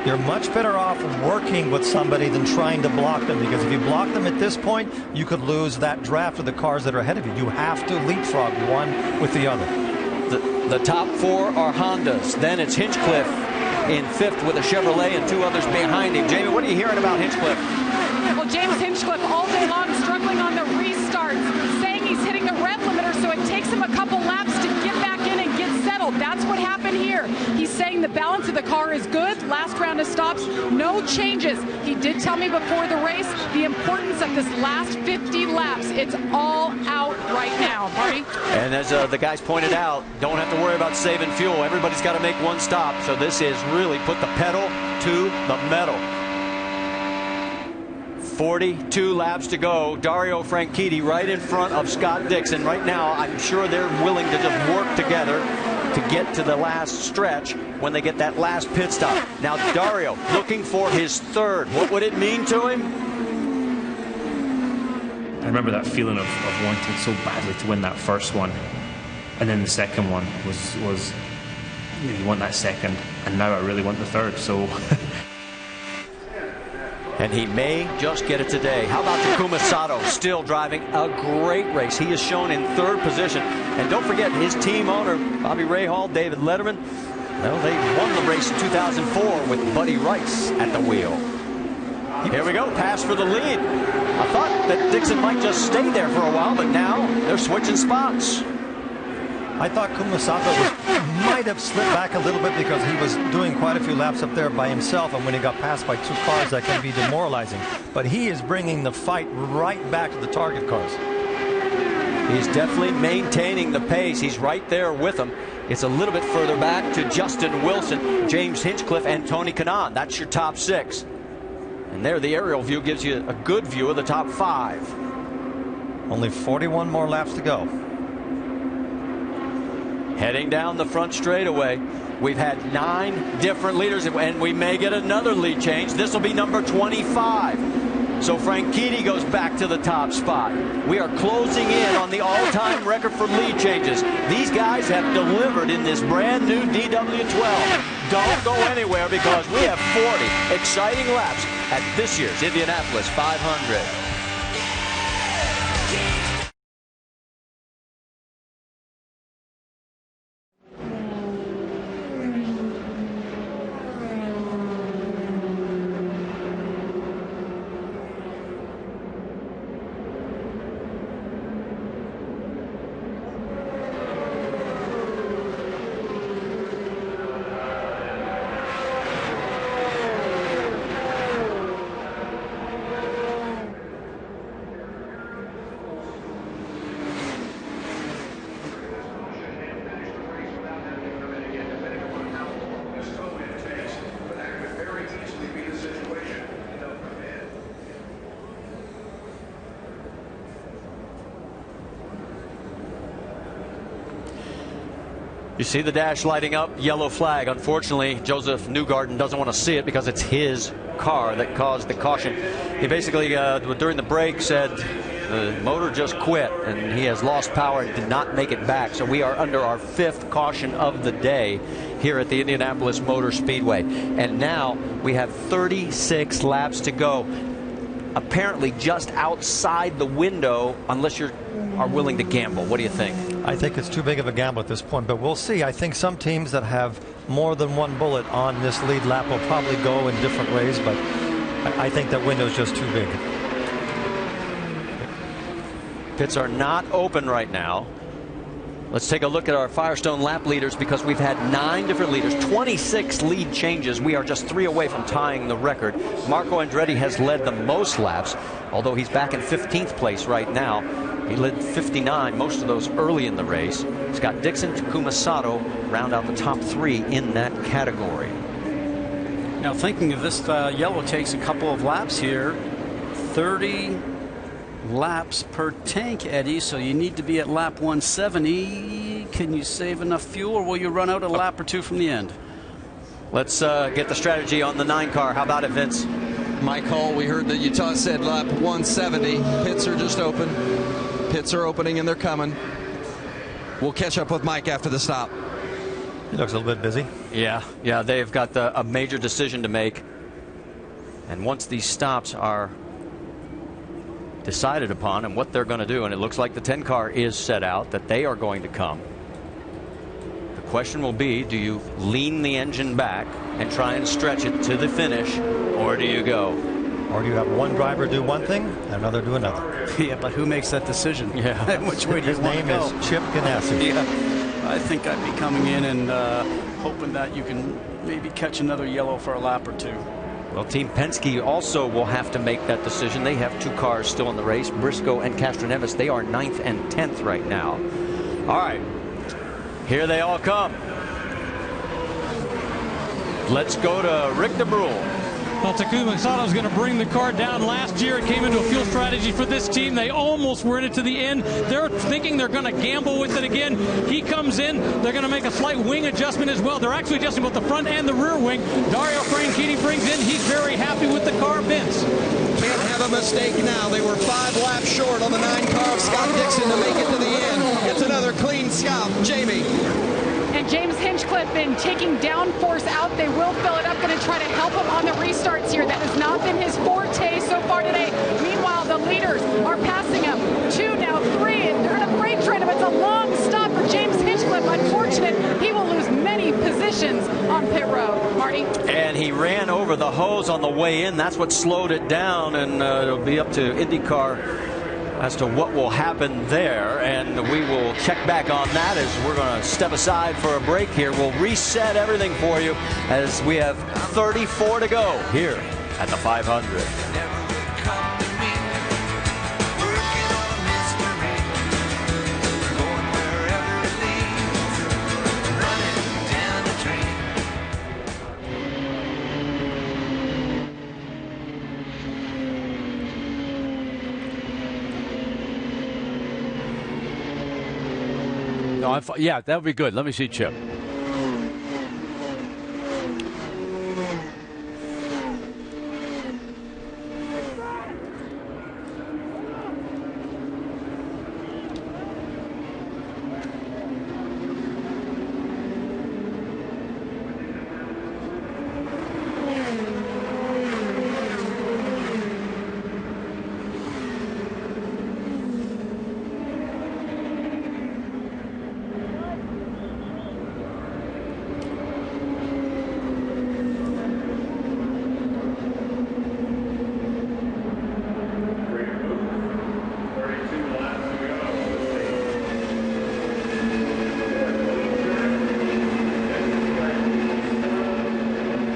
You're much better off working with somebody than trying to block them, because if you block them at this point, you could lose that draft of the cars that are ahead of you. You have to leapfrog one with the other. The top 4 are Hondas. Then it's Hinchcliffe in 5th with a Chevrolet and 2 others behind him. Jamie, what are you hearing about Hinchcliffe? Well, James Hinchcliffe all day long struggling on the restarts, saying he's hitting the rev limiter, so it takes him a couple laps to get back in and get settled. That's what happened here. He's saying the balance of the car is good. Last round of stops, no changes. He did tell me before the race the importance of this last 50 laps. It's all out right now, Marty. And as the guys pointed out, don't have to worry about saving fuel. Everybody's got to make one stop. So this is really put the pedal to the metal. 42 laps to go. Dario Franchitti right in front of Scott Dixon. Right now, I'm sure they're willing to just work together to get to the last stretch when they get that last pit stop. Now, Dario looking for his 3rd. What would it mean to him? I remember that feeling of wanting so badly to win that first one. And then the second one was you want that second. And now I really want the 3rd. So And he may just get it today. How about Takuma Sato, still driving a great race. He is shown in 3rd position. And don't forget his team owner, Bobby Rahal, David Letterman. Well, they won the race in 2004 with Buddy Rice at the wheel. Here we go, pass for the lead. I thought that Dixon might just stay there for a while, but now they're switching spots. I thought Kumasato might have slipped back a little bit because he was doing quite a few laps up there by himself, and when he got passed by 2 cars, that can be demoralizing. But he is bringing the fight right back to the target cars. He's definitely maintaining the pace. He's right there with them. It's a little bit further back to Justin Wilson, James Hinchcliffe, and Tony Kanaan. That's your top 6. And there, the aerial view gives you a good view of the top 5. Only 41 more laps to go. Heading down the front straightaway. We've had 9 different leaders, and we may get another lead change. This will be number 25. So Franchitti goes back to the top spot. We are closing in on the all-time record for lead changes. These guys have delivered in this brand new DW12. Don't go anywhere because we have 40 exciting laps at this year's Indianapolis 500. You see the dash lighting up, yellow flag. Unfortunately, Joseph Newgarden doesn't want to see it because it's his car that caused the caution. He basically, during the break, said the motor just quit and he has lost power and did not make it back. So we are under our 5th caution of the day here at the Indianapolis Motor Speedway. And now we have 36 laps to go. Apparently just outside the window, unless you are willing to gamble. What do you think? I think it's too big of a gamble at this point, but we'll see. I think some teams that have more than 1 bullet on this lead lap will probably go in different ways, but I think that window is just too big. Pits are not open right now. Let's take a look at our Firestone lap leaders because we've had 9 different leaders, 26 lead changes. We are just 3 away from tying the record. Marco Andretti has led the most laps, although he's back in 15th place right now. He led 59, most of those early in the race. Scott Dixon, Takuma Sato round out the top 3 in that category. Now thinking of this, yellow takes a couple of laps here. 30 laps per tank, Eddie, so you need to be at lap 170. Can you save enough fuel, or will you run out a lap or 2 from the end? Let's get the strategy on the 9 car. How about it, Vince? Mike Hull, we heard that Utah said lap 170. Pits are just open. Pits are opening and they're coming. We'll catch up with Mike after the stop. He looks a little bit busy. Yeah, they've got a major decision to make. And once these stops are decided upon and what they're going to do, and it looks like the 10 car is set out, that they are going to come. The question will be, do you lean the engine back and try and stretch it to the finish, or do you go? Or do you have one driver do one thing and another do another? Yeah, but who makes that decision? Yeah. Which way do you want to go? His name is Chip Ganassi. Yeah, I think I'd be coming in and hoping that you can maybe catch another yellow for a lap or 2. Well, Team Penske also will have to make that decision. They have 2 cars still in the race, Briscoe and Castroneves. They are 9th and 10th right now. All right, here they all come. Let's go to Rick DeBrule. Well, Takuma Sato's going to bring the car down. Last year it came into a fuel strategy for this team. They almost were in it to the end. They're thinking they're going to gamble with it again. He comes in. They're going to make a slight wing adjustment as well. They're actually adjusting both the front and the rear wing. Dario Franchitti brings in. He's very happy with the car. Vince. Can't have a mistake now. They were 5 laps short on the 9 car of Scott Dixon to make it to the end. It's another clean scalp. Jamie. And James Hinchcliffe in taking downforce out. They will fill it up. Going to try to help him on the restarts here. That has not been his forte. conditions on pit road. Marty? And he ran over the hose on the way in. That's what slowed it down, and it'll be up to IndyCar as to what will happen there, and we will check back on that as we're going to step aside for a break here. We'll reset everything for you as we have 34 to go here at the 500. No, yeah, that would be good. Let me see Chip.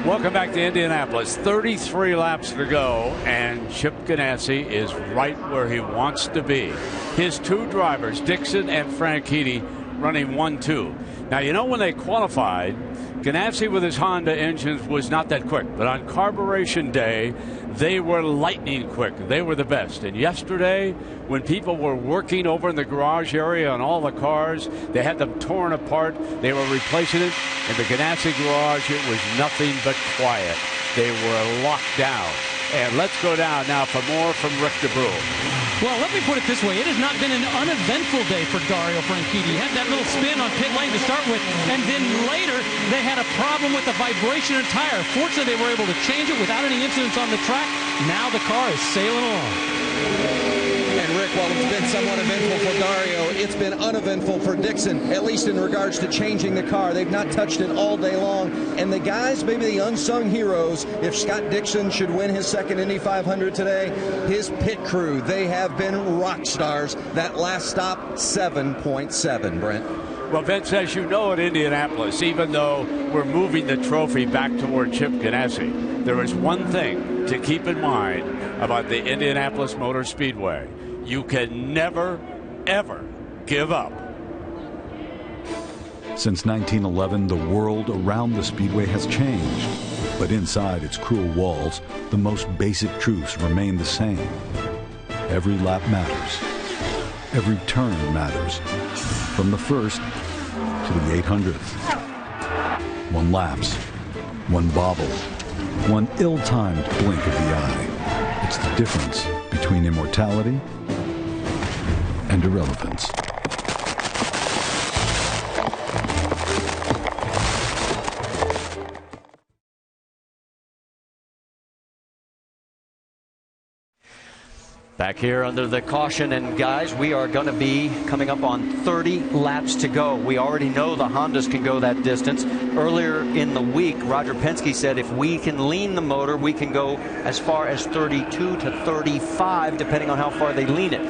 Welcome back to Indianapolis. 33 laps to go, and Chip Ganassi is right where he wants to be. His two drivers, Dixon and Franchitti, running 1-2. Now, you know, when they qualified, Ganassi with his Honda engines was not that quick, but on carburation day, they were lightning quick. They were the best. And yesterday, when people were working over in the garage area on all the cars, they had them torn apart. They were replacing it. In the Ganassi garage, it was nothing but quiet. They were locked down. And let's go down now for more from Rick DeBrew. Well, let me put it this way. It has not been an uneventful day for Dario Franchitti. He had that little spin on pit lane to start with, and then later they had a problem with the vibration of the tire. Fortunately, they were able to change it without any incidents on the track. Now the car is sailing along. And Rick, while it's been somewhat eventful for Dario, it's been uneventful for Dixon, at least in regards to changing the car. They've not touched it all day long. And the guys, maybe the unsung heroes, if Scott Dixon should win his second Indy 500 today, his pit crew, they have been rock stars. That last stop, 7.7, Brent. Well, Vince, as you know, at Indianapolis, even though we're moving the trophy back toward Chip Ganassi, there is one thing to keep in mind about the Indianapolis Motor Speedway. You can never, ever give up. Since 1911, the world around the Speedway has changed. But inside its cruel walls, the most basic truths remain the same. Every lap matters. Every turn matters. From the first to the 800th. One lapse, one bobble, one ill-timed blink of the eye. It's the difference between immortality and irrelevance. Back here under the caution, and guys, we are going to be coming up on 30 laps to go. We already know the Hondas can go that distance. Earlier in the week, Roger Penske said if we can lean the motor, we can go as far as 32 to 35, depending on how far they lean it.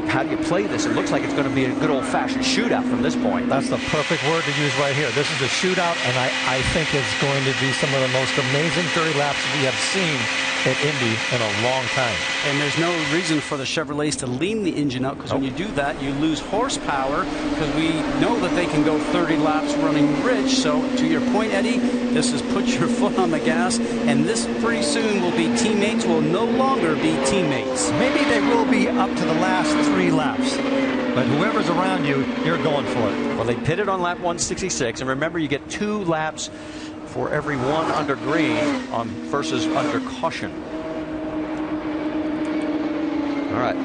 How do you play this? It looks like it's going to be a good old-fashioned shootout from this point. That's the perfect word to use right here. This is a shootout, and I think it's going to be some of the most amazing 30 laps we have seen at Indy in a long time. And there's no reason for the Chevrolets to lean the engine up, because when you do that, you lose horsepower, because we know that they can go 30 laps running rich. So to your point, Eddie, this is put your foot on the gas, and this pretty soon will be teammates, will no longer be teammates. Maybe they will be up to the last 3 laps. But whoever's around you, you're going for it. Well, they pitted on lap 166, and remember, you get 2 laps for every 1 under green versus under caution. All right.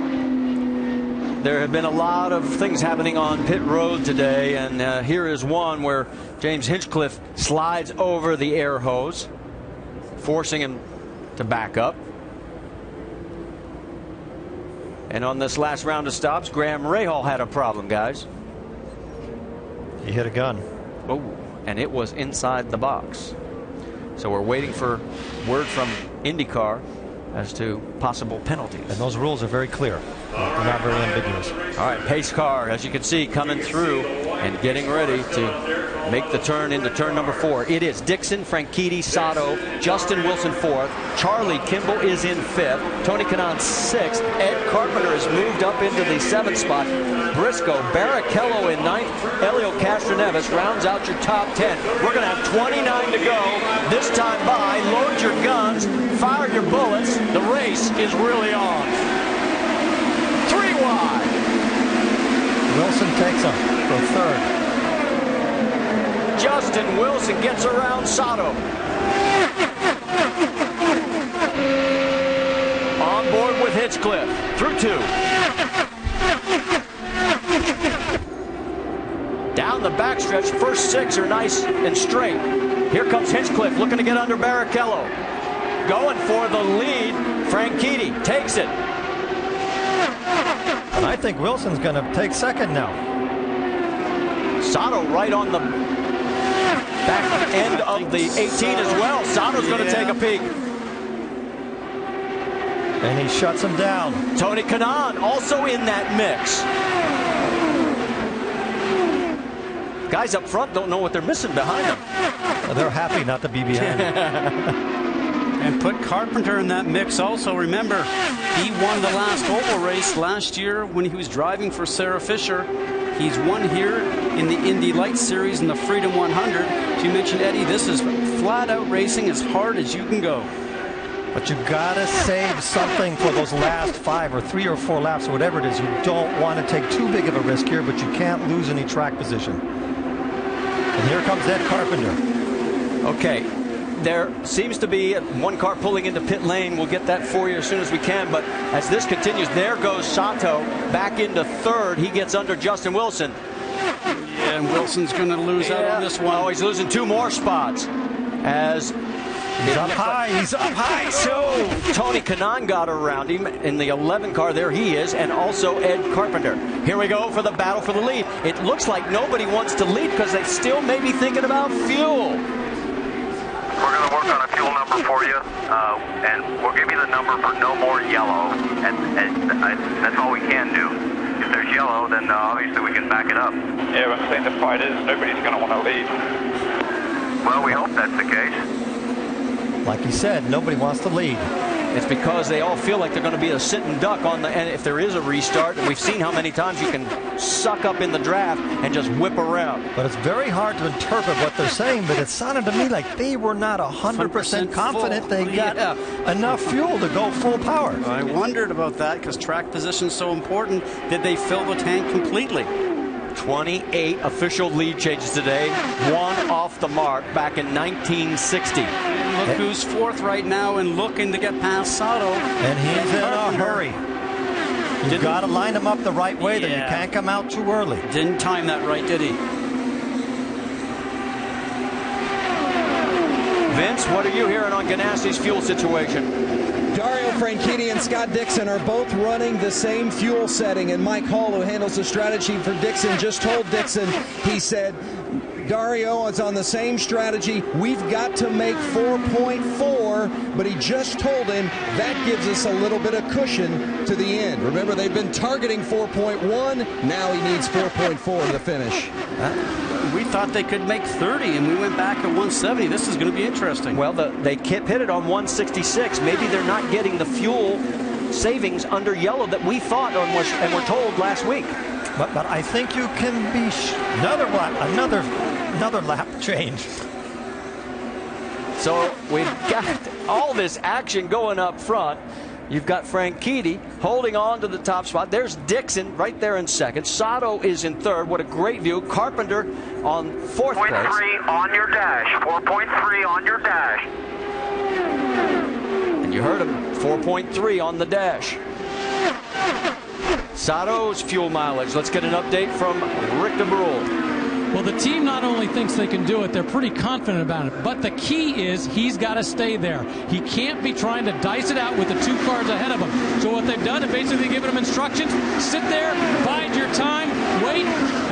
There have been a lot of things happening on pit road today, and here is one where James Hinchcliffe slides over the air hose, forcing him to back up. And on this last round of stops, Graham Rahal had a problem, guys. He hit a gun. Oh. and it was inside the box. So we're waiting for word from IndyCar as to possible penalties. And those rules are very clear. They're not very ambiguous. All right, pace car, as you can see, coming through and getting ready to make the turn into turn number 4. It is Dixon, Franchitti, Sato, Justin Wilson 4th. Charlie Kimball is in 5th. Tony Kanaan 6th. Ed Carpenter has moved up into the 7th spot. Briscoe, Barrichello in 9th. Elio Castroneves rounds out your top 10. We're going to have 29 to go. This time by, load your guns, fire your bullets. The race is really on. 3 wide. Wilson takes him for 3rd. Justin Wilson gets around Sato. On board with Hinchcliffe through 2. Down the backstretch, first 6 are nice and straight. Here comes Hinchcliffe looking to get under Barrichello. Going for the lead. Franchitti takes it. And I think Wilson's going to take 2nd now. Sato right on the back end of the 18 as well. Sato's going to take a peek. And he shuts him down. Tony Kanaan also in that mix. Guys up front don't know what they're missing behind them. Well, they're happy not to be behind. And put Carpenter in that mix also. Remember, he won the last oval race last year when he was driving for Sarah Fisher. He's won here in the Indy Lights Series in the Freedom 100. As you mentioned, Eddie, this is flat out racing as hard as you can go. But you gotta save something for those last 5 or 3 or 4 laps or whatever it is. You don't want to take too big of a risk here, but you can't lose any track position. And here comes Ed Carpenter. Okay, there seems to be one car pulling into pit lane. We'll get that for you as soon as we can. But as this continues, there goes Sato back into 3rd. He gets under Justin Wilson. Yeah, and Wilson's going to lose out on this one. Oh, he's losing 2 more spots. As he's up high. He's up high. So Tony Kanaan got around him in the 11 car. There he is, and also Ed Carpenter. Here we go for the battle for the lead. It looks like nobody wants to lead because they still may be thinking about fuel. We're going to work on a fuel number for you, and we'll give you the number for no more yellow, and that's all we can do. If there's yellow, then obviously we can back it up. Yeah, I'm saying the fight is nobody's going to want to lead. Well, we hope that's the case. Like he said, nobody wants to lead. It's because they all feel like they're going to be a sitting duck on the end if there is a restart. And we've seen how many times you can suck up in the draft and just whip around. But it's very hard to interpret what they're saying, but it sounded to me like they were not 100% confident they got enough fuel to go full power. I wondered about that because track position is so important. Did they fill the tank completely? 28 official lead changes today, 1 off the mark back in 1960. Look who's 4th right now and looking to get past Sato. And he's in a hurry. You've got to line him up the right way, then you can't come out too early. Didn't time that right, did he? Vince, what are you hearing on Ganassi's fuel situation? Dario Franchitti and Scott Dixon are both running the same fuel setting, and Mike Hall, who handles the strategy for Dixon, just told Dixon, he said, Dario is on the same strategy. We've got to make 4.4, but he just told him that gives us a little bit of cushion to the end. Remember, they've been targeting 4.1. Now he needs 4.4 to finish. We thought they could make 30, and we went back at 170. This is going to be interesting. Well, they hit it on 166. Maybe they're not getting the fuel savings under yellow that we thought and were told last week. But I think you can be another lap change. So we've got all this action going up front. You've got Franchitti holding on to the top spot. There's Dixon right there in 2nd. Sato is in 3rd. What a great view. Carpenter on 4th place. 4.3 on your dash. 4.3 on your dash. And you heard him. 4.3 on the dash. Sato's fuel mileage. Let's get an update from Rick DeBrule. Well, the team not only thinks they can do it, they're pretty confident about it. But the key is he's got to stay there. He can't be trying to dice it out with the 2 cars ahead of him. So what they've done is basically given him instructions. Sit there, bide your time, wait,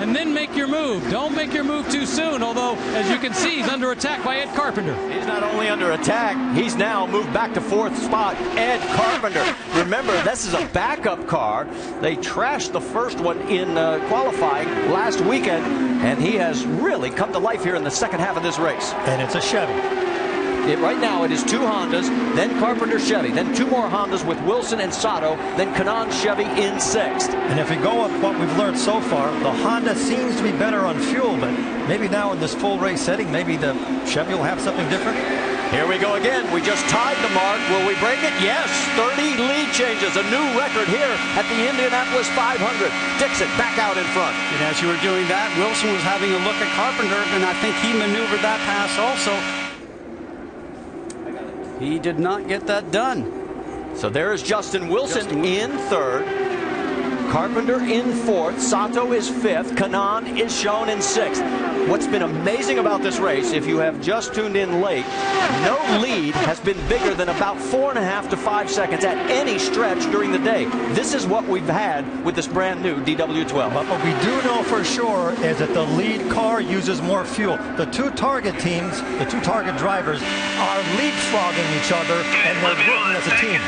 and then make your move. Don't make your move too soon, although, as you can see, he's under attack by Ed Carpenter. He's not only under attack, he's now moved back to 4th spot. Ed Carpenter. Remember, this is a backup car. They trashed the first one in qualifying last weekend, and he has really come to life here in the second half of this race. And it's a Chevy. Right now it is 2 Hondas, then Carpenter Chevy, then 2 more Hondas with Wilson and Sato, then Kanaan Chevy in 6th. And if we go with what we've learned so far, the Honda seems to be better on fuel, but maybe now in this full race setting, maybe the Chevy will have something different. Here we go again. We just tied the mark. Will we break it? Yes. 30 lead changes. A new record here at the Indianapolis 500. Dixon back out in front. And as you were doing that, Wilson was having a look at Carpenter, and I think he maneuvered that pass also. He did not get that done. So there is Justin Wilson in 3rd. Carpenter in 4th. Sato is 5th. Kanaan is shown in 6th. What's been amazing about this race, if you have just tuned in late, no lead has been bigger than about 4.5 to 5 seconds at any stretch during the day. This is what we've had with this brand new DW12. But what we do know for sure is that the lead car uses more fuel. The 2 target teams, the 2 target drivers, are leapfrogging each other, and they're working as a team.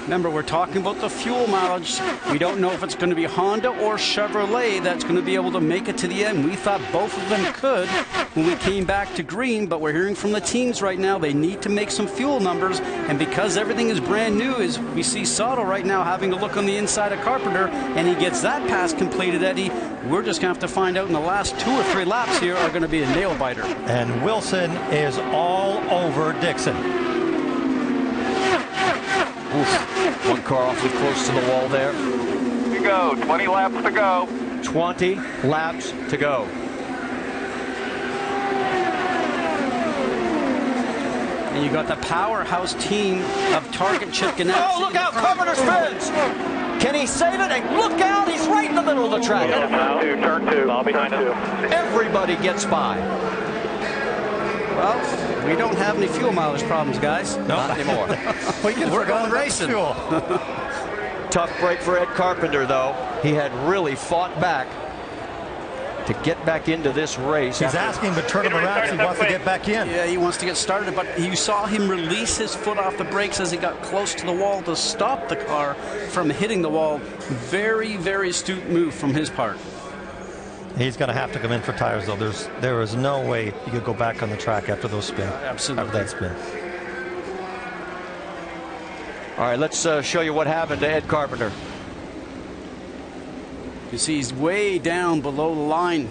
Remember, we're talking about the fuel mileage. We don't know if it's going to be Honda or Chevrolet that's going to be able to make it to the end. We thought both of them could when we came back to green, but we're hearing from the teams right now they need to make some fuel numbers, and because everything is brand new, as we see Sato right now having a look on the inside of Carpenter, and he gets that pass completed, Eddie, we're just going to have to find out in the last 2 or 3 laps here are going to be a nail-biter. And Wilson is all over Dixon. Oof. 1 car awfully close to the wall there. Here we go. 20 laps to go. 20 laps to go. And you got the powerhouse team of Target Chip Ganassi. Oh, look out! Carpenter spins! Can he save it? And look out! He's right in the middle of the track. Turn 2. I'll be behind 2. Everybody gets by. Well, we don't have any fuel mileage problems, guys. No, not anymore. We're going racing. Tough break for Ed Carpenter, though. He had really fought back to get back into this race. He's asking to turn him around. He wants to get back in. Yeah, he wants to get started, but you saw him release his foot off the brakes as he got close to the wall to stop the car from hitting the wall. Very, very astute move from his part. He's going to have to come in for tires, though. There is no way he could go back on the track after those spins. Absolutely. After that spin. All right, let's show you what happened to Ed Carpenter. You see he's way down below the line.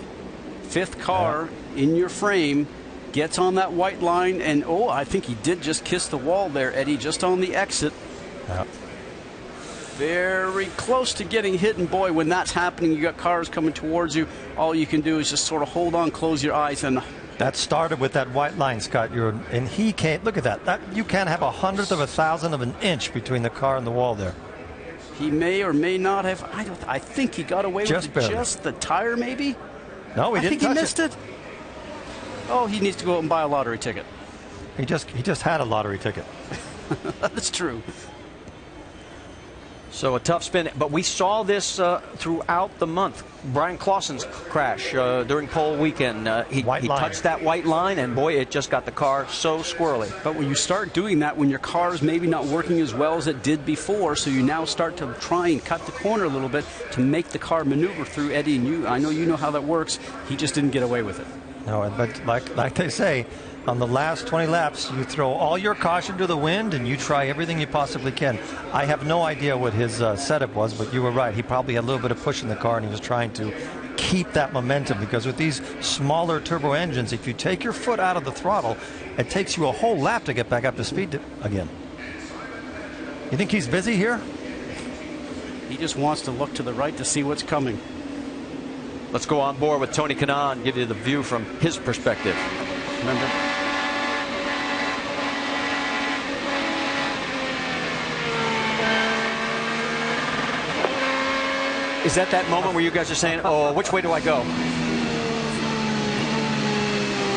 5th car in your frame. Gets on that white line, and oh, I think he did just kiss the wall there, Eddie, just on the exit. Yeah. Very close to getting hit, and boy, when that's happening, you got cars coming towards you. All you can do is just sort of hold on, close your eyes, and that started with that white line, Scott. And he can't look at that. You can't have 1/100 of a thousandth of an inch between the car and the wall there. He may or may not have. I think he got away just with just the tire, maybe. No, he didn't. I think he missed it. Oh, he needs to go out and buy a lottery ticket. He just had a lottery ticket. That's true. So a tough spin, but we saw this throughout the month. Brian Clausen's crash during pole weekend. He touched that white line, and boy, it just got the car so squirrely. But when you start doing that, when your car is maybe not working as well as it did before, so you now start to try and cut the corner a little bit to make the car maneuver through Eddie. And I know you know how that works. He just didn't get away with it. No, but like they say, on the last 20 laps, you throw all your caution to the wind and you try everything you possibly can. I have no idea what his setup was, but you were right. He probably had a little bit of push in the car, and he was trying to keep that momentum, because with these smaller turbo engines, if you take your foot out of the throttle, it takes you a whole lap to get back up to speed again. You think he's busy here? He just wants to look to the right to see what's coming. Let's go on board with Tony Kanaan, give you the view from his perspective. Remember? Is that moment where you guys are saying, oh, which way do I go?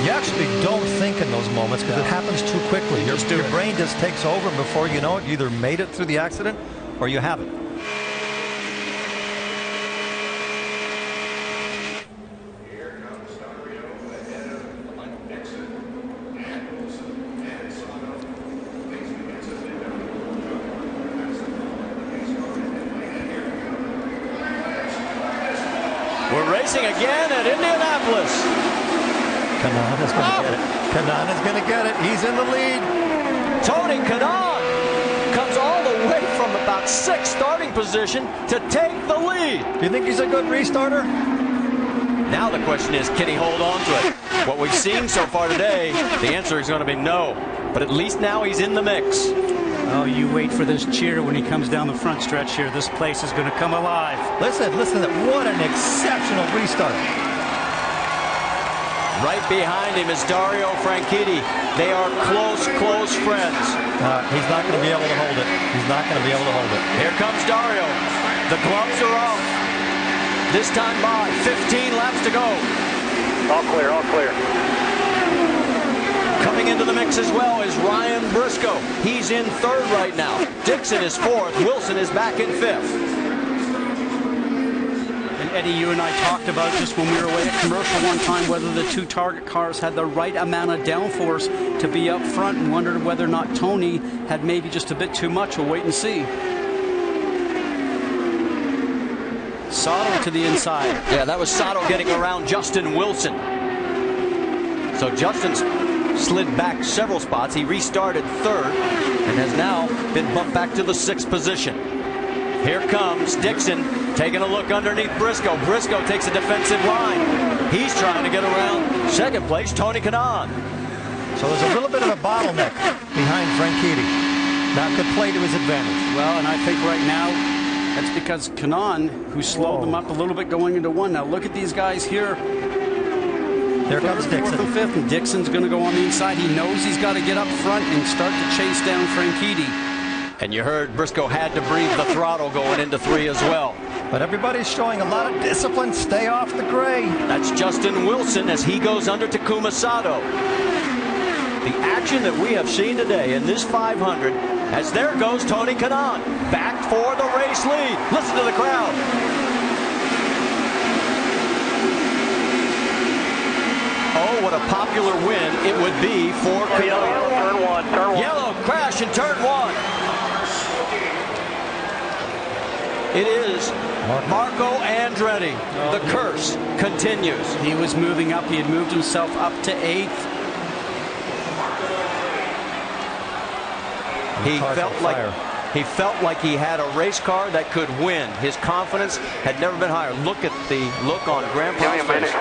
You actually don't think in those moments, because it happens too quickly. Your brain just takes over, and before you know it, you either made it through the accident or you haven't. racing again at Indianapolis. Kanaan is going to get it. Kanaan is going to get it. He's in the lead. Tony Kanaan comes all the way from about 6th starting position to take the lead. Do you think he's a good restarter? Now the question is, can he hold on to it? What we've seen so far today, the answer is going to be no. But at least now he's in the mix. Oh, you wait for this cheer when he comes down the front stretch here. This place is going to come alive. Listen, what an exceptional restart. Right behind him is Dario Franchitti. They are close friends. He's not going to be able to hold it. He's not going to be able to hold it. Here comes Dario. The gloves are off. This time by 15 laps to go. All clear, all clear. Coming into the mix as well is Ryan Briscoe. He's in 3rd right now. Dixon is 4th. Wilson is back in 5th. And Eddie, you and I talked about just when we were away at commercial one time whether the two target cars had the right amount of downforce to be up front, and wondered whether or not Tony had maybe just a bit too much. We'll wait and see. Sato to the inside. Yeah, that was Sato getting around Justin Wilson. So Justin's slid back several spots. He restarted 3rd and has now been bumped back to the 6th position. Here comes Dixon taking a look underneath Briscoe. Briscoe takes a defensive line. He's trying to get around 2nd place Tony Kanaan. So there's a little bit of a bottleneck behind Franchitti. That could play to his advantage. Well, and I think right now that's because Kanaan, who slowed them up a little bit going into 1. Now look at these guys here. There comes Dixon. 4th and 5th, and Dixon's going to go on the inside. He knows he's got to get up front and start to chase down Franchitti. And you heard Briscoe had to breathe the throttle going into 3 as well. But everybody's showing a lot of discipline. Stay off the gray. That's Justin Wilson as he goes under Takuma Sato. The action that we have seen today in this 500, as there goes Tony Kanaan, back for the race lead. Listen to the crowd. Oh, what a popular win it would be for Kanaan. Turn one. Yellow crash in turn 1. It is Marco Andretti. The curse continues. He was moving up. He had moved himself up to 8th. He felt like he had a race car that could win. His confidence had never been higher. Look at the look on Grandpa's face.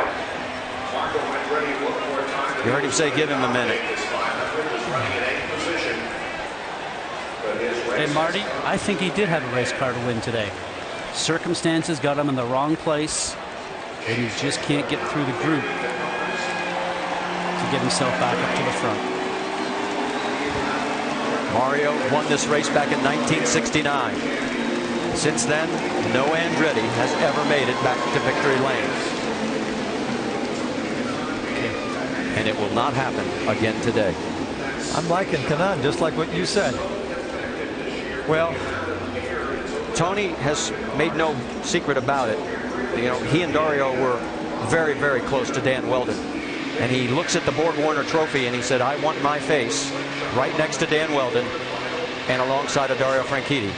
You heard him say, give him a minute. And Marty, I think he did have a race car to win today. Circumstances got him in the wrong place, and he just can't get through the group to get himself back up to the front. Mario won this race back in 1969. Since then, no Andretti has ever made it back to victory lane. And it will not happen again today. I'm liking Kanaan, just like what you said. Well, Tony has made no secret about it. You know, he and Dario were very, very close to Dan Weldon. And he looks at the Borg Warner trophy and he said, I want my face right next to Dan Weldon and alongside of Dario Franchitti.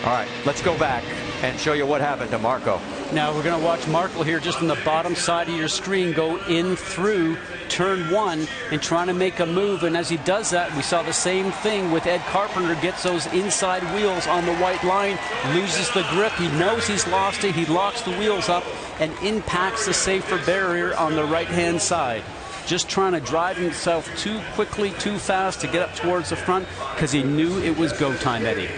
All right, let's go back and show you what happened to Marco. Now we're going to watch Marco here just on the bottom side of your screen go in through turn 1 and trying to make a move. And as he does that, we saw the same thing with Ed Carpenter. Gets those inside wheels on the white line, loses the grip. He knows he's lost it. He locks the wheels up and impacts the safer barrier on the right-hand side. Just trying to drive himself too quickly, too fast to get up towards the front because he knew it was go time, Eddie.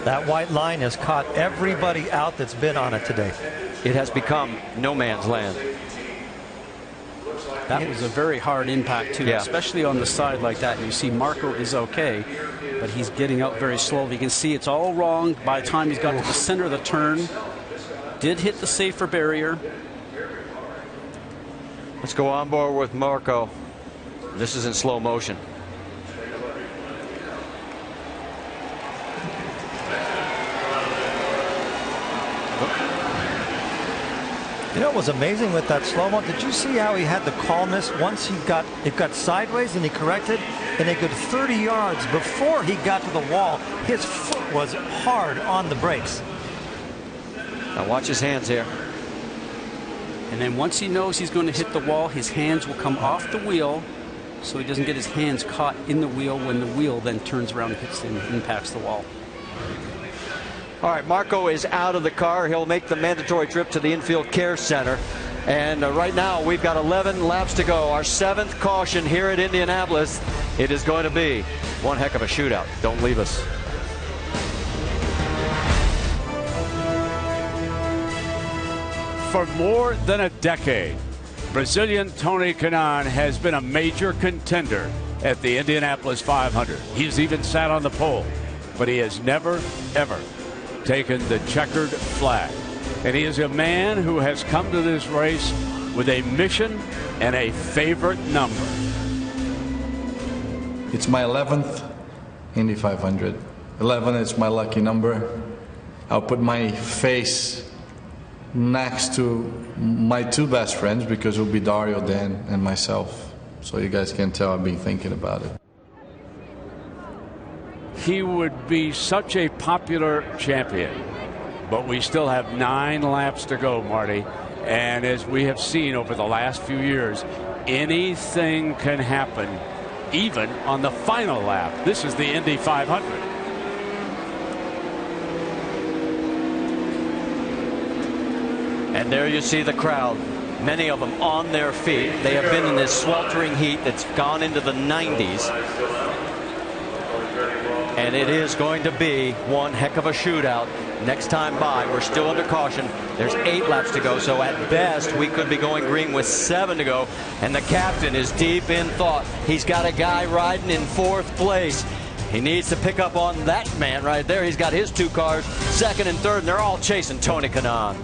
That white line has caught everybody out that's been on it today. It has become no man's land. That was a very hard impact, too, yeah. Especially on the side like that. And you see Marco is okay, but he's getting out very slowly. You can see it's all wrong by the time he's got to the center of the turn. Did hit the safer barrier. Let's go on board with Marco. This is in slow motion. You know what was amazing with that slow-mo? Did you see how he had the calmness once it got sideways and he corrected? And a good 30 yards before he got to the wall, his foot was hard on the brakes. Now watch his hands here. And then once he knows he's going to hit the wall, his hands will come off the wheel so he doesn't get his hands caught in the wheel when the wheel then turns around and hits and impacts the wall. All right, Marco is out of the car. He'll make the mandatory trip to the infield care center. And right now we've got 11 laps to go. Our 7th caution here at Indianapolis. It is going to be one heck of a shootout. Don't leave us. For more than a decade, Brazilian Tony Kanaan has been a major contender at the Indianapolis 500. He's even sat on the pole, but he has never, ever taken the checkered flag. And he is a man who has come to this race with a mission and a favorite number. It's my 11th Indy 500. 11 is my lucky number. I'll put my face next to my 2 best friends because it'll be Dario, Dan, and myself. So you guys can tell I've been thinking about it. He would be such a popular champion, but we still have 9 laps to go, Marty. And as we have seen over the last few years, anything can happen, even on the final lap. This is the Indy 500. And there you see the crowd, many of them on their feet. They have been in this sweltering heat that's gone into the 90s. And it is going to be one heck of a shootout. Next time by, we're still under caution. There's 8 laps to go, so at best we could be going green with 7 to go. And the captain is deep in thought. He's got a guy riding in 4th place. He needs to pick up on that man right there. He's got his 2 cars, 2nd and 3rd, and they're all chasing Tony Kanaan.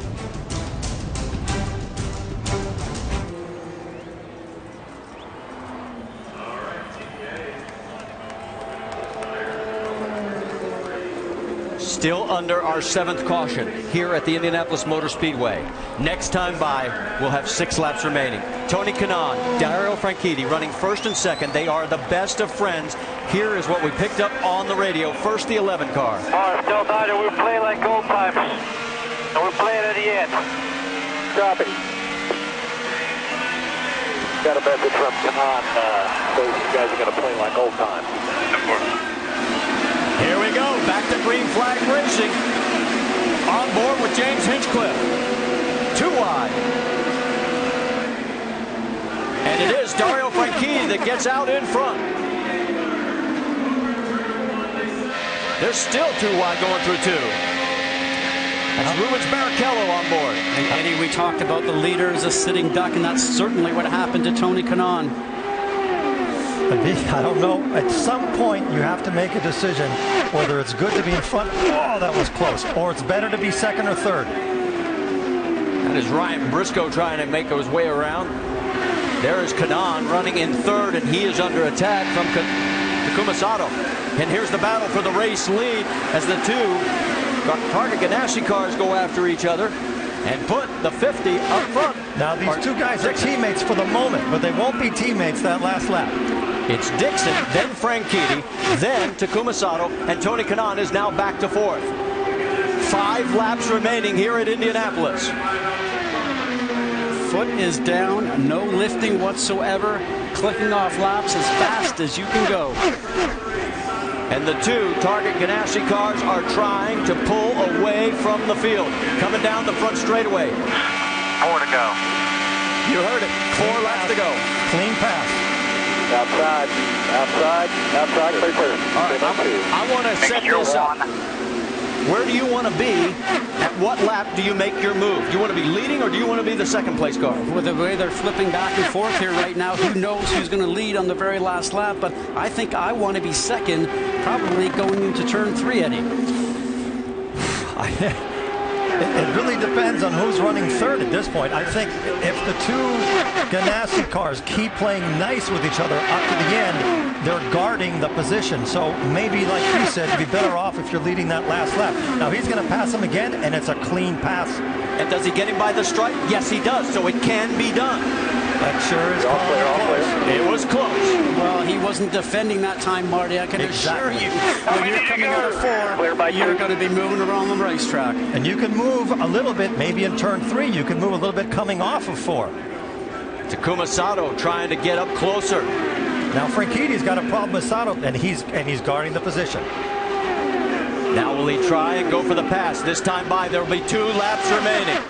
Still under our 7th caution here at the Indianapolis Motor Speedway. Next time by, we'll have 6 laps remaining. Tony Kanaan, Dario Franchitti running 1st and 2nd. They are the best of friends. Here is what we picked up on the radio. First, the 11 car. Still Dodger, we're playing like old times. And we're playing at the end. Copy. Got a message from Kanaan. So you guys are going to play like old times. Of course. Here we go, back to green flag racing. On board with James Hinchcliffe. 2 wide. And it is Dario Franchitti that gets out in front. They're still 2 wide going through 2. That's Rubens Barrichello on board. And Eddie, we talked about the leader as a sitting duck, and that's certainly what happened to Tony Kanaan. I don't know. At some point, you have to make a decision whether it's good to be in front. Oh, that was close. Or it's better to be 2nd or 3rd. That is Ryan Briscoe trying to make his way around. There is Kanaan running in 3rd, and he is under attack from Takuma Sato. And here's the battle for the race lead as the 2 Target Ganassi cars go after each other and put the 50 up front. Now, these 2 guys are teammates for the moment, but they won't be teammates that last lap. It's Dixon, then Franchitti, then Takuma Sato, and Tony Kanaan is now back to 4th. 5 laps remaining here at Indianapolis. Foot is down, no lifting whatsoever, clicking off laps as fast as you can go. And the 2 Target Ganassi cars are trying to pull away from the field. Coming down the front straightaway. 4 to go. You heard it. 4 laps to go. Clean pass. Outside, clear. All right, I want to set this up. Where do you want to be? At what lap do you make your move? Do you want to be leading or do you want to be the 2nd place car? With the way they're flipping back and forth here right now, who knows who's going to lead on the very last lap, but I think I want to be 2nd, probably going into turn 3, Eddie. It really depends on who's running 3rd at this point. I think if the 2 Ganassi cars keep playing nice with each other up to the end, they're guarding the position. So maybe, like you said, you'd be better off if you're leading that last lap. Now he's going to pass him again, and it's a clean pass. And does he get him by the stripe? Yes, he does. So it can be done. That sure is all clear, all clear. It was close. Well, he wasn't defending that time, Marty. I can assure you, when you're coming out of 4, you're going to be moving around the racetrack. And you can move a little bit, maybe in turn 3. You can move a little bit coming off of 4. Takuma Sato trying to get up closer. Now Franchitti's got a problem with Sato, and he's guarding the position. Now will he try and go for the pass? This time by, there will be 2 laps remaining.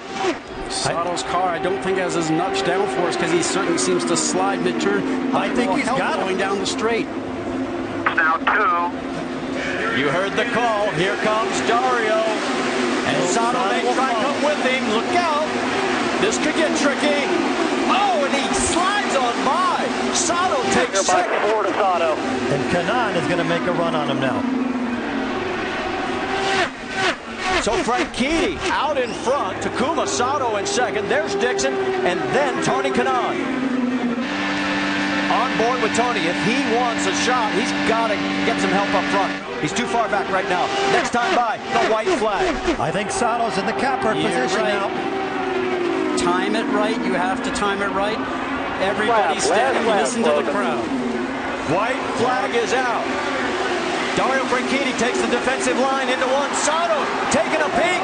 Sato's car, I don't think has his nudge down for us because he certainly seems to slide mid-turn. I think he's got going down the straight. Now 2. You heard the call. Here comes Dario. And Sato may try and come with him. Look out. This could get tricky. Oh, and he slides on by. Sato takes second. Forward to Sato. And Kanaan is going to make a run on him now. So Franchitti out in front, Takuma Sato in second. There's Dixon, and then Tony Kanaan. On board with Tony. If he wants a shot, he's got to get some help up front. He's too far back right now. Next time by, the white flag. I think Sato's in the capper position now. Time it right. You have to time it right. Everybody standing, listen to the crowd. White flag is out. Dario Franchitti takes the defensive line into one. Sato taking a peek.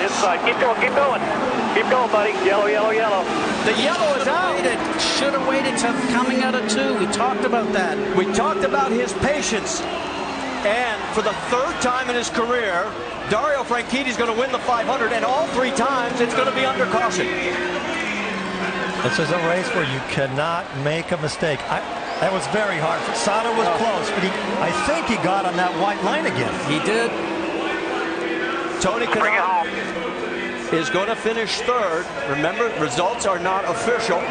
Inside. Keep going. Keep going, buddy. Yellow. The yellow is out. Should have waited till coming out of 2. We talked about that. We talked about his patience. And for the 3rd time in his career, Dario Franchitti is going to win the 500, and all 3 times it's going to be under caution. This is a race where you cannot make a mistake. That was very hard. Sato was close, but I think he got on that white line again. He did. Tony Kanaan is going to finish 3rd. Remember, results are not official.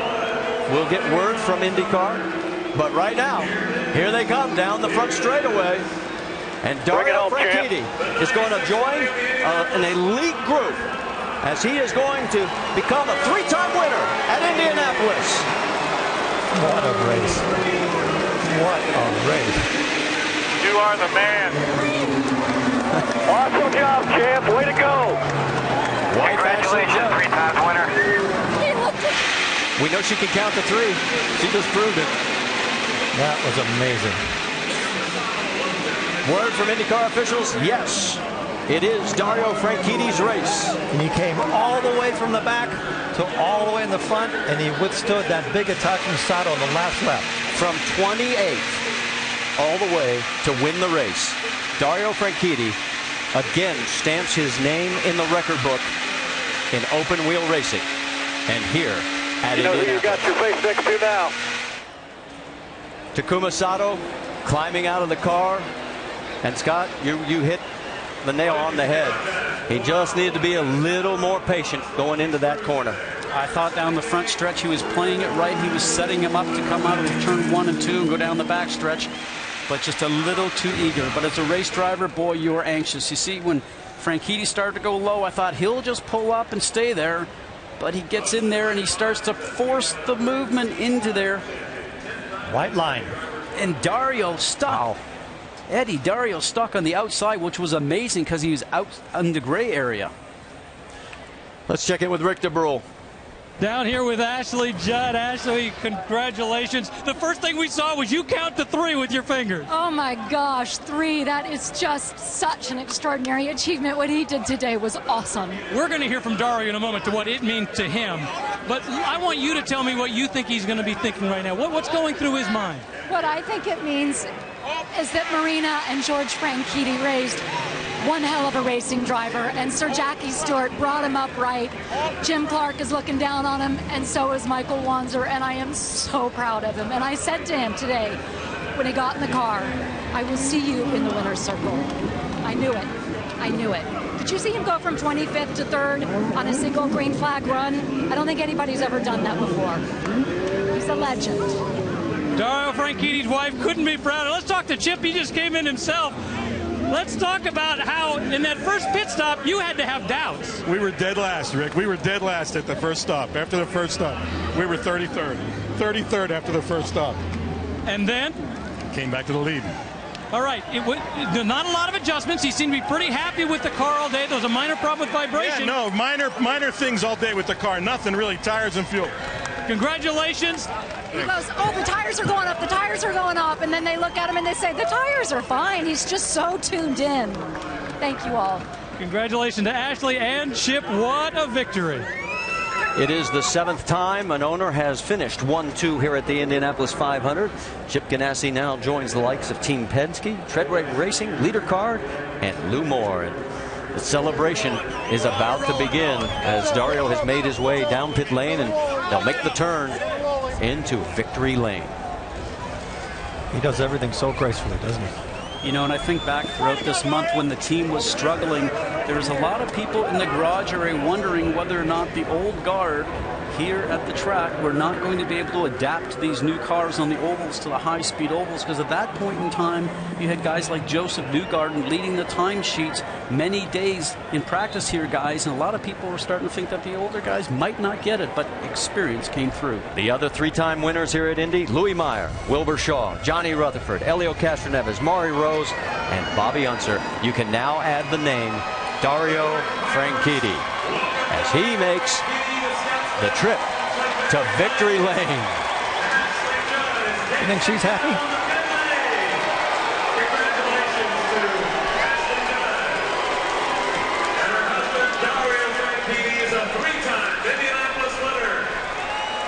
We'll get word from IndyCar. But right now, here they come down the front straightaway. And Dario Franchitti is going to join an elite group as he is going to become a 3-time winner at Indianapolis. What a race. What a race. You are the man. Awesome job, champ. Way to go. Congratulations, 3 times winner. We know she can count to 3. She just proved it. That was amazing. Word from IndyCar officials, yes, it is Dario Franchitti's race. And he came all the way from the back to all the way in the front, and he withstood that big attack from Sato on the last lap. From 28th all the way to win the race, Dario Franchitti again stamps his name in the record book in open wheel racing. And here at Indianapolis. You got your face next to now. Takuma Sato climbing out of the car. And Scott, you hit the nail on the head. He just needed to be a little more patient going into that corner. I thought down the front stretch he was playing it right. He was setting him up to come out of turn 1 and 2 and go down the back stretch, but just a little too eager. But as a race driver, boy, you were anxious. You see, when Franchitti started to go low, I thought he'll just pull up and stay there. But he gets in there and he starts to force the movement into there. White line. And Dario stuck. Wow. Eddie Dario stuck on the outside, which was amazing because he was out in the gray area. Let's check in with Rick DeBrule. Down here with Ashley Judd. Ashley, congratulations. The first thing we saw was you count to 3 with your fingers. Oh my gosh, 3. That is just such an extraordinary achievement. What he did today was awesome. We're going to hear from Dario in a moment to what it means to him. But I want you to tell me what you think he's going to be thinking right now. What's going through his mind? What I think it means is that Marina and George Franchitti raised one hell of a racing driver, and Sir Jackie Stewart brought him up right. Jim Clark is looking down on him, and so is Michael Wanzer, and I am so proud of him. And I said to him today, when he got in the car, I will see you in the winner's circle. I knew it. I knew it. Did you see him go from 25th to 3rd on a single green flag run? I don't think anybody's ever done that before. He's a legend. Dario Franchitti's wife couldn't be prouder. Let's talk to Chip. He just came in himself. Let's talk about how in that first pit stop you had to have doubts. We were dead last, Rick. We were dead last at the first stop. After the first stop, we were 33rd. 33rd after the first stop. And then? Came back to the lead. All right, not a lot of adjustments. He seemed to be pretty happy with the car all day. There was a minor problem with vibration. Yeah, no, minor things all day with the car. Nothing really, tires and fuel. Congratulations. He goes, oh, the tires are going up, the tires are going up. And then they look at him and they say, the tires are fine. He's just so tuned in. Thank you all. Congratulations to Ashley and Chip. What a victory. It is the 7th time an owner has finished 1-2 here at the Indianapolis 500. Chip Ganassi now joins the likes of Team Penske, Treadway Racing, Leader Card, and Lou Moore. And the celebration is about to begin as Dario has made his way down pit lane, and they'll make the turn into victory lane. He does everything so gracefully, doesn't he? You know, and I think back throughout this month when the team was struggling, there was a lot of people in the garage area wondering whether or not the old guard here at the track were not going to be able to adapt to these new cars on the ovals, to the high-speed ovals, because at that point in time, you had guys like Joseph Newgarden leading the timesheets many days in practice here, guys, and a lot of people were starting to think that the older guys might not get it, but experience came through. The other 3-time winners here at Indy, Louis Meyer, Wilbur Shaw, Johnny Rutherford, Elio Castroneves, Maury Rose, and Bobby Unser. You can now add the name Dario Franchitti as he makes the trip to victory lane. You think she's happy? Dario Franchitti is a 3-time Indianapolis winner.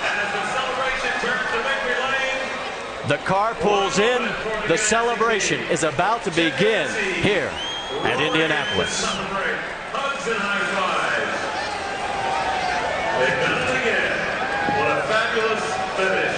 As the celebration turns to victory lane, The car pulls in. The celebration is about to begin here at Indianapolis. hugs and high fives. They've done it again. What a fabulous finish.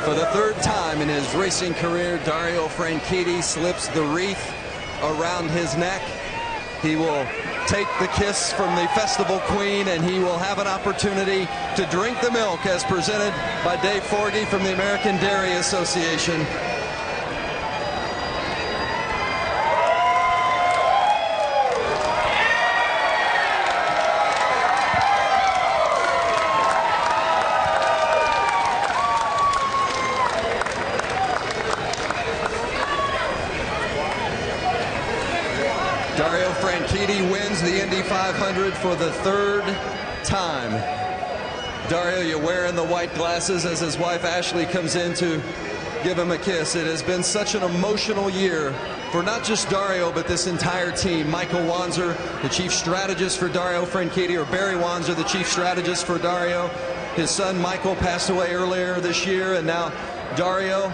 For the 3rd time in his racing career, Dario Franchitti slips the wreath around his neck. He will take the kiss from the festival queen, and he will have an opportunity to drink the milk as presented by Dave Forgy from the American Dairy Association. Dario Franchitti wins the Indy 500 for the 3rd time. Dario, you're wearing the white glasses as his wife Ashley comes in to give him a kiss. It has been such an emotional year for not just Dario, but this entire team. Michael Wanzer, the chief strategist for Dario Franchitti, or Barry Wanzer, the chief strategist for Dario. His son Michael passed away earlier this year, and now Dario.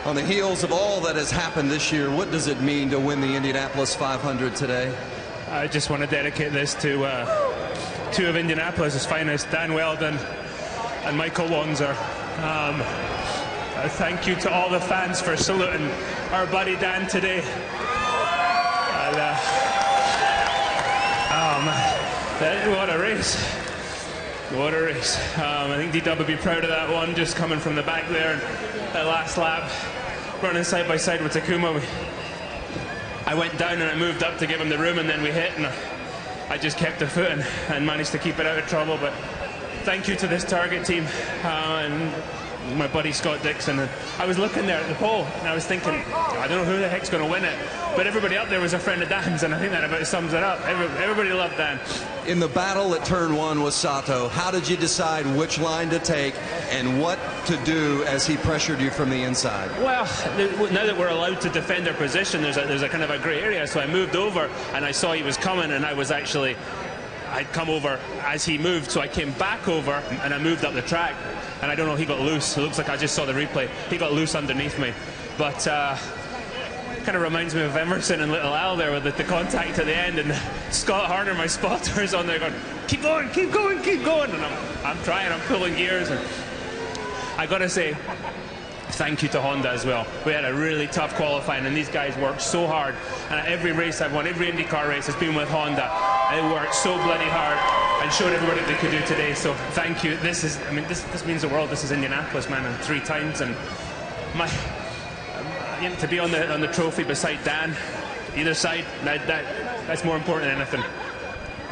On the heels of all that has happened this year, what does it mean to win the Indianapolis 500 today? I just want to dedicate this to two of Indianapolis' finest, Dan Weldon and Michael Wanzer. Thank you to all the fans for saluting our buddy Dan today. And, oh man, what a race. What a race. I think D-Dub would be proud of that one, just coming from the back there. That last lap, running side by side with Takuma. I went down and I moved up to give him the room, and then we hit, and I just kept the foot and managed to keep it out of trouble. But thank you to this Target team and my buddy Scott Dixon. And I was looking there at the pole and I was thinking, I don't know who the heck's going to win it, but everybody up there was a friend of Dan's, and I think that about sums it up. Everybody loved Dan. In the battle at turn 1 with Sato, how did you decide which line to take and what to do as he pressured you from the inside? Well, now that we're allowed to defend our position, there's a kind of a grey area, so I moved over and I saw he was coming, and I'd come over as he moved, so I came back over and I moved up the track, and I don't know, he got loose. It looks like I just saw the replay. He got loose underneath me, but kind of reminds me of Emerson and Little Al there with the contact at the end, and Scott Harner, my spotter, is on there going, keep going, keep going, keep going, and I'm trying, I'm pulling gears, and I gotta say, thank you to Honda as well. We had a really tough qualifying, and these guys worked so hard. And at every race I've won, every IndyCar race has been with Honda. They worked so bloody hard and showed everybody what they could do today. So thank you. This means the world. This is Indianapolis, man, and 3 times. And to be on the trophy beside Dan, either side, that's more important than anything.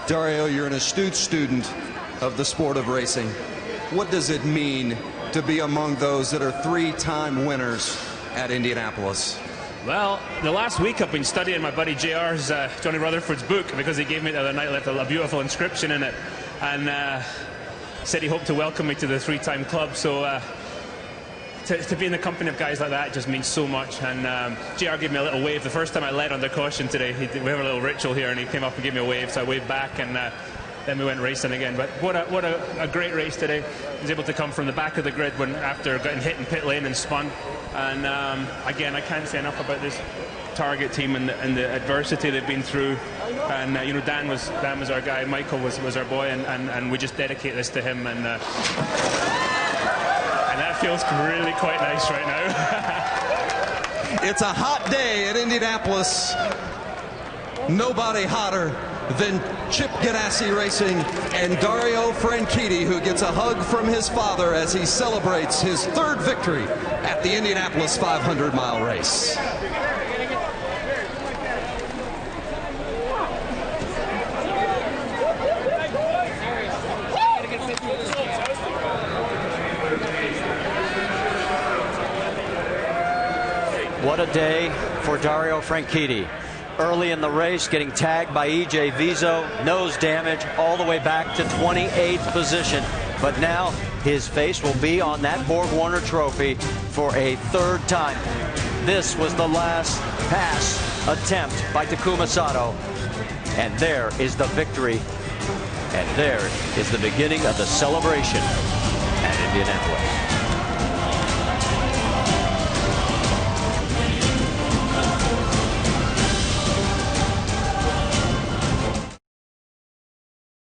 Dario, you're an astute student of the sport of racing. What does it mean to be among those that are 3-time winners at Indianapolis? Well, the last week I've been studying my buddy JR's, Johnny Rutherford's book, because he gave me it the other night, left a beautiful inscription in it, and said he hoped to welcome me to the 3-time club. So to be in the company of guys like that just means so much. And JR gave me a little wave. The first time I led under caution today, we have a little ritual here, and he came up and gave me a wave, so I waved back, and then we went racing again. But what a great race today. He was able to come from the back of the grid after getting hit in pit lane and spun. And again, I can't say enough about this Target team and the adversity they've been through. And you know, Dan was our guy. Michael was our boy, and we just dedicate this to him. And that feels really quite nice right now. It's a hot day at Indianapolis. Nobody hotter than Chip Ganassi Racing and Dario Franchitti, who gets a hug from his father as he celebrates his 3rd victory at the Indianapolis 500-mile race. What a day for Dario Franchitti. Early in the race, getting tagged by E.J. Vizo, nose damage all the way back to 28th position. But now his face will be on that Borg Warner trophy for a 3rd time. This was the last pass attempt by Takuma Sato. And there is the victory. And there is the beginning of the celebration at Indianapolis.